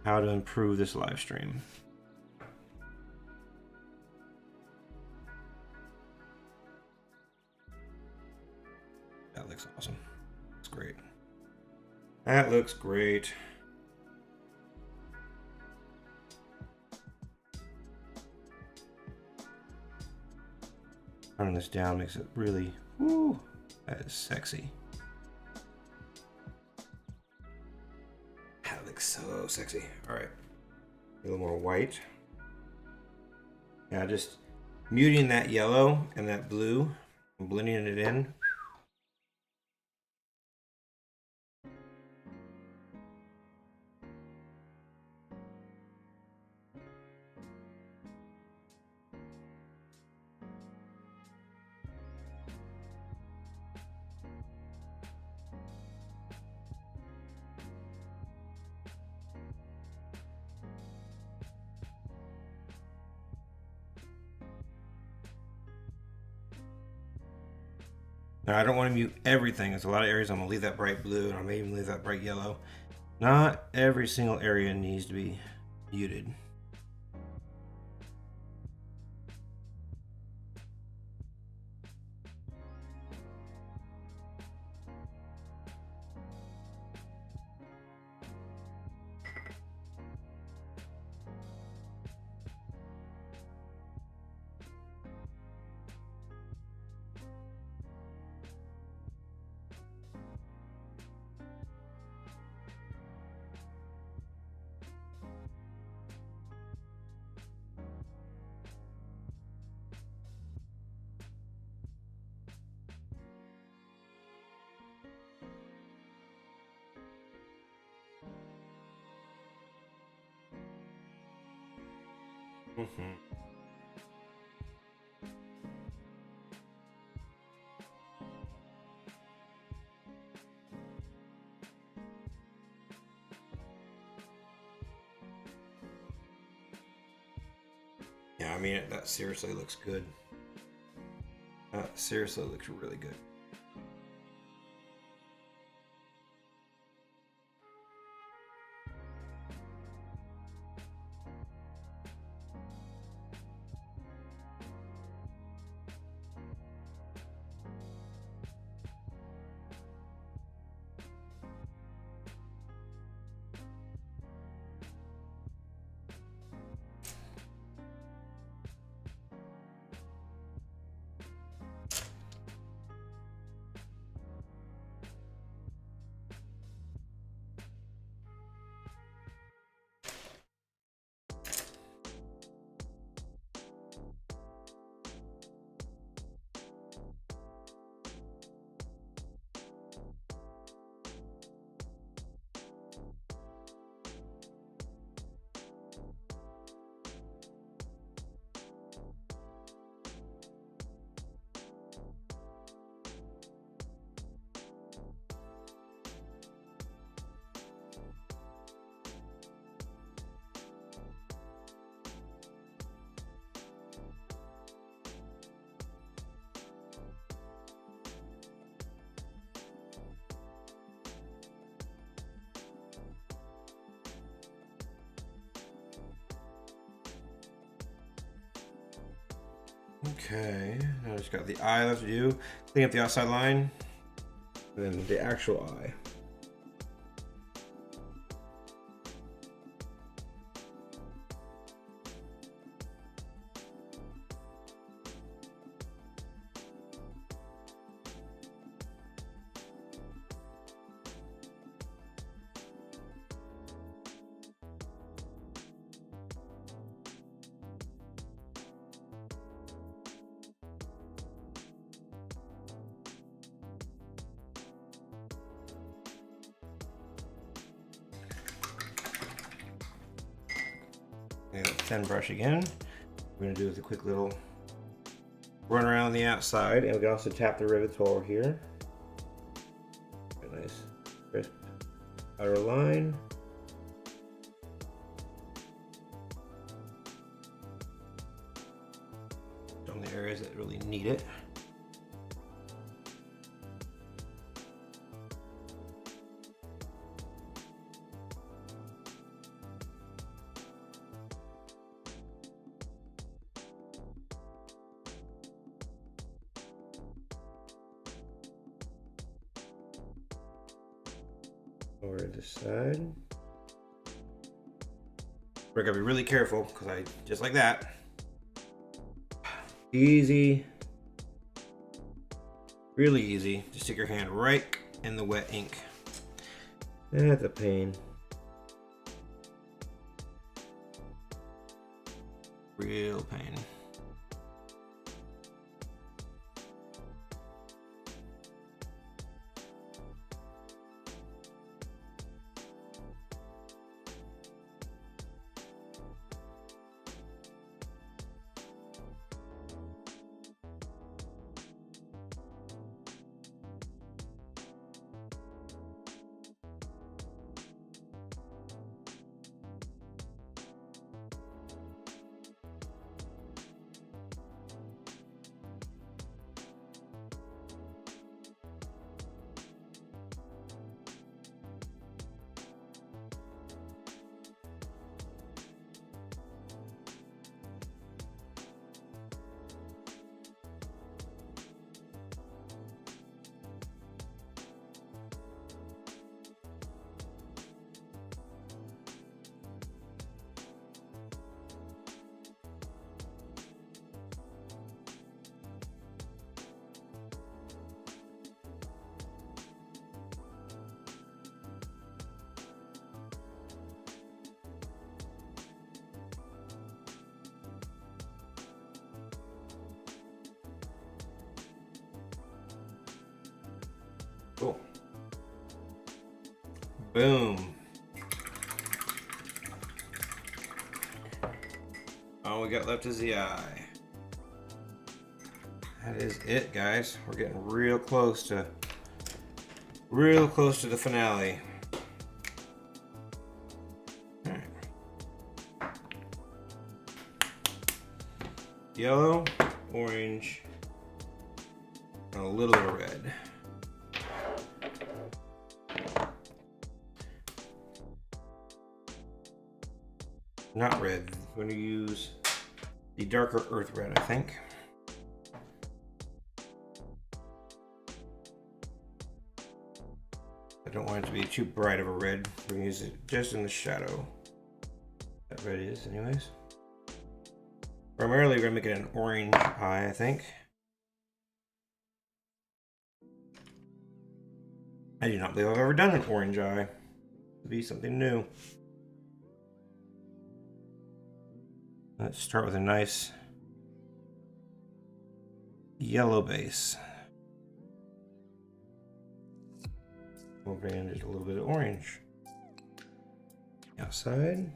how to improve this live stream. That looks awesome. Looks great. That looks great. Turning this down makes it really, woo, that is sexy. That looks so sexy. All right, a little more white. Yeah, just muting that yellow and that blue and blending it in. Now I don't want to mute everything. There's a lot of areas I'm going to leave that bright blue, and I may even leave that bright yellow. Not every single area needs to be muted. Yeah, I mean, that seriously looks good. That seriously looks really good. Okay, now I just got the eye left to do. Clean up the outside line, and then the actual eye. Thin brush again. We're gonna do is a quick little run around the outside, and we can also tap the rivets while we're here. Nice crisp outer line. On the areas that really need it. Over this side. We're gonna be really careful because I just like that. Easy, really easy. Just stick your hand right in the wet ink. That's a pain. Real pain. Cool. Boom. All we got left is the eye. That is it, guys. We're getting real close to the finale. All right. Yellow, orange, and a little bit of red. Not red. I'm going to use the darker earth red, I think. I don't want it to be too bright of a red. We're going to use it just in the shadow. That red is, anyways. Primarily, we're going to make it an orange eye, I think. I do not believe I've ever done an orange eye. It'll be something new. Let's start with a nice yellow base. We'll bring in just a little bit of orange. Outside.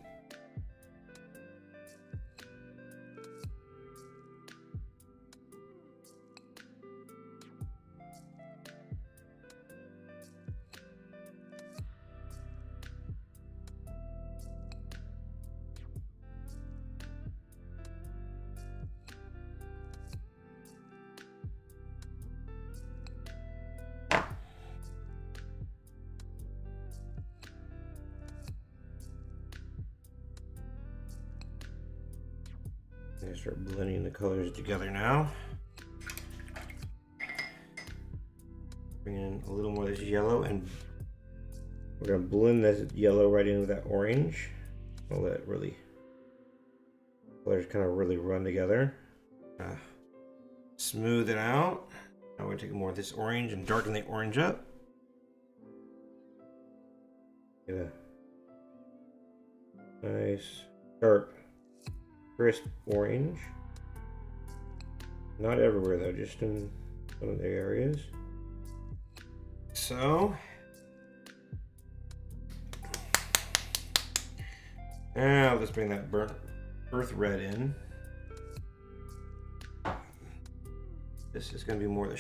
I'm gonna start blending the colors together now. Bring in a little more of this yellow, and we're gonna blend this yellow right in with that orange. I'll let it really, colors kind of really run together. Smooth it out. Now we're gonna take more of this orange and darken the orange up. Get a nice, sharp, crisp orange. Not everywhere though, just in some of the areas. So, now let's bring that burnt earth red in. This is going to be more the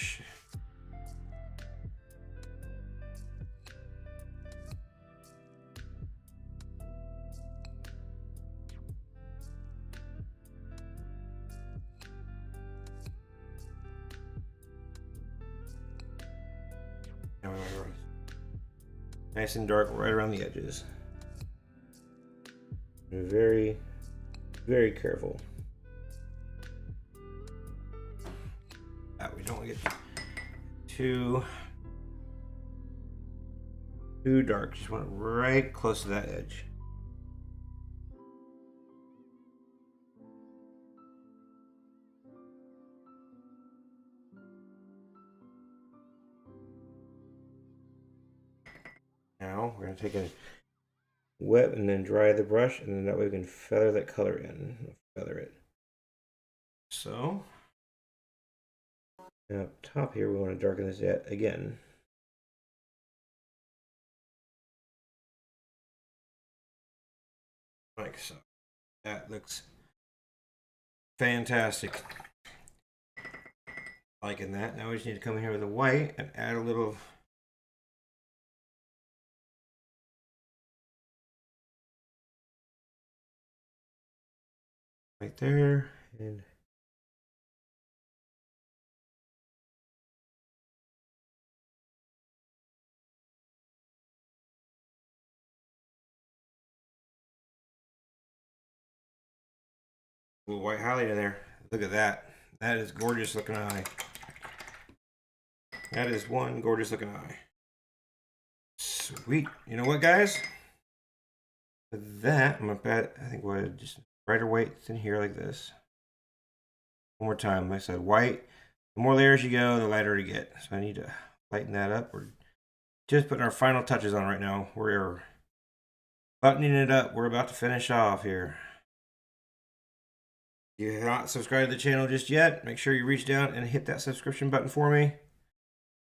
nice and dark right around the edges. And very, very careful. We don't want to get too dark. Just want it right close to that edge. Now we're going to take a wet and then dry the brush, and then that way we can feather that color in. Feather it. So now up top here, we want to darken this yet again. Like so. That looks fantastic. Liking that. Now we just need to come in here with the white and add a little right there, and a little white highlight in there. Look at that. That is gorgeous looking eye. That is one gorgeous looking eye. Sweet. You know what, guys? With that, I'm gonna bet, I think what just brighter whites in here like this. One more time. Like I said, white. The more layers you go, the lighter you get. So I need to lighten that up. We're just putting our final touches on right now. We're buttoning it up. We're about to finish off here. If you have not subscribed to the channel just yet, make sure you reach down and hit that subscription button for me.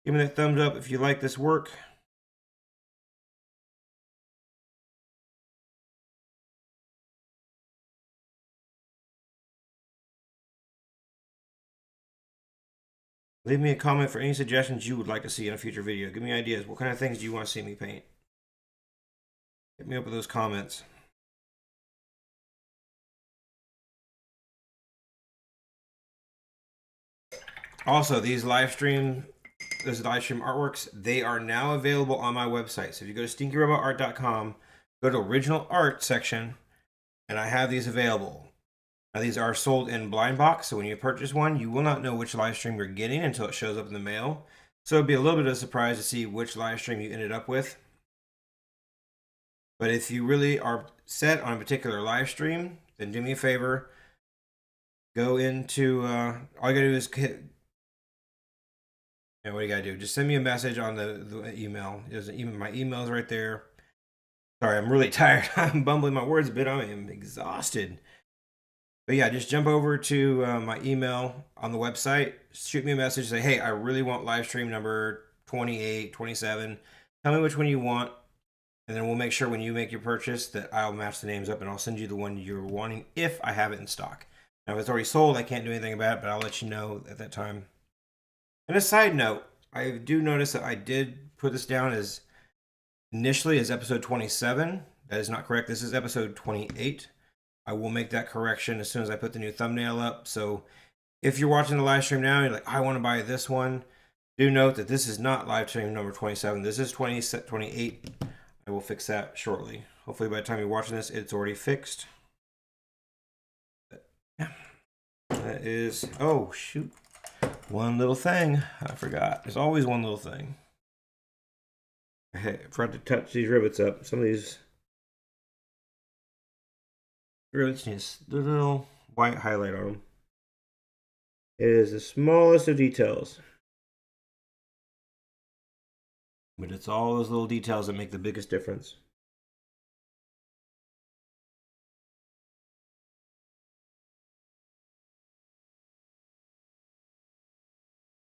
Give me that thumbs up if you like this work. Leave me a comment for any suggestions you would like to see in a future video. Give me ideas. What kind of things do you want to see me paint? Hit me up with those comments. Also, these live stream artworks, they are now available on my website. So if you go to stinkyrobotart.com, go to original art section, and I have these available. Now these are sold in blind box, so when you purchase one, you will not know which live stream you're getting until it shows up in the mail. So it'd be a little bit of a surprise to see which live stream you ended up with. But if you really are set on a particular live stream, then do me a favor. Go into, all you gotta do is hit, what do you gotta do? Just send me a message on the email. My email's right there. Sorry, I'm really tired. I'm bumbling my words a bit. I am exhausted. But yeah, just jump over to my email on the website. Shoot me a message. Say, hey, I really want live stream number 28, 27. Tell me which one you want. And then we'll make sure when you make your purchase that I'll match the names up and I'll send you the one you're wanting if I have it in stock. Now, if it's already sold, I can't do anything about it, but I'll let you know at that time. And a side note, I do notice that I did put this down as initially as episode 27. That is not correct. This is episode 28. I will make that correction as soon as I put the new thumbnail up. So if you're watching the live stream now and you're like, I want to buy this one, do note that this is not live stream number 27. This is 28. I will fix that shortly. Hopefully by the time you're watching this, it's already fixed. But, yeah. That is, oh shoot, one little thing I forgot. There's always one little thing. I forgot to touch these rivets up. Some of these rivets need a little white highlight on them. It is the smallest of details, but it's all those little details that make the biggest difference.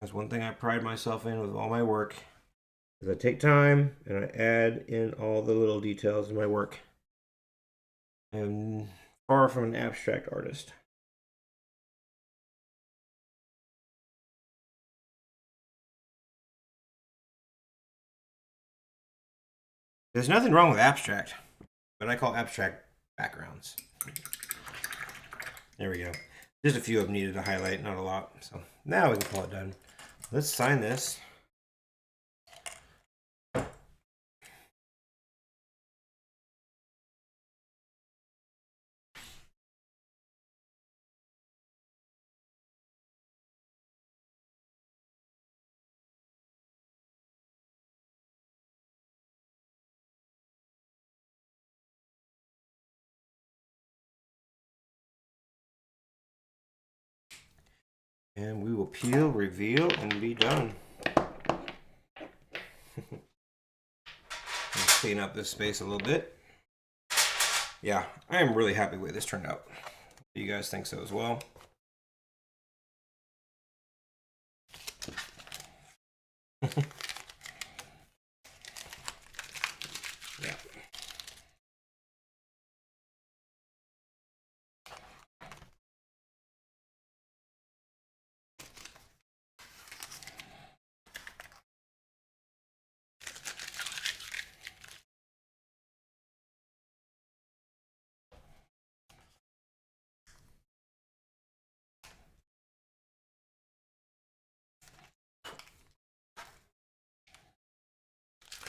That's one thing I pride myself in with all my work, is I take time and I add in all the little details in my work. I'm far from an abstract artist. There's nothing wrong with abstract, but I call abstract backgrounds. There we go. Just a few of them needed to highlight, not a lot. So now we can call it done. Let's sign this. And we will peel, reveal, and be done. Let's clean up this space a little bit. Yeah, I am really happy with this turned out. You guys think so as well? Yeah.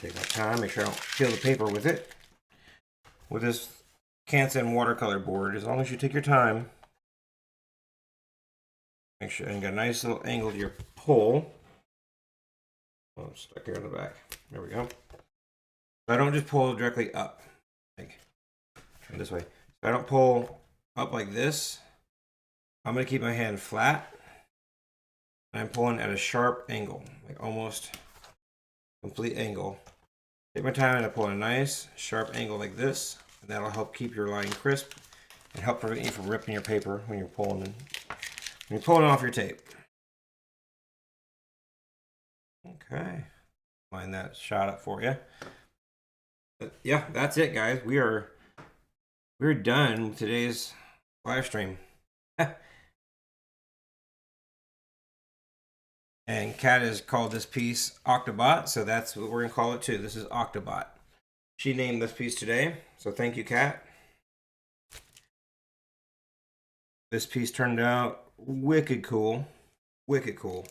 Take my time, make sure I don't peel the paper with it. With this Canson watercolor board, as long as you take your time, make sure you got a nice little angle to your pole. Oh, it's stuck here in the back. There we go. So I don't just pull directly up, like this way. So I don't pull up like this. I'm gonna keep my hand flat. And I'm pulling at a sharp angle, like almost complete angle. Take my time and I pull a nice sharp angle like this, and that'll help keep your line crisp and help prevent you from ripping your paper when you're pulling off your tape. Okay, line that shot up for you. But yeah, that's it, guys. We're done with today's live stream. And Kat has called this piece Octobot, so that's what we're gonna call it too. This is Octobot. She named this piece today, so thank you, Kat. This piece turned out wicked cool, wicked cool.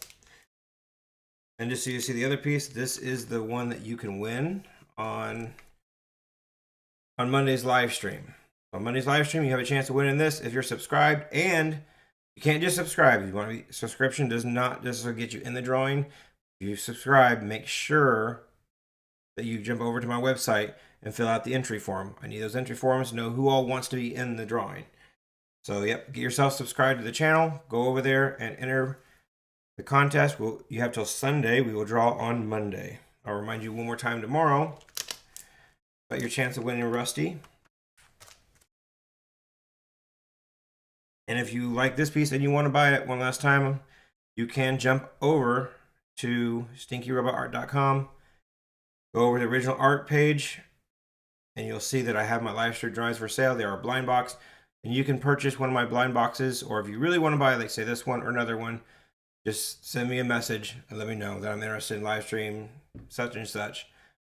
And just so you see the other piece, this is the one that you can win on Monday's live stream. On Monday's live stream, you have a chance to win in this if you're subscribed, and you can't just subscribe. If you want to be, subscription does not just get you in the drawing. If you subscribe, make sure that you jump over to my website and fill out the entry form. I need those entry forms to know who all wants to be in the drawing. So, yep, get yourself subscribed to the channel. Go over there and enter the contest. You have till Sunday. We will draw on Monday. I'll remind you one more time tomorrow about your chance of winning Rusty. And if you like this piece and you want to buy it one last time, you can jump over to StinkyRobotArt.com, go over to the original art page, and you'll see that I have my live stream drawings for sale. They are a blind box, and you can purchase one of my blind boxes, or if you really want to buy, like say this one or another one, just send me a message and let me know that I'm interested in live stream such and such,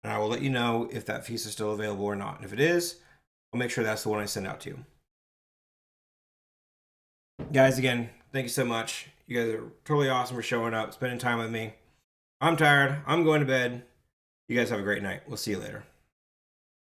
and I will let you know if that piece is still available or not. And if it is, I'll make sure that's the one I send out to you. Guys, again, thank you so much. You guys are totally awesome for showing up, spending time with me. I'm tired. I'm going to bed. You guys have a great night. We'll see you later.